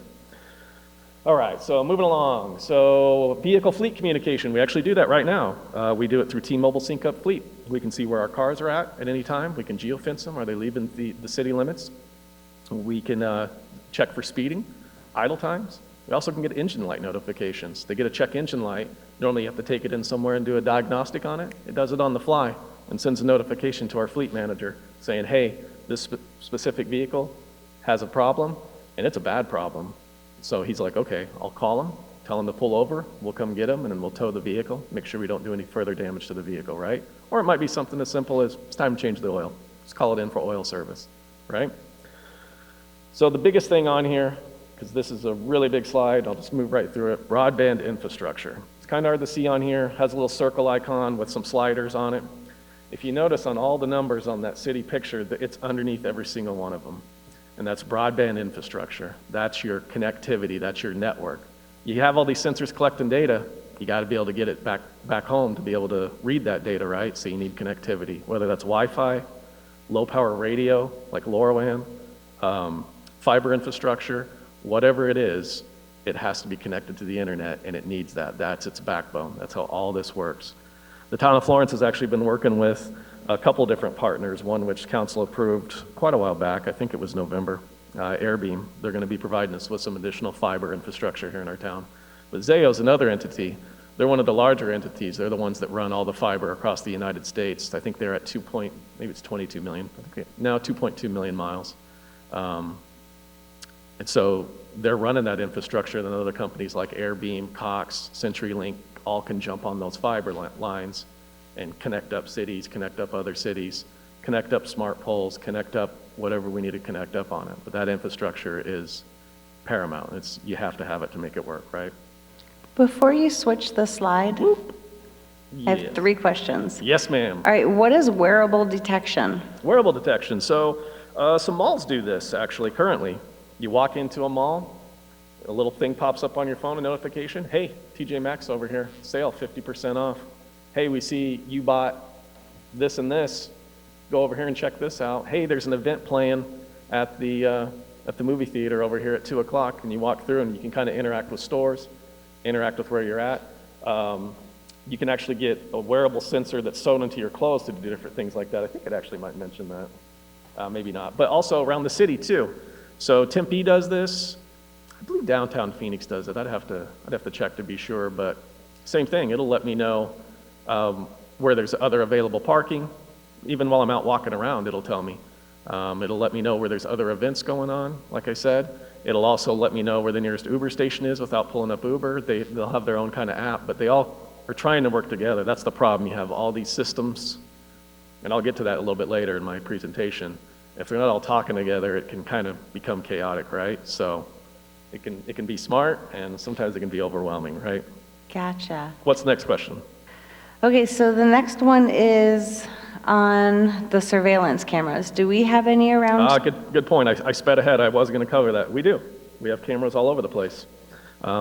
All right, so moving along. So vehicle fleet communication, we actually do that right now. We do it through T-Mobile Sync Up Fleet. We can see where our cars are at any time. We can geofence them. Are they leaving the city limits? We can check for speeding, idle times. We also can get engine light notifications. They get a check engine light. Normally you have to take it in somewhere and do a diagnostic on it. It does it on the fly and sends a notification to our fleet manager saying, hey, this specific vehicle has a problem, and it's a bad problem. So he's like, okay, I'll call him, tell him to pull over, we'll come get him, and then we'll tow the vehicle, make sure we don't do any further damage to the vehicle, right? Or it might be something as simple as, it's time to change the oil. Just call it in for oil service, right? So the biggest thing on here, because this is a really big slide, I'll just move right through it, broadband infrastructure. It's kind of hard to see on here, has a little circle icon with some sliders on it. If you notice on all the numbers on that city picture, it's underneath every single one of them. And that's broadband infrastructure. That's your connectivity, that's your network. You have all these sensors collecting data, you gotta be able to get it back home to be able to read that data, right? So you need connectivity, whether that's Wi-Fi, low power radio, like LoRaWAN, fiber infrastructure, whatever it is, it has to be connected to the internet, and it needs that. That's its backbone. That's how all this works. The town of Florence has actually been working with a couple different partners, one which council approved quite a while back, I think it was November, Airbeam. They're going to be providing us with some additional fiber infrastructure here in our town. But Zayo's another entity. They're one of the larger entities. They're the ones that run all the fiber across the United States. I think they're at maybe it's 22 million, okay, now 2.2 million miles. And so they're running that infrastructure, and then other companies like Airbeam, Cox, CenturyLink, all can jump on those fiber lines and connect up cities, connect up other cities, connect up smart poles, connect up whatever we need to connect up on it. But that infrastructure is paramount. You have to have it to make it work, right? Before you switch the slide, I have 3 questions. Yes, ma'am. All right, what is wearable detection? Wearable detection. So some malls do this actually currently. You walk into a mall, a little thing pops up on your phone, a notification. Hey, TJ Maxx over here, sale 50% off. Hey, we see you bought this and this. Go over here and check this out. Hey, there's an event playing at the movie theater over here at 2 o'clock, and you walk through and you can kind of interact with stores, interact with where you're at. You can actually get a wearable sensor that's sewn into your clothes to do different things like that. I think it actually might mention that. Maybe not. But also around the city too. So Tempe does this. I believe downtown Phoenix does it. I'd have to check to be sure, but same thing. It'll let me know where there's other available parking. Even while I'm out walking around, it'll tell me. It'll let me know where there's other events going on, like I said. It'll also let me know where the nearest Uber station is without pulling up Uber. They'll have their own kind of app, but they all are trying to work together. That's the problem. You have all these systems, and I'll get to that a little bit later in my presentation. If they're not all talking together, it can kind of become chaotic, right? So it can be smart, and sometimes it can be overwhelming, right? Gotcha. What's the next question? Okay, so the next one is on the surveillance cameras. Do we have any around? Good point. I sped ahead. I was going to cover that. We do. We have cameras all over the place.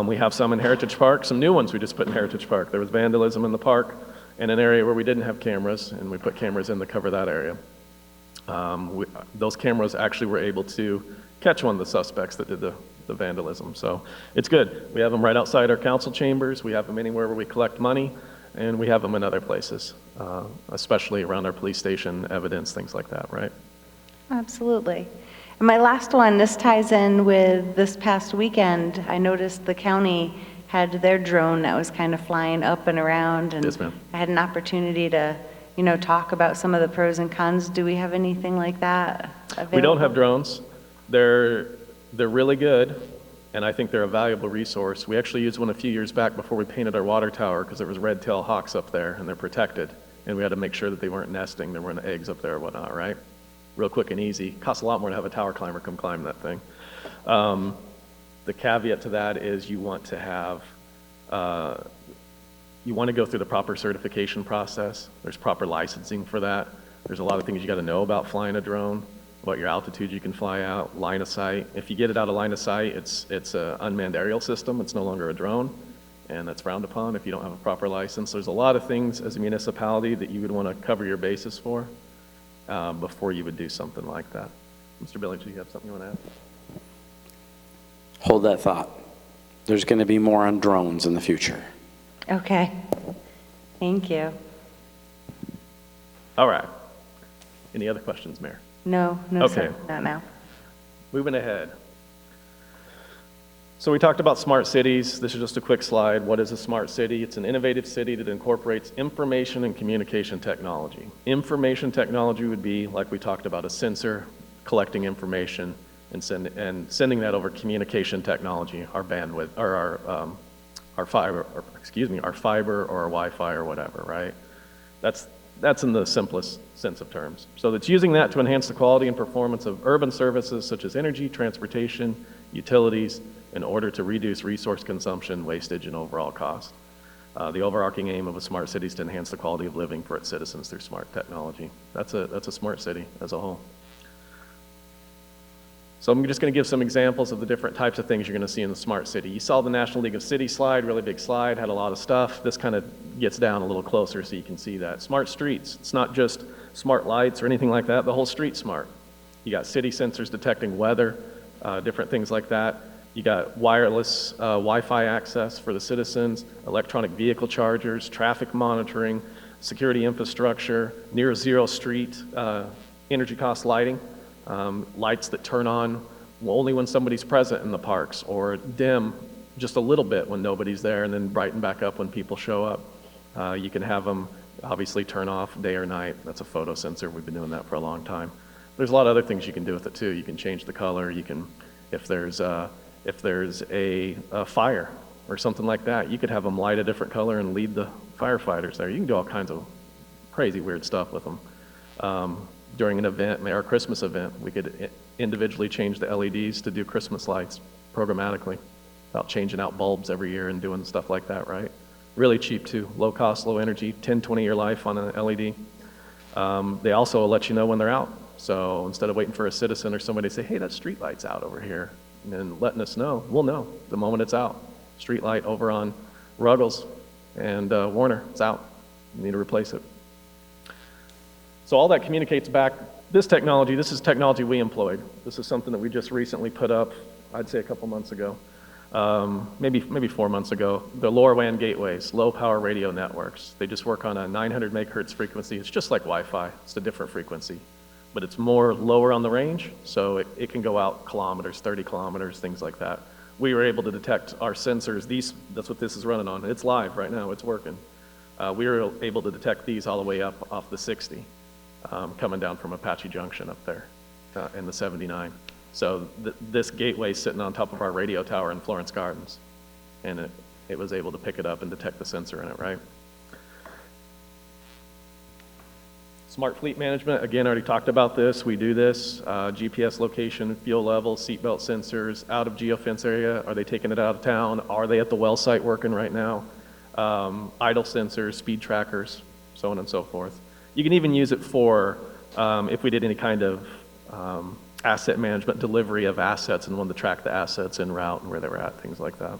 We have some in Heritage Park, some new ones we just put in Heritage Park. There was vandalism in the park in an area where we didn't have cameras, and we put cameras in to cover that area. Those cameras actually were able to catch one of the suspects that did the vandalism. So it's good. We have them right outside our council chambers. We have them anywhere where we collect money, and we have them in other places, especially around our police station, evidence, things like that, right? Absolutely. And my last one, this ties in with this past weekend. I noticed the county had their drone that was kind of flying up and around, and Yes, ma'am. I had an opportunity to, talk about some of the pros and cons. Do we have anything like that available? We don't have drones. They're really good, and I think they're a valuable resource. We actually used one a few years back before we painted our water tower because there was red-tailed hawks up there, and they're protected. And we had to make sure that they weren't nesting, there weren't eggs up there or whatnot, right? Real quick and easy. Costs a lot more to have a tower climber come climb that thing. The caveat to that is you want to have, you want to go through the proper certification process. There's proper licensing for that. There's a lot of things you got to know about flying a drone, what your altitude you can fly out, line of sight. If you get it out of line of sight, it's an unmanned aerial system. It's no longer a drone, and that's frowned upon if you don't have a proper license. There's a lot of things as a municipality that you would want to cover your bases for before you would do something like that. Mr. Billings, do you have something you want to add? Hold that thought. There's going to be more on drones in the future. Okay. Thank you. All right. Any other questions, Mayor? No, Okay. sir, not now. Moving ahead. So we talked about smart cities. This is just a quick slide. What is a smart city? It's an innovative city that incorporates information and communication technology. Information technology would be, like we talked about, a sensor collecting information and sending that over communication technology, our bandwidth, or our fiber, or our fiber or our Wi-Fi or whatever, right? That's in the simplest sense of terms. So it's using that to enhance the quality and performance of urban services such as energy, transportation, utilities, in order to reduce resource consumption, wastage, and overall cost. The overarching aim of a smart city is to enhance the quality of living for its citizens through smart technology. That's a smart city as a whole. So I'm just going to give some examples of the different types of things you're going to see in the smart city. You saw the National League of Cities slide, really big slide, had a lot of stuff. This kind of gets down a little closer so you can see that. Smart streets, it's not just smart lights or anything like that, the whole street's smart. You got city sensors detecting weather, different things like that. You got wireless Wi-Fi access for the citizens, electronic vehicle chargers, traffic monitoring, security infrastructure, near zero street energy cost lighting. Lights that turn on only when somebody's present in the parks, or dim just a little bit when nobody's there and then brighten back up when people show up. You can have them obviously turn off day or night. That's a photo sensor. We've been doing that for a long time. There's a lot of other things you can do with it too. You can change the color. You can, if there's a fire or something like that, you could have them light a different color and lead the firefighters there. You can do all kinds of crazy weird stuff with them. During an event, our Christmas event, we could individually change the LEDs to do Christmas lights programmatically without changing out bulbs every year and doing stuff like that, right? Really cheap too, low cost, low energy, 10, 20-year life on an LED. They also let you know when they're out. So instead of waiting for a citizen or somebody to say, hey, that street light's out over here, and letting us know, we'll know the moment it's out. Street light over on Ruggles and Warner, it's out. You need to replace it. So all that communicates back. This is technology we employed. This is something that we just recently put up, I'd say a couple months ago, maybe 4 months ago. The LoRaWAN gateways, low power radio networks. They just work on a 900 megahertz frequency. It's just like Wi-Fi. It's a different frequency, but it's more lower on the range, so it can go out kilometers, 30 kilometers, things like that. we were able to detect our sensors. That's what this is running on. It's live right now, it's working. We were able to detect these all the way up off the 60, coming down from Apache Junction up there in the 79. So this gateway is sitting on top of our radio tower in Florence Gardens, and it was able to pick it up and detect the sensor in it, right? Smart fleet management, again, I already talked about this. We do this. GPS location, fuel level, seatbelt sensors, out of geofence area. Are they taking it out of town? Are they at the well site working right now? Idle sensors, speed trackers, so on and so forth. You can even use it for if we did any kind of asset management, delivery of assets, and wanted to track the assets en route and where they were at, things like that.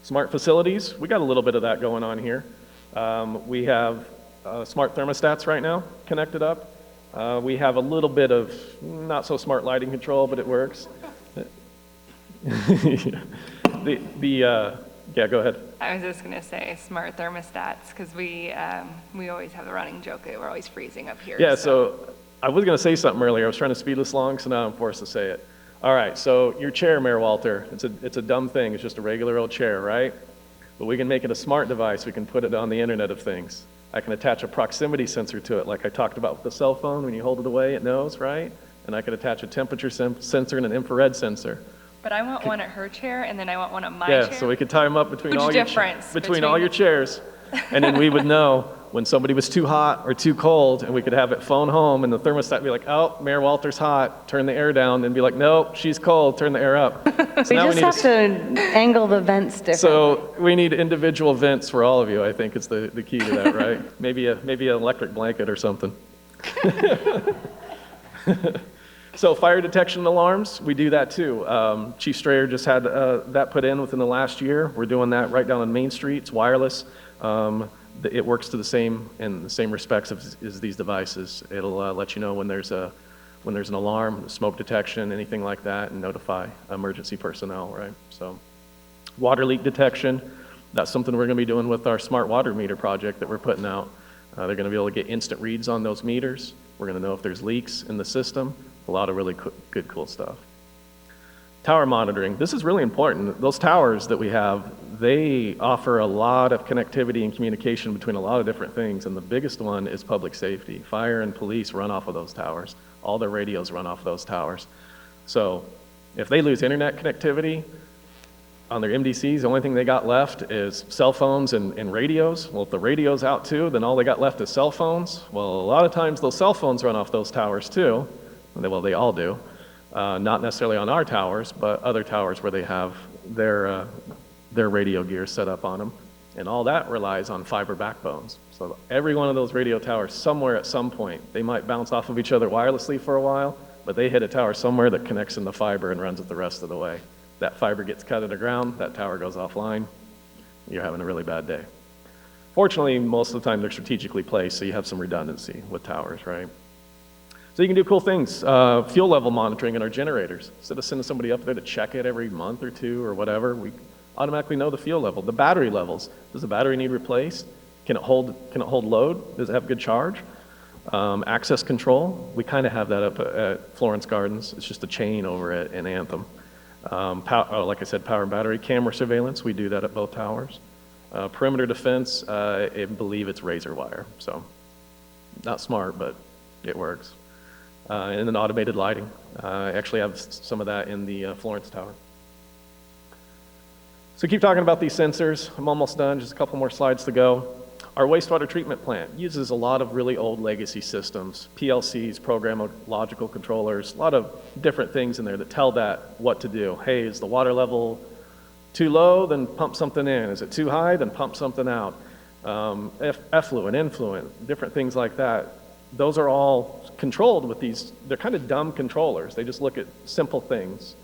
Smart facilities, we got a little bit of that going on here. We have smart thermostats right now connected up. We have a little bit of not so smart lighting control, but it works. Yeah, go ahead. I was just going to say smart thermostats because we always have the running joke that we're always freezing up here. Yeah, so I was going to say something earlier. I was trying to speed this along, so now I'm forced to say it. All right, so your chair, Mayor Walter, it's a dumb thing. It's just a regular old chair, right? But we can make it a smart device. We can put it on the Internet of Things. I can attach a proximity sensor to it, like I talked about with the cell phone. When you hold it away, it knows, right? And I could attach a temperature sensor and an infrared sensor. But I want one at her chair, and then I want one at my chair. Yeah, so we could tie them up between all your chairs, and then we would know when somebody was too hot or too cold, and we could have it phone home, and the thermostat would be like, oh, Mayor Walter's hot, turn the air down, and be like, no, she's cold, turn the air up. So We just have to angle the vents differently. So we need individual vents for all of you, I think is the key to that, right? maybe an electric blanket or something. So fire detection alarms, we do that too. Chief Strayer just had that put in within the last year. We're doing that right down on Main Street. It's wireless. It works to the same respects as these devices. It'll let you know when there's an alarm, smoke detection, anything like that, and notify emergency personnel, right? So water leak detection, that's something we're going to be doing with our smart water meter project that we're putting out. They're going to be able to get instant reads on those meters. We're going to know if there's leaks in the system. A lot of really good, cool stuff. Tower monitoring. This is really important. Those towers that we have, they offer a lot of connectivity and communication between a lot of different things, and the biggest one is public safety. Fire and police run off of those towers. All their radios run off of those towers. So if they lose internet connectivity on their MDCs, the only thing they got left is cell phones and radios. Well, if the radio's out too, then all they got left is cell phones. Well, a lot of times those cell phones run off those towers too. Well, they all do. Not necessarily on our towers, but other towers where they have their radio gear set up on them. And all that relies on fiber backbones. So every one of those radio towers, somewhere at some point, they might bounce off of each other wirelessly for a while, but they hit a tower somewhere that connects in the fiber and runs it the rest of the way. That fiber gets cut to the ground, that tower goes offline, you're having a really bad day. Fortunately, most of the time they're strategically placed, so you have some redundancy with towers, right? So you can do cool things. Fuel level monitoring in our generators. Instead of sending somebody up there to check it every month or two or whatever, we automatically know the fuel level. The battery levels. Does the battery need replaced? Can it hold load? Does it have good charge? Access control. We kind of have that up at Florence Gardens. It's just a chain over at in Anthem. Like I said, power and battery. Camera surveillance. We do that at both towers. Perimeter defense. I believe it's razor wire. So not smart, but it works. And then automated lighting. I actually have some of that in the Florence Tower. So keep talking about these sensors. I'm almost done, just a couple more slides to go. Our wastewater treatment plant uses a lot of really old legacy systems, PLCs, programmable logical controllers, a lot of different things in there that tell that what to do. Hey, is the water level too low? Then pump something in. Is it too high? Then pump something out. Effluent, influent, different things like that. Those are all controlled with these, they're kind of dumb controllers. They just look at simple things.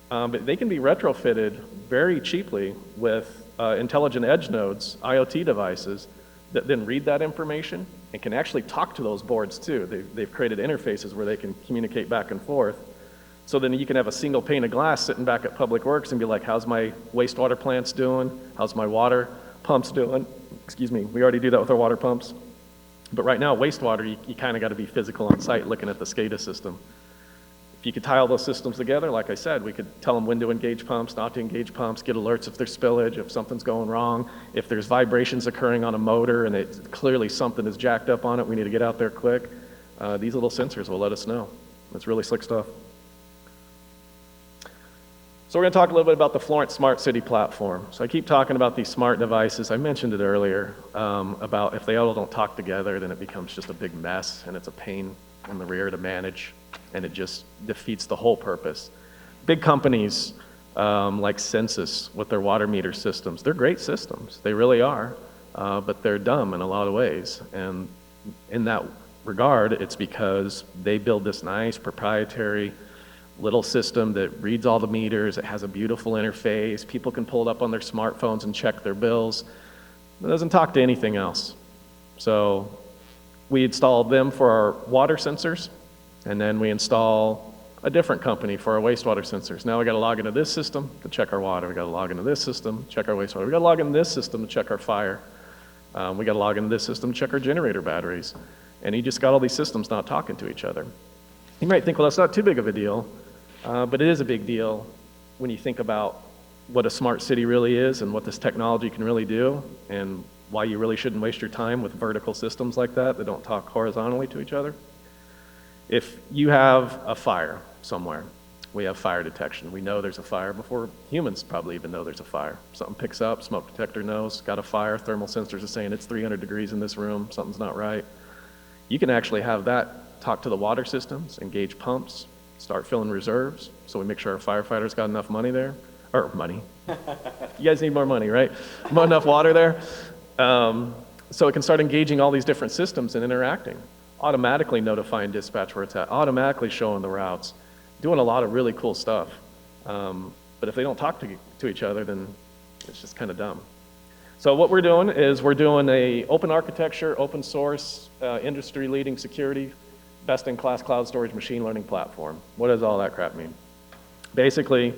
But they can be retrofitted very cheaply with intelligent edge nodes, IoT devices, that then read that information and can actually talk to those boards too. They've created interfaces where they can communicate back and forth. So then you can have a single pane of glass sitting back at Public Works and be like, how's my wastewater plants doing? How's my water pumps doing? Excuse me, we already do that with our water pumps. But right now, wastewater, you kind of got to be physical on site looking at the SCADA system. If you could tie all those systems together, like I said, we could tell them when to engage pumps, not to engage pumps, get alerts if there's spillage, if something's going wrong, if there's vibrations occurring on a motor and it's clearly something is jacked up on it, we need to get out there quick. These little sensors will let us know. It's really slick stuff. So we're going to talk a little bit about the Florence Smart City platform. So I keep talking about these smart devices. I mentioned it earlier about if they all don't talk together, then it becomes just a big mess and it's a pain in the rear to manage, and it just defeats the whole purpose. Big companies like Census with their water meter systems, they're great systems. They really are, but they're dumb in a lot of ways. And in that regard, it's because they build this nice proprietary little system that reads all the meters. It has a beautiful interface. People can pull it up on their smartphones and check their bills. It doesn't talk to anything else. So we installed them for our water sensors, and then we install a different company for our wastewater sensors. Now we got to log into this system to check our water. We got to log into this system, check our wastewater. We got to log into this system to check our fire. We got to log into this system to check our generator batteries. And you just got all these systems not talking to each other. You might think, well, that's not too big of a deal. But it is a big deal when you think about what a smart city really is and what this technology can really do, and why you really shouldn't waste your time with vertical systems like that don't talk horizontally to each other. If you have a fire somewhere, we have fire detection. We know there's a fire before humans probably even know there's a fire. Something picks up, smoke detector knows, got a fire, thermal sensors are saying it's 300 degrees in this room, something's not right. You can actually have that talk to the water systems, engage pumps, start filling reserves, so we make sure our firefighters got enough money there, or money. You guys need more money, right? Enough water there. So it can start engaging all these different systems and interacting, automatically notifying dispatch where it's at, automatically showing the routes, doing a lot of really cool stuff. But if they don't talk to each other, then it's just kind of dumb. So what we're doing is we're doing a open architecture, open source, industry-leading security, best-in-class cloud storage machine learning platform. What does all that crap mean? Basically,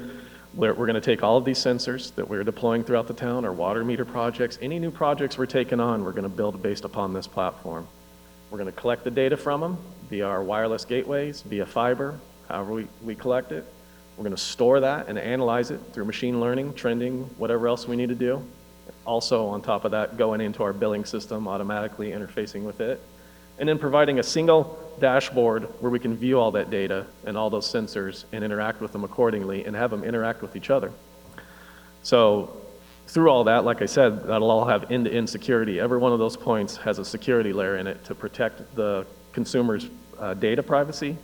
we're going to take all of these sensors that we're deploying throughout the town, our water meter projects, any new projects we're taking on, we're going to build based upon this platform. We're going to collect the data from them via our wireless gateways, via fiber, however we collect it. We're going to store that and analyze it through machine learning, trending, whatever else we need to do. Also, on top of that, going into our billing system, automatically interfacing with it. And then providing a single dashboard where we can view all that data and all those sensors and interact with them accordingly and have them interact with each other. So through all that, like I said, that'll all have end-to-end security. Every one of those points has a security layer in it to protect the consumer's data privacy,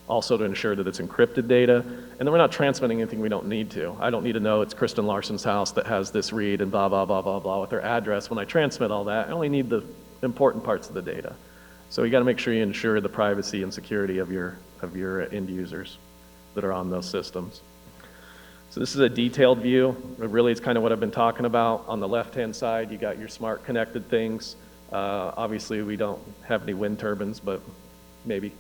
also to ensure that it's encrypted data, and then we're not transmitting anything we don't need to. I don't need to know it's Kristen Larson's house that has this read and blah, blah, blah, blah, blah with their address. When I transmit all that, I only need the important parts of the data. So you got to make sure you ensure the privacy and security of your end users that are on those systems. So this is a detailed view. Really, it's kind of what I've been talking about. On the left-hand side, you got your smart connected things. Obviously, we don't have any wind turbines, but maybe.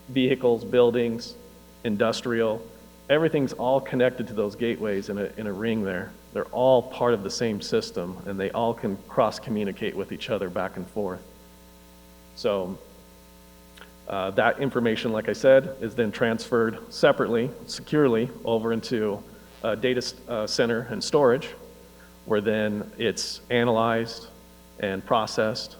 Vehicles, buildings, industrial, everything's all connected to those gateways in a ring there. They're all part of the same system, and they all can cross-communicate with each other back and forth. So that information, like I said, is then transferred separately, securely, over into a data center and storage, where then it's analyzed and processed.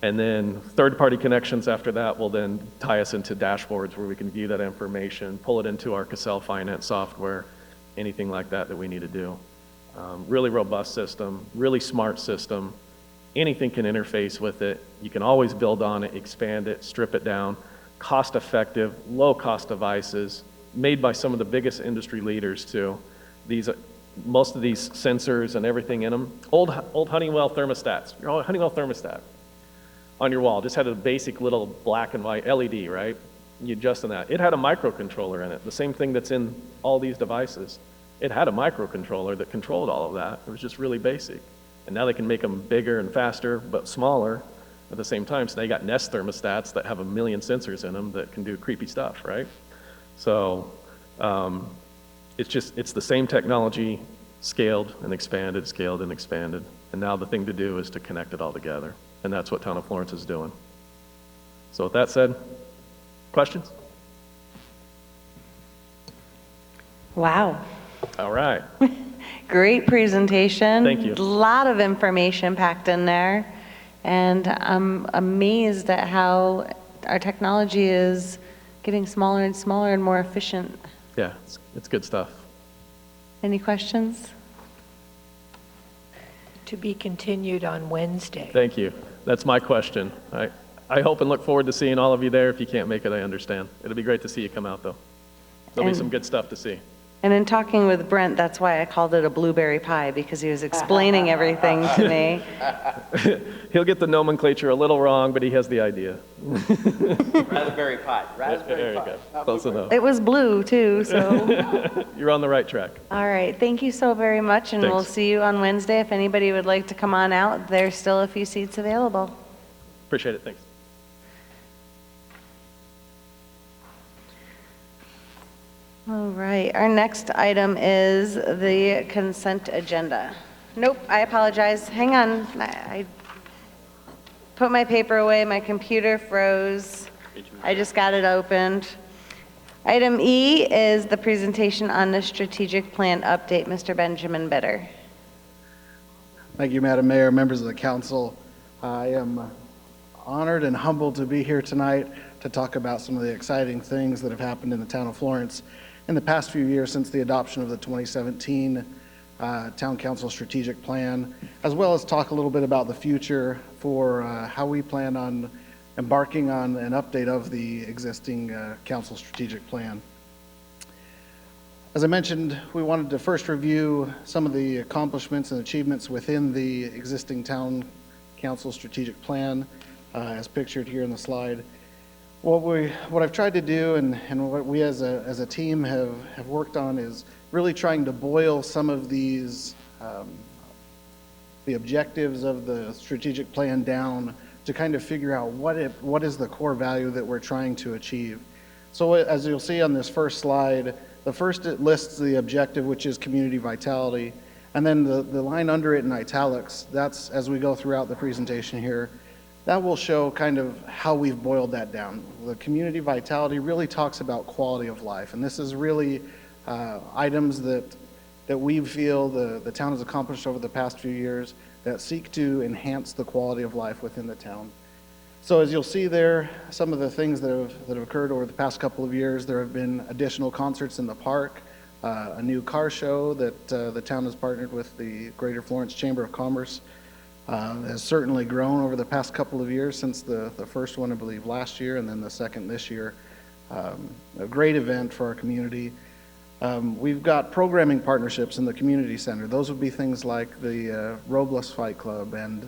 And then third-party connections after that will then tie us into dashboards where we can view that information, pull it into our Cassell Finance software, anything like that that we need to do. Really robust system, really smart system. Anything can interface with it. You can always build on it, expand it, strip it down. Cost-effective, low-cost devices, made by some of the biggest industry leaders too. Most of these sensors and everything in them, old Honeywell thermostats. Your old Honeywell thermostat on your wall just had a basic little black and white LED, right? You adjust on that. It had a microcontroller in it, the same thing that's in all these devices. It had a microcontroller that controlled all of that. It was just really basic. And now they can make them bigger and faster, but smaller at the same time. So they got Nest thermostats that have 1 million sensors in them that can do creepy stuff, right? So it's the same technology scaled and expanded, scaled and expanded. And now the thing to do is to connect it all together. And that's what Town of Florence is doing. So with that said, questions? Wow. All right. Great presentation. Thank you. A lot of information packed in there. And I'm amazed at how our technology is getting smaller and smaller and more efficient. Yeah, it's good stuff. Any questions? To be continued on Wednesday. Thank you. That's my question. I hope and look forward to seeing all of you there. If you can't make it, I understand. It'll be great to see you come out, though. There'll be some good stuff to see. And in talking with Brent, that's why I called it a blueberry pie, because he was explaining everything to me. He'll get the nomenclature a little wrong, but he has the idea. Raspberry pie. There you go. Close enough. It was blue, too, so. You're on the right track. All right, thank you so very much, and we'll Thanks. see you on Wednesday. If anybody would like to come on out, there's still a few seats available. Appreciate it. Thanks. All right, our next item is the consent agenda. Nope, I apologize. Hang on. I put my paper away, my computer froze. I just got it opened. Item E is the presentation on the strategic plan update. Mr. Benjamin Bitter. Thank you, Madam Mayor, members of the council. I am honored and humbled to be here tonight to talk about some of the exciting things that have happened in the town of Florence in the past few years since the adoption of the 2017 Town Council Strategic Plan, as well as talk a little bit about the future for how we plan on embarking on an update of the existing Council Strategic Plan. As I mentioned, we wanted to first review some of the accomplishments and achievements within the existing Town Council Strategic Plan, as pictured here in the slide. What I've tried to do and what we as a team have worked on is really trying to boil some of these, the objectives of the strategic plan down to kind of figure out what is the core value that we're trying to achieve. So as you'll see on this first slide, the first it lists the objective, which is community vitality, and then the line under it in italics, that's as we go throughout the presentation here, that will show kind of how we've boiled that down. The community vitality really talks about quality of life, and this is really items that we feel the town has accomplished over the past few years that seek to enhance the quality of life within the town. So as you'll see there, some of the things that have occurred over the past couple of years, there have been additional concerts in the park, a new car show that the town has partnered with the Greater Florence Chamber of Commerce. Has certainly grown over the past couple of years since the first one, I believe, last year, and then the second this year. A great event for our community. We've got programming partnerships in the community center. Those would be things like the Robles Fight Club and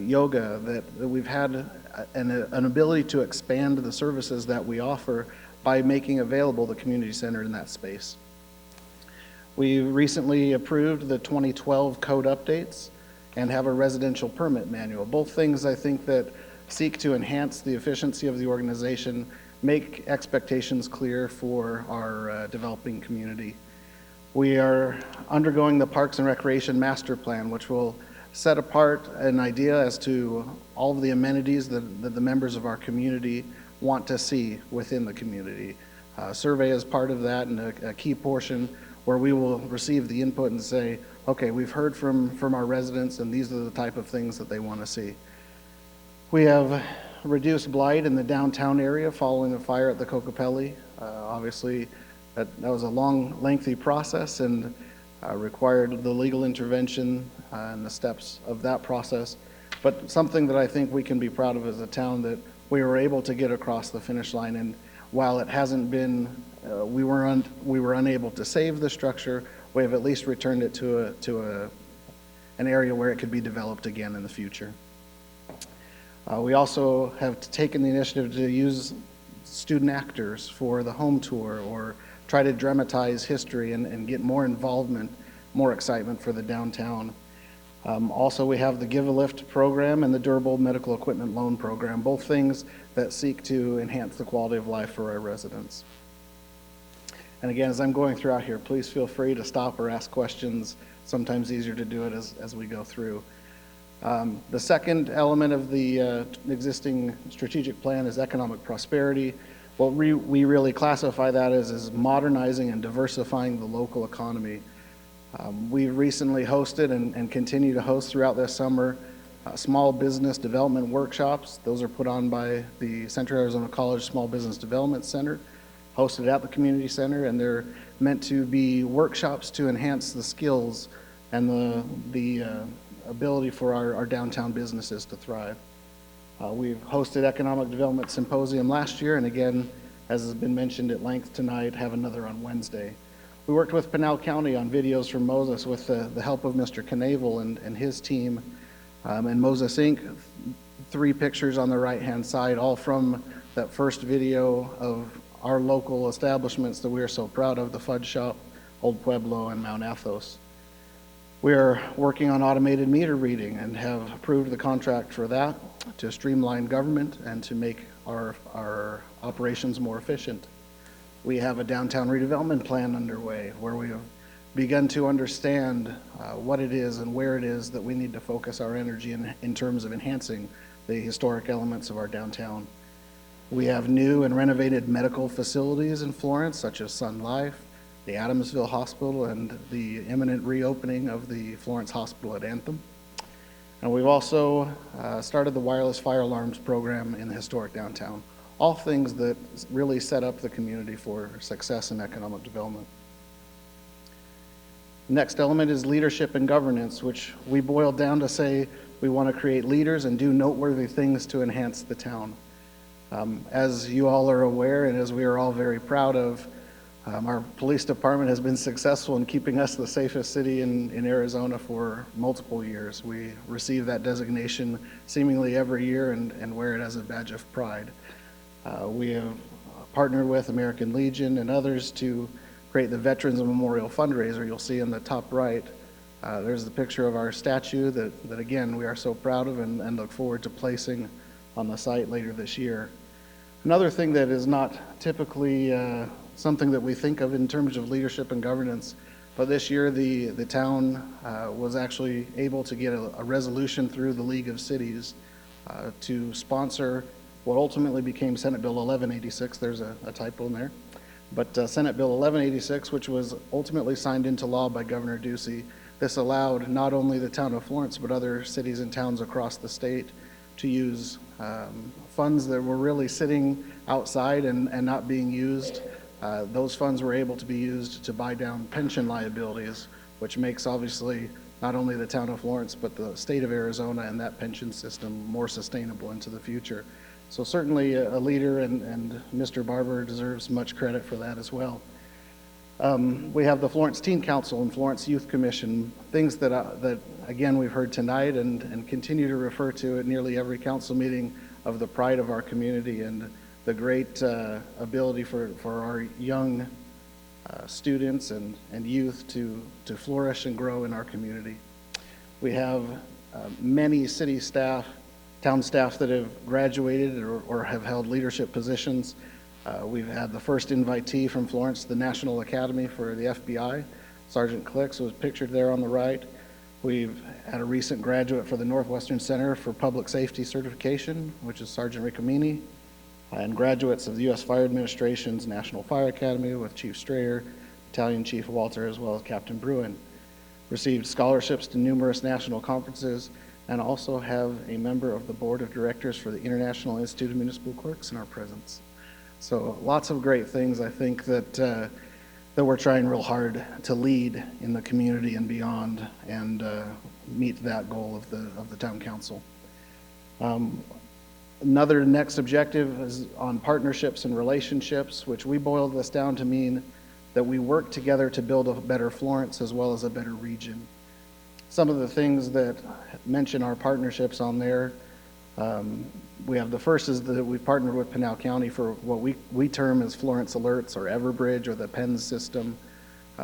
yoga that we've had an ability to expand the services that we offer by making available the community center in that space. We recently approved the 2012 code updates and have a residential permit manual. Both things I think that seek to enhance the efficiency of the organization, make expectations clear for our developing community. We are undergoing the Parks and Recreation Master Plan, which will set apart an idea as to all of the amenities that the members of our community want to see within the community. Survey is part of that, and a key portion where we will receive the input and say, okay, we've heard from our residents, and these are the type of things that they want to see. We have reduced blight in the downtown area following the fire at the Cocopelli. Obviously, that was a long, lengthy process and required the legal intervention and the steps of that process, but something that I think we can be proud of as a town that we were able to get across the finish line. And while it hasn't been, we were unable to save the structure, we have at least returned it to an area where it could be developed again in the future. We also have taken the initiative to use student actors for the home tour or try to dramatize history and get more involvement, more excitement for the downtown. Also, we have the Give a Lift program and the Durable Medical Equipment Loan Program, both things that seek to enhance the quality of life for our residents. And again, as I'm going throughout here, please feel free to stop or ask questions. Sometimes easier to do it as we go through. The second element of the existing strategic plan is economic prosperity. What we really classify that as modernizing and diversifying the local economy. We recently hosted and continue to host throughout this summer small business development workshops. Those are put on by the Central Arizona College Small Business Development Center, hosted at the community center, and they're meant to be workshops to enhance the skills and the ability for our downtown businesses to thrive. We've hosted Economic Development Symposium last year, and again, as has been mentioned at length tonight, have another on Wednesday. We worked with Pinal County on videos from Moses with the help of Mr. Knavel and his team, and Moses Inc. 3 pictures on the right-hand side, all from that first video of our local establishments that we are so proud of, the Fudge Shop, Old Pueblo, and Mount Athos. We are working on automated meter reading and have approved the contract for that to streamline government and to make our operations more efficient. We have a downtown redevelopment plan underway where we have begun to understand what it is and where it is that we need to focus our energy in terms of enhancing the historic elements of our downtown. We have new and renovated medical facilities in Florence, such as Sun Life, the Adamsville Hospital, and the imminent reopening of the Florence Hospital at Anthem. And we've also started the wireless fire alarms program in the historic downtown. All things that really set up the community for success and economic development. Next element is leadership and governance, which we boiled down to say we want to create leaders and do noteworthy things to enhance the town. As you all are aware, and as we are all very proud of, our police department has been successful in keeping us the safest city in Arizona for multiple years. We receive that designation seemingly every year and wear it as a badge of pride. We have partnered with American Legion and others to create the Veterans Memorial Fundraiser. You'll see in the top right, there's the picture of our statue that again, we are so proud of and look forward to placing on the site later this year. Another thing that is not typically something that we think of in terms of leadership and governance, but this year the town was actually able to get a resolution through the League of Cities to sponsor what ultimately became Senate Bill 1186. There's a typo in there. But Senate Bill 1186, which was ultimately signed into law by Governor Ducey, this allowed not only the town of Florence, but other cities and towns across the state to use funds that were really sitting outside and not being used. Those funds were able to be used to buy down pension liabilities, which makes obviously not only the town of Florence, but the state of Arizona and that pension system more sustainable into the future. So certainly a leader, and Mr. Barber deserves much credit for that as well. We have the Florence Teen Council and Florence Youth Commission, things that again, we've heard tonight and continue to refer to at nearly every council meeting of the pride of our community and the great ability for our young students and youth to flourish and grow in our community. We have many city staff, town staff that have graduated or have held leadership positions. We've had the first invitee from Florence, the National Academy for the FBI, Sergeant Clicks, was pictured there on the right. We've had a recent graduate for the Northwestern Center for Public Safety Certification, which is Sergeant Riccomini, and graduates of the U.S. Fire Administration's National Fire Academy with Chief Strayer, Battalion Chief Walter, as well as Captain Bruin. Received scholarships to numerous national conferences, and also have a member of the board of directors for the International Institute of Municipal Clerks in our presence. So lots of great things, I think, that we're trying real hard to lead in the community and beyond and meet that goal of the town council. Another next objective is on partnerships and relationships, which we boiled this down to mean that we work together to build a better Florence as well as a better region. Some of the things that mention our partnerships on there, we have the first is that we've partnered with Pinal County for what we term as Florence Alerts or Everbridge or the PENS system.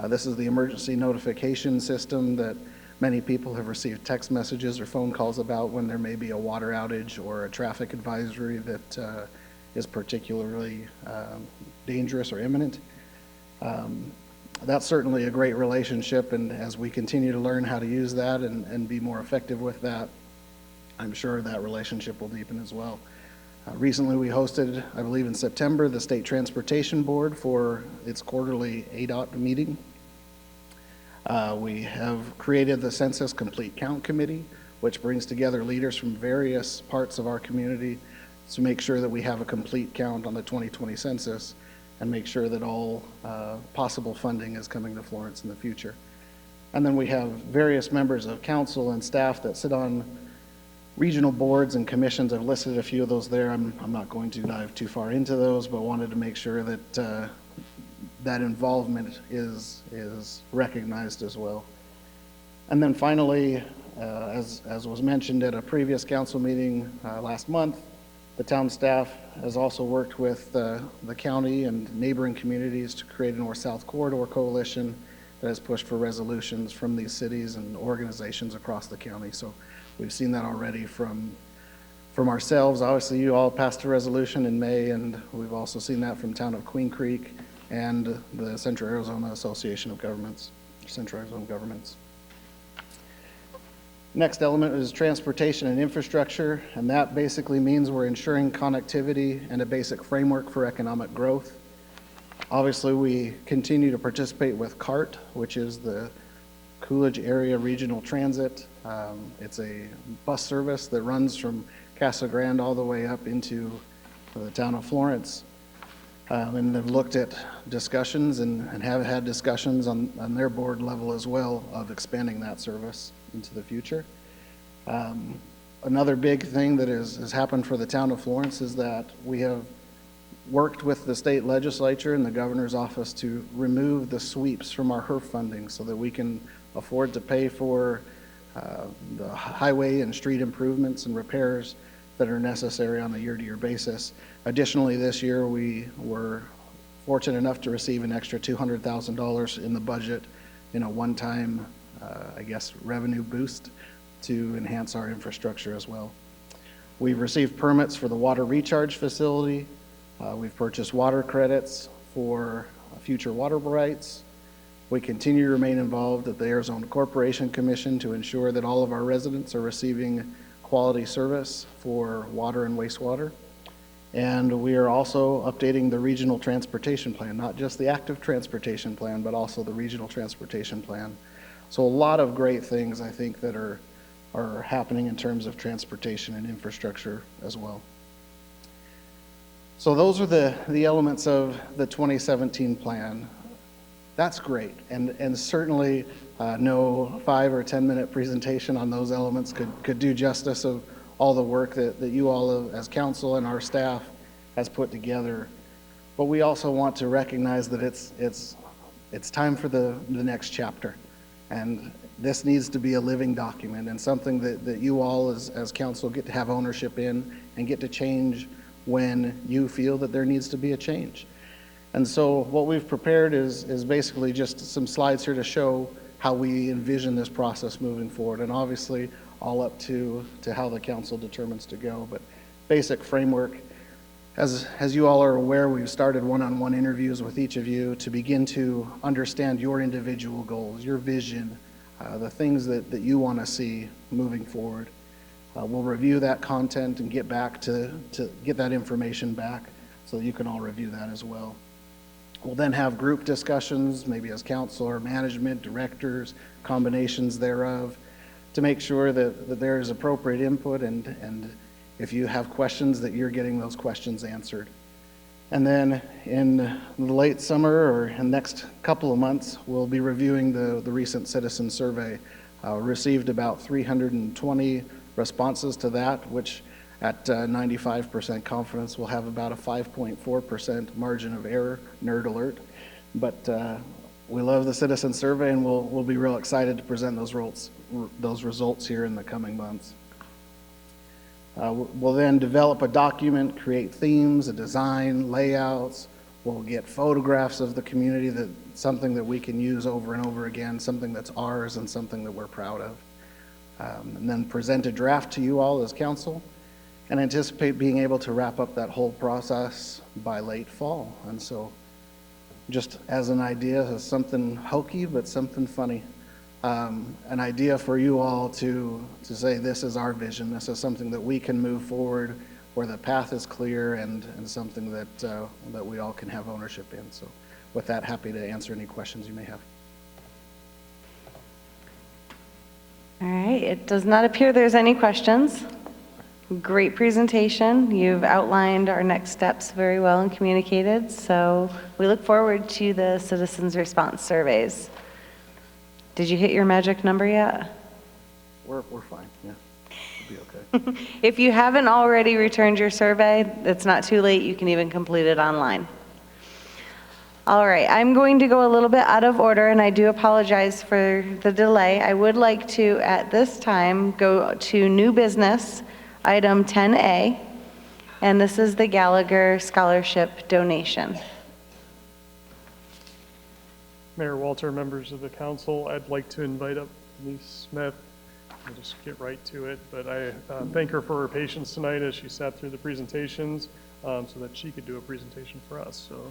This is the emergency notification system that many people have received text messages or phone calls about when there may be a water outage or a traffic advisory that is particularly dangerous or imminent. That's certainly a great relationship, and as we continue to learn how to use that and be more effective with that, I'm sure that relationship will deepen as well. Recently, we hosted, I believe in September, the State Transportation Board for its quarterly ADOT meeting. We have created the Census Complete Count Committee, which brings together leaders from various parts of our community to make sure that we have a complete count on the 2020 census and make sure that all possible funding is coming to Florence in the future. And then we have various members of council and staff that sit on regional boards and commissions. I've listed a few of those there. I'm not going to dive too far into those, but wanted to make sure that that involvement is recognized as well. And then finally, as was mentioned at a previous council meeting last month, the town staff has also worked with the county and neighboring communities to create a North-South Corridor Coalition that has pushed for resolutions from these cities and organizations across the county. So we've seen that already from ourselves. Obviously, you all passed a resolution in May, and we've also seen that from town of Queen Creek and the Central Arizona Association of Governments, Central Arizona Governments. Next element is transportation and infrastructure, and that basically means we're ensuring connectivity and a basic framework for economic growth. Obviously, we continue to participate with CART, which is the Coolidge Area Regional Transit. It's a bus service that runs from Casa Grande all the way up into the town of Florence. And they've looked at discussions and have had discussions on their board level as well of expanding that service into the future. Another big thing that has happened for the town of Florence is that we have worked with the state legislature and the governor's office to remove the sweeps from our HERF funding so that we can afford to pay for the highway and street improvements and repairs that are necessary on a year-to-year basis. Additionally, this year we were fortunate enough to receive an extra $200,000 in the budget in a one-time, revenue boost to enhance our infrastructure as well. We've received permits for the water recharge facility. We've purchased water credits for future water rights. We continue to remain involved at the Arizona Corporation Commission to ensure that all of our residents are receiving quality service for water and wastewater. And we are also updating the regional transportation plan, not just the active transportation plan, but also the regional transportation plan. So a lot of great things, I think, that are happening in terms of transportation and infrastructure as well. So those are the elements of the 2017 plan. That's great, and certainly no 5 or 10 minute presentation on those elements could do justice of all the work that you all as council and our staff has put together. But we also want to recognize that it's time for the next chapter, and this needs to be a living document and something that you all as council get to have ownership in and get to change when you feel that there needs to be a change. And so what we've prepared is basically just some slides here to show how we envision this process moving forward, and obviously all up to how the council determines to go. But basic framework, as you all are aware, we've started one-on-one interviews with each of you to begin to understand your individual goals, your vision, the things that you want to see moving forward. We'll review that content and get back to get that information back so that you can all review that as well. We'll then have group discussions, maybe as council or management, directors, combinations thereof, to make sure that there is appropriate input and if you have questions, that you're getting those questions answered. And then in the late summer or in the next couple of months, we'll be reviewing the recent citizen survey. Received about 320 responses to that, which at 95% confidence will have about a 5.4% margin of error, nerd alert. But we love the citizen survey, and we'll be real excited to present those results here in the coming months. We'll then develop a document, create themes, a design, layouts. We'll get photographs of the community, something that we can use over and over again, something that's ours and something that we're proud of. And then present a draft to you all as council, and anticipate being able to wrap up that whole process by late fall. And so just as an idea, as something hokey but something funny, an idea for you all to say this is our vision, this is something that we can move forward where the path is clear and something that, that we all can have ownership in. So with that, happy to answer any questions you may have. All right, it does not appear there's any questions. Great presentation. You've outlined our next steps very well and communicated, so we look forward to the citizens' response surveys. Did you hit your magic number yet? We're fine, yeah. We'll be okay. If you haven't already returned your survey, it's not too late. You can even complete it online. All right, I'm going to go a little bit out of order, and I do apologize for the delay. I would like to, at this time, go to new business, item 10A, and this is the Gallagher Scholarship donation. Mayor Walter, members of the council, I'd like to invite up Denise Smith. I'll just get right to it, but I thank her for her patience tonight as she sat through the presentations so that she could do a presentation for us. So.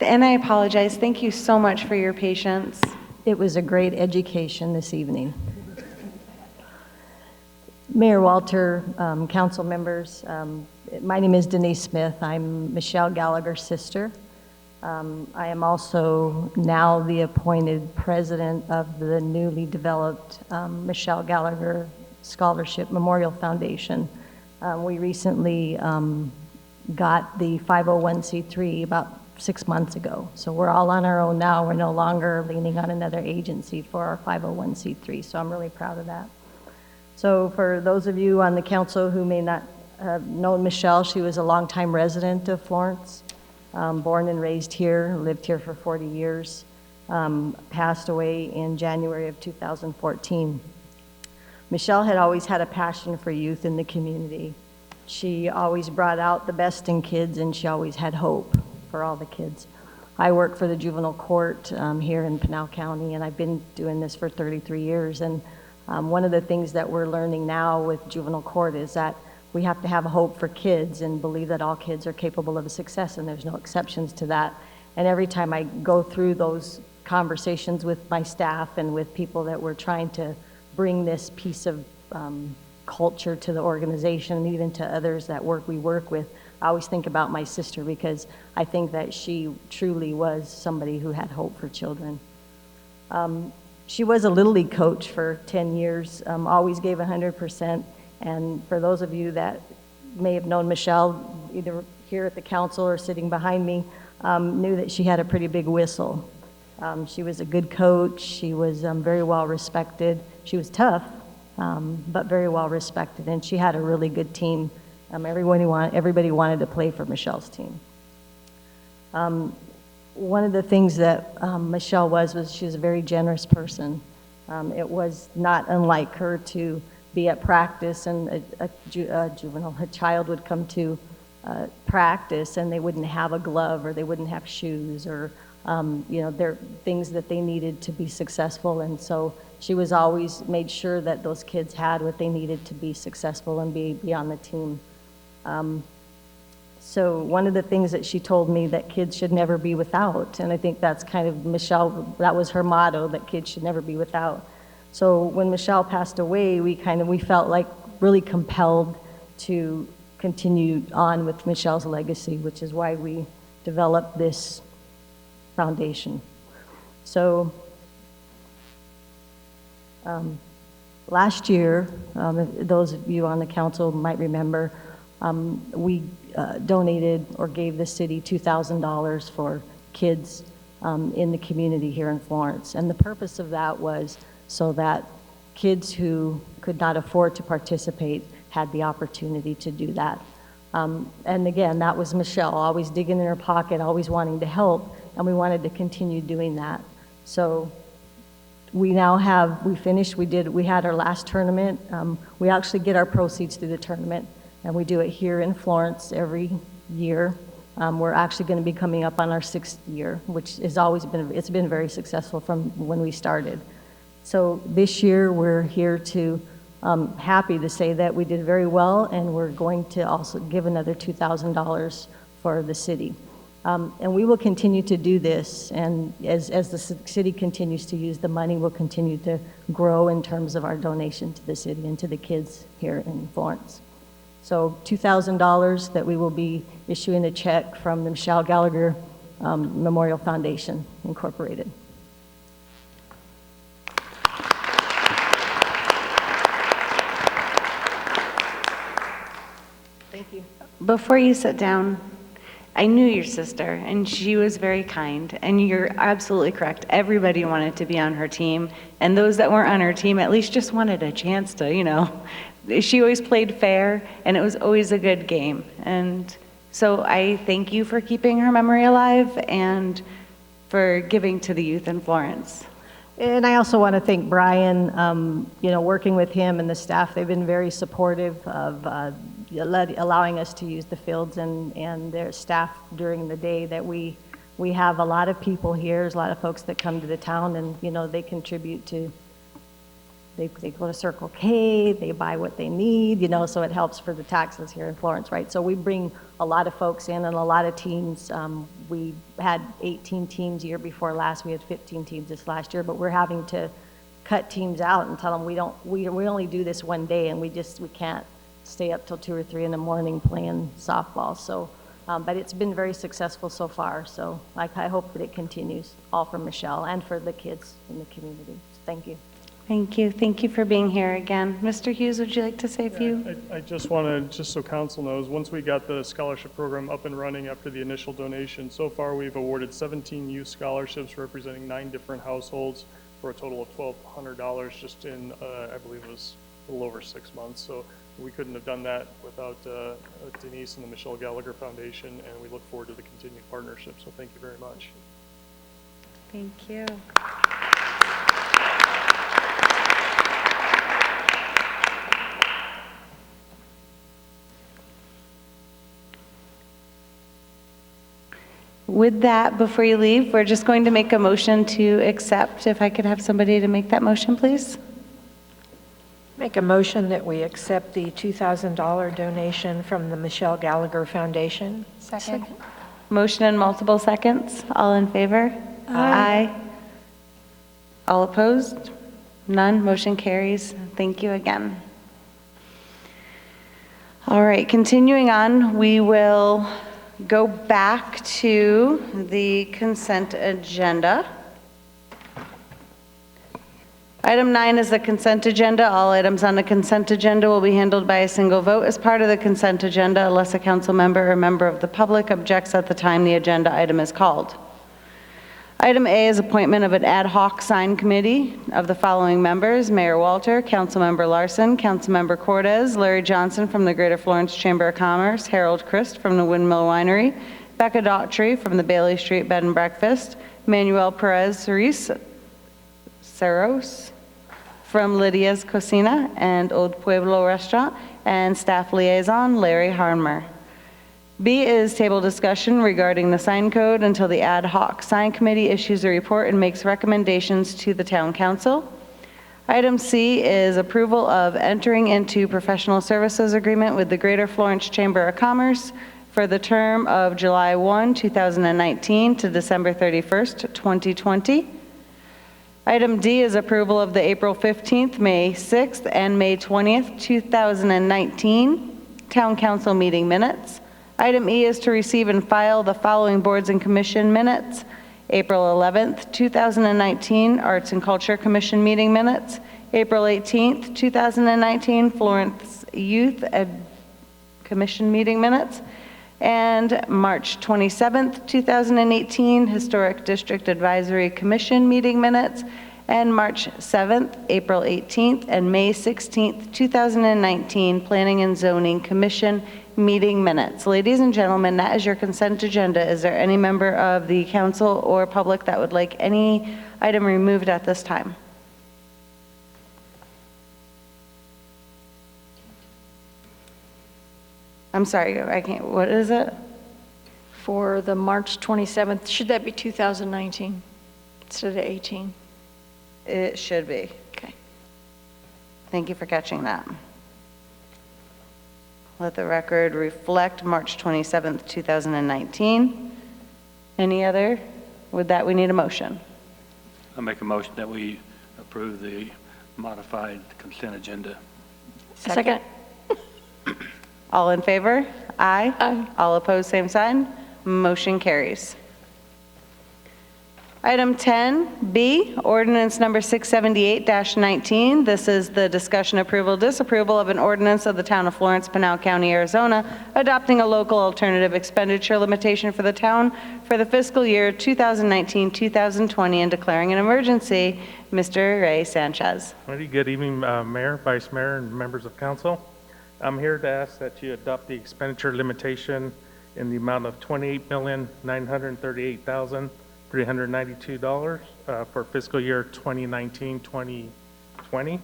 And I apologize. Thank you so much for your patience. It was a great education this evening. Mayor Walter, council members, my name is Denise Smith. I'm Michelle Gallagher's sister. I am also now the appointed president of the newly developed Michelle Gallagher Scholarship Memorial Foundation. We recently got the 501c3 about 6 months ago. So we're all on our own now. We're no longer leaning on another agency for our 501c3. So I'm really proud of that. So for those of you on the council who may not have known Michelle, she was a longtime resident of Florence, born and raised here, lived here for 40 years, passed away in January of 2014. Michelle had always had a passion for youth in the community. She always brought out the best in kids, and she always had hope for all the kids. I work for the juvenile court here in Pinal County, and I've been doing this for 33 years. And one of the things that we're learning now with juvenile court is that we have to have hope for kids and believe that all kids are capable of success, and there's no exceptions to that. And every time I go through those conversations with my staff and with people that we're trying to bring this piece of culture to the organization and even to others that we work with, I always think about my sister because I think that she truly was somebody who had hope for children. She was a Little League coach for 10 years, always gave 100%. And for those of you that may have known Michelle, either here at the council or sitting behind me, knew that she had a pretty big whistle. She was a good coach. She was very well respected. She was tough, but very well respected. And she had a really good team. Everybody wanted to play for Michelle's team. One of the things that Michelle was she was a very generous person. It was not unlike her to be at practice, and a child would come to practice and they wouldn't have a glove or they wouldn't have shoes or there are things that they needed to be successful, and so she was always made sure that those kids had what they needed to be successful and be on the team. So one of the things that she told me that kids should never be without, and I think that's kind of Michelle, that was her motto, that kids should never be without. So when Michelle passed away, we felt like really compelled to continue on with Michelle's legacy, which is why we developed this foundation. So last year, those of you on the council might remember, we donated or gave the city $2,000 for kids in the community here in Florence. And the purpose of that was so that kids who could not afford to participate had the opportunity to do that. And again, that was Michelle, always digging in her pocket, always wanting to help, and we wanted to continue doing that. So we now have, we had our last tournament. We actually get our proceeds through the tournament, and we do it here in Florence every year. We're actually going to be coming up on our 6th year, which has always been, it's been very successful from when we started. So this year we're here to, happy to say that we did very well, and we're going to also give another $2,000 for the city. And we will continue to do this, and as the city continues to use the money, we'll continue to grow in terms of our donation to the city and to the kids here in Florence. So $2,000 that we will be issuing a check from the Michelle Gallagher Memorial Foundation Incorporated. Thank you. Before you sit down, I knew your sister, and she was very kind, and you're absolutely correct. Everybody wanted to be on her team, and those that weren't on her team at least just wanted a chance to, you know. She always played fair, and it was always a good game. And so I thank you for keeping her memory alive and for giving to the youth in Florence. And I also want to thank Brian, you know, working with him and the staff, they've been very supportive of allowing us to use the fields and their staff during the day that we have a lot of people here. There's a lot of folks that come to the town and, you know, they contribute to, they go to Circle K, they buy what they need, you know, so it helps for the taxes here in Florence, right? So we bring a lot of folks in and a lot of teams. We had 18 teams year before last. We had 15 teams this last year, but we're having to cut teams out and tell them we only do this one day and we can't stay up till 2 or 3 in the morning playing softball. So, but it's been very successful so far. So I hope that it continues, all for Michelle and for the kids in the community. Thank you. Thank you. Thank you for being here again. Mr. Hughes, would you like to say a few? I just want to, just so council knows, once we got the scholarship program up and running after the initial donation, so far we've awarded 17 youth scholarships representing 9 different households for a total of $1,200 just in, I believe it was a little over 6 months. So we couldn't have done that without Denise and the Michelle Gallagher Foundation, and we look forward to the continued partnership. So thank you very much. Thank you. With that, before you leave, we're just going to make a motion to accept. If I could have somebody to make that motion, please. Make a motion that we accept the $2,000 donation from the Michelle Gallagher Foundation. Second. Motion in multiple seconds. All in favor? Aye. All opposed? None. Motion carries. Thank you again. All right, continuing on, we will go back to the consent agenda. Item 9 is the consent agenda. All items on the consent agenda will be handled by a single vote as part of the consent agenda unless a council member or member of the public objects at the time the agenda item is called. Item A is appointment of an ad hoc sign committee of the following members: Mayor Walter, Councilmember Larson, Councilmember Cortez, Larry Johnson from the Greater Florence Chamber of Commerce, Harold Christ from the Windmill Winery, Becca Daughtry from the Bailey Street Bed and Breakfast, Manuel Perez Ceros from Lydia's Cocina and Old Pueblo Restaurant, and staff liaison Larry Harmer. B is table discussion regarding the sign code until the ad hoc sign committee issues a report and makes recommendations to the town council. Item C is approval of entering into professional services agreement with the Greater Florence Chamber of Commerce for the term of July 1, 2019 to December 31st, 2020. Item D is approval of the April 15th, May 6th, and May 20th, 2019 town council meeting minutes. Item E is to receive and file the following boards and commission minutes: April 11th, 2019, Arts and Culture Commission meeting minutes; April 18th, 2019, Florence Youth Commission meeting minutes; and March 27th, 2018, Historic District Advisory Commission meeting minutes; and March 7th, April 18th, and May 16th, 2019, Planning and Zoning Commission meeting minutes. Ladies and gentlemen, that is your consent agenda. Is there any member of the council or public that would like any item removed at this time? I'm sorry, I can't, what is it? For the March 27th, should that be 2019 instead of 18? It should be. Okay. Thank you for catching that. Let the record reflect March 27th, 2019. Any other? With that, we need a motion. I make a motion that we approve the modified consent agenda. Second. All in favor? Aye. Aye. All opposed, same sign. Motion carries. Item 10B, ordinance number 678-19. This is the discussion, approval, disapproval of an ordinance of the town of Florence, Pinal County, Arizona, adopting a local alternative expenditure limitation for the town for the fiscal year 2019-2020 and declaring an emergency. Mr. Ray Sanchez. Alrighty, good evening, Mayor, Vice Mayor, and members of council. I'm here to ask that you adopt the expenditure limitation in the amount of $28,938,392 for fiscal year 2019-2020.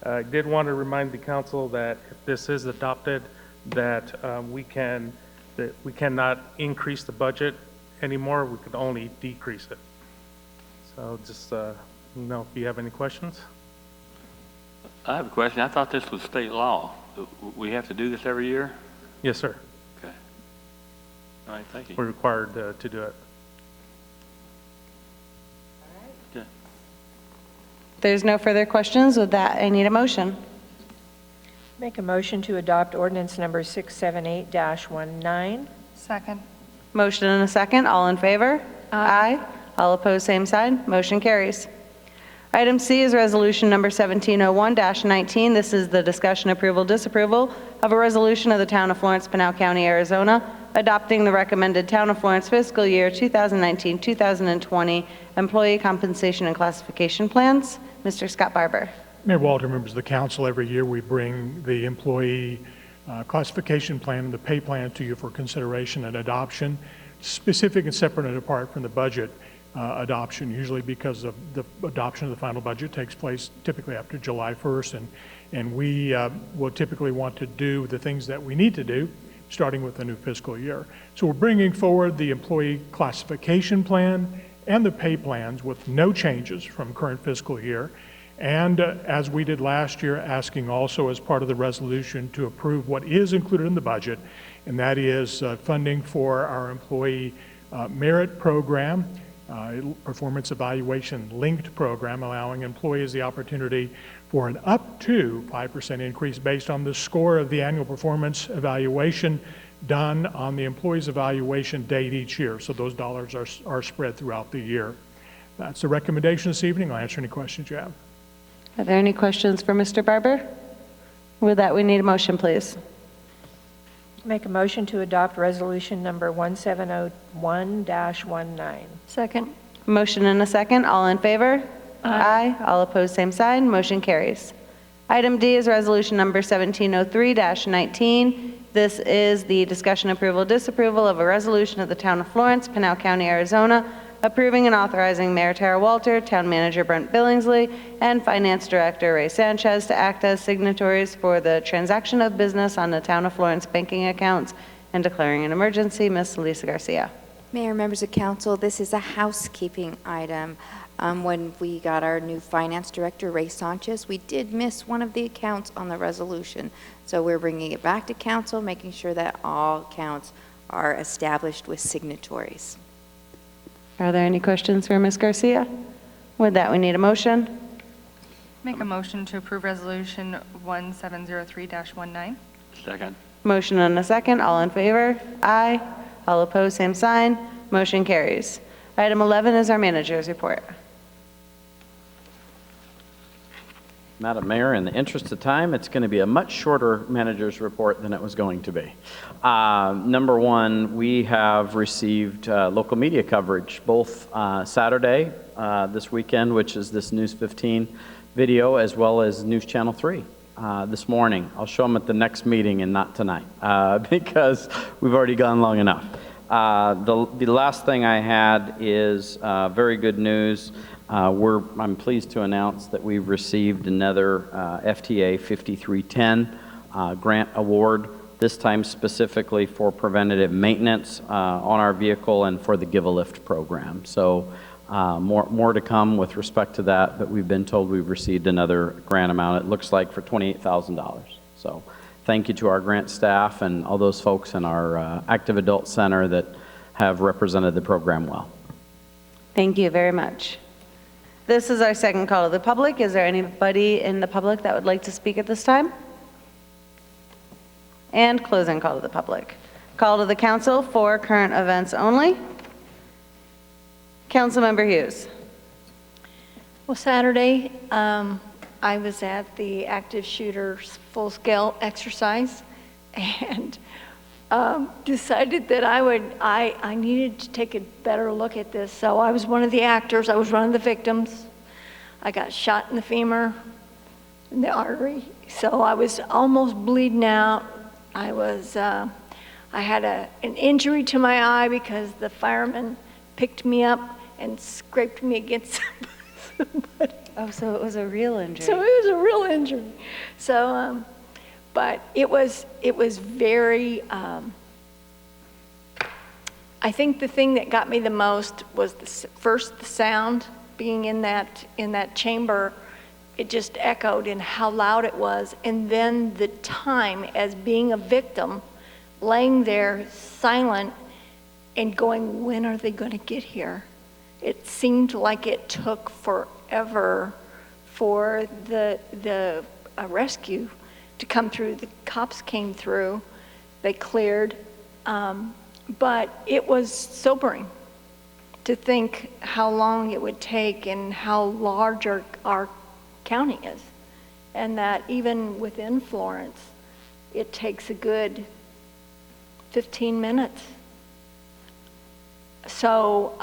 I did want to remind the council that if this is adopted, that we cannot increase the budget anymore. We could only decrease it. So just know if you have any questions. I have a question. I thought this was state law. We have to do this every year? Yes, sir. Okay. All right, thank you. We're required to do it. Okay. There's no further questions. With that, I need a motion. Make a motion to adopt ordinance number 678-19. Second. Motion and a second. All in favor? Aye. All opposed, same sign. Motion carries. Item C is resolution number 1701-19. This is the discussion, approval, disapproval of a resolution of the town of Florence, Pinal County, Arizona, adopting the recommended town of Florence fiscal year 2019-2020 employee compensation and classification plans. Mr. Scott Barber. Mayor Walter, members of the council, every year we bring the employee classification plan and the pay plan to you for consideration and adoption, specific and separate and apart from the budget adoption, usually because of the adoption of the final budget takes place typically after July 1st, and we will typically want to do the things that we need to do starting with the new fiscal year. So we're bringing forward the employee classification plan and the pay plans with no changes from current fiscal year. And as we did last year, asking also as part of the resolution to approve what is included in the budget, and that is funding for our employee merit program, performance evaluation linked program, allowing employees the opportunity for an up to 5% increase based on the score of the annual performance evaluation done on the employee's evaluation date each year. So those dollars are spread throughout the year. That's the recommendation this evening. I'll answer any questions you have. Are there any questions for Mr. Barber? With that, we need a motion, please. Make a motion to adopt resolution number 1701-19. Second. Motion and a second. All in favor? Aye. All opposed, same sign. Motion carries. Item D is resolution number 1703-19. This is the discussion, approval, disapproval of a resolution of the town of Florence, Pinal County, Arizona, approving and authorizing Mayor Tara Walter, Town Manager Brent Billingsley, and Finance Director Ray Sanchez to act as signatories for the transaction of business on the Town of Florence banking accounts and declaring an emergency. Ms. Lisa Garcia. Mayor, members of council, this is a housekeeping item. When we got our new Finance Director, Ray Sanchez, we did miss one of the accounts on the resolution. So we're bringing it back to council, making sure that all accounts are established with signatories. Are there any questions for Ms. Garcia? With that, we need a motion. Make a motion to approve resolution 1703-19. Second. Motion and a second. All in favor? Aye. All opposed, same sign. Motion carries. Item 11 is our manager's report. Madam Mayor, in the interest of time, it's going to be a much shorter manager's report than it was going to be. Number one, we have received local media coverage, both Saturday, this weekend, which is this News 15 video, as well as News Channel 3 this morning. I'll show them at the next meeting and not tonight, because we've already gone long enough. The last thing I had is very good news. I'm pleased to announce that we've received another FTA 5310 grant award, this time specifically for preventative maintenance on our vehicle and for the Give a Lift program. So more to come with respect to that, but we've been told we've received another grant amount, it looks like, for $28,000. So thank you to our grant staff and all those folks in our Active Adult Center that have represented the program well. Thank you very much. This is our second call to the public. Is there anybody in the public that would like to speak at this time? And closing call to the public. Call to the council for current events only. Councilmember Hughes. Well, Saturday, I was at the active shooters full-scale exercise and decided that I needed to take a better look at this. So I was one of the actors. I was one of the victims. I got shot in the femur, in the artery. So I was almost bleeding out. I had an injury to my eye because the fireman picked me up and scraped me against somebody. Oh, so it was a real injury. So it was a real injury. So, but it was very, I think the thing that got me the most was first the sound being in that chamber. It just echoed in how loud it was. And then the time as being a victim, laying there silent and going, when are they going to get here? It seemed like it took forever for the rescue to come through. The cops came through, they cleared, but it was sobering to think how long it would take and how large our county is, and that even within Florence, it takes a good 15 minutes. So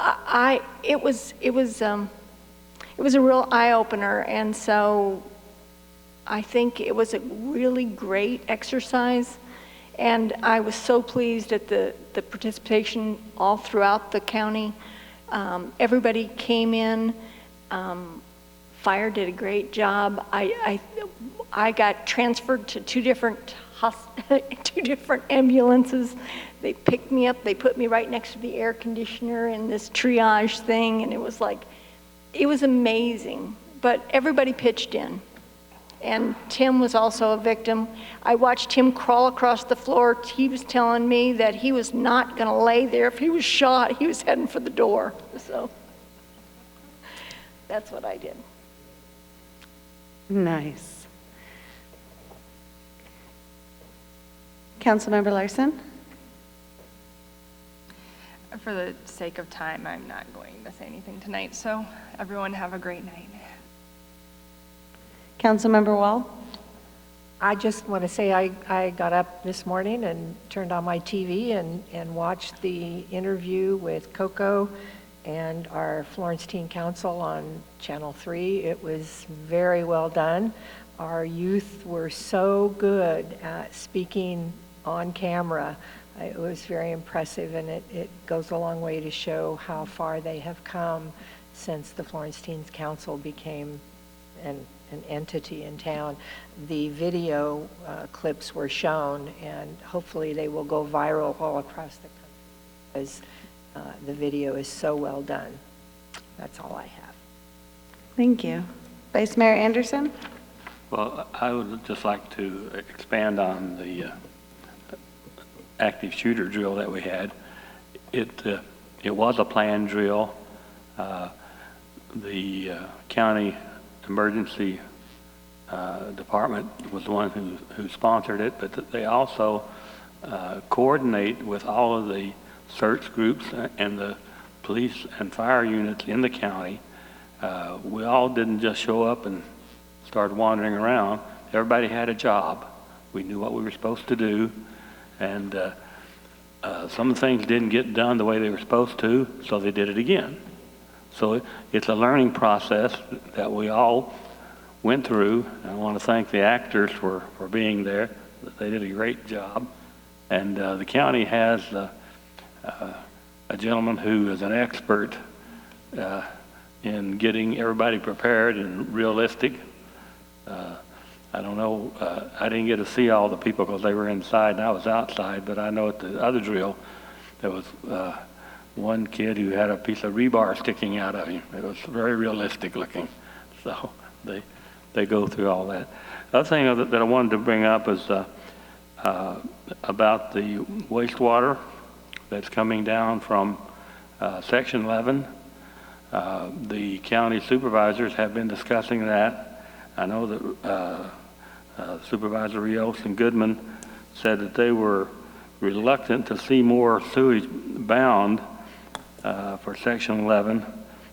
it was a real eye-opener, and so I think it was a really great exercise, and I was so pleased at the participation all throughout the county. Everybody came in. Fire did a great job. I got transferred to two different ambulances. They picked me up, they put me right next to the air conditioner in this triage thing, and it was amazing. But everybody pitched in. And Tim was also a victim. I watched him crawl across the floor. He was telling me that he was not gonna lay there. If he was shot, he was heading for the door. So that's what I did. Nice. Councilmember Larson? For the sake of time, I'm not going to say anything tonight, so everyone have a great night. Councilmember Wall? I just want to say I got up this morning and turned on my TV and watched the interview with Coco and our Florence Teen Council on Channel 3. It was very well done. Our youth were so good at speaking on camera. It was very impressive, and it goes a long way to show how far they have come since the Florence Teens Council became an entity in town. The video clips were shown, and hopefully they will go viral all across the country because the video is so well done. That's all I have. Thank you. Vice Mayor Anderson? Well, I would just like to expand on the active shooter drill that we had. It was a planned drill. The county emergency department was the one who sponsored it, but they also coordinate with all of the search groups and the police and fire units in the county. We all didn't just show up and start wandering around. Everybody had a job. We knew what we were supposed to do, and some things didn't get done the way they were supposed to, so they did it again. So it's a learning process that we all went through. I want to thank the actors for being there. They did a great job. And the county has a gentleman who is an expert in getting everybody prepared and realistic. I don't know, I didn't get to see all the people because they were inside and I was outside, but I know at the other drill, there was one kid who had a piece of rebar sticking out of him. It was very realistic looking. So they go through all that. The other thing that I wanted to bring up is about the wastewater that's coming down from Section 11. The county supervisors have been discussing that. I know that Supervisor Rios and Goodman said that they were reluctant to see more sewage bound for Section 11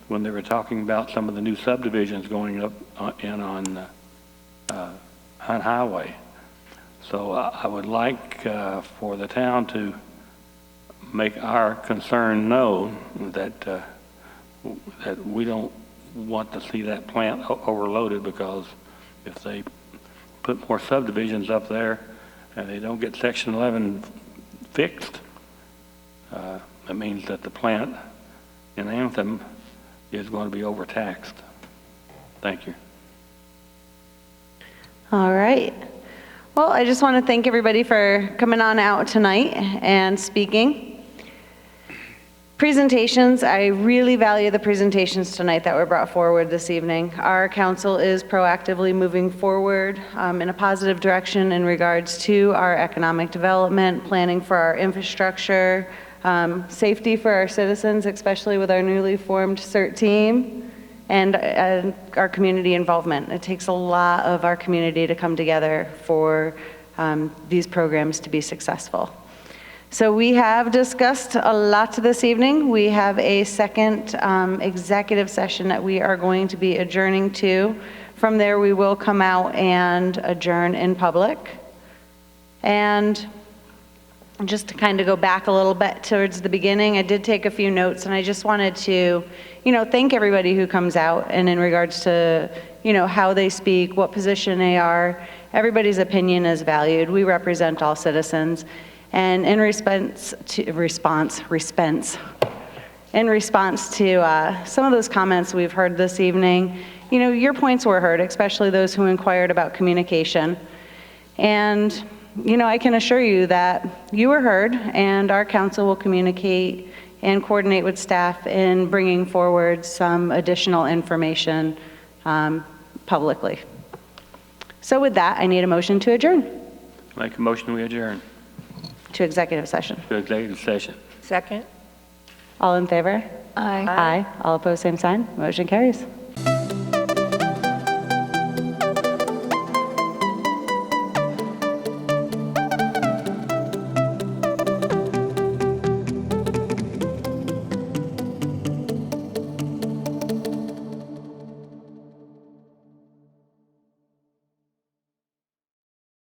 when they were talking about some of the new subdivisions going up on Highway. So I would like for the town to make our concern known that that we don't want to see that plant overloaded, because if they put more subdivisions up there and they don't get Section 11 fixed, that means that the plant in Anthem is going to be overtaxed. Thank you. All right. Well, I just want to thank everybody for coming on out tonight and speaking. Presentations, I really value the presentations tonight that were brought forward this evening. Our council is proactively moving forward in a positive direction in regards to our economic development, planning for our infrastructure, safety for our citizens, especially with our newly formed CERT team, and our community involvement. It takes a lot of our community to come together for these programs to be successful. So we have discussed a lot this evening. We have a second executive session that we are going to be adjourning to. From there, we will come out and adjourn in public. And just to kind of go back a little bit towards the beginning, I did take a few notes, and I just wanted to, thank everybody who comes out, and in regards to, how they speak, what position they are. Everybody's opinion is valued. We represent all citizens. And in response to some of those comments we've heard this evening, your points were heard, especially those who inquired about communication. And, I can assure you that you were heard, and our council will communicate and coordinate with staff in bringing forward some additional information publicly. So with that, I need a motion to adjourn. Make a motion, we adjourn. To executive session. To executive session. Second? All in favor? Aye. Aye. All opposed, same sign. Motion carries.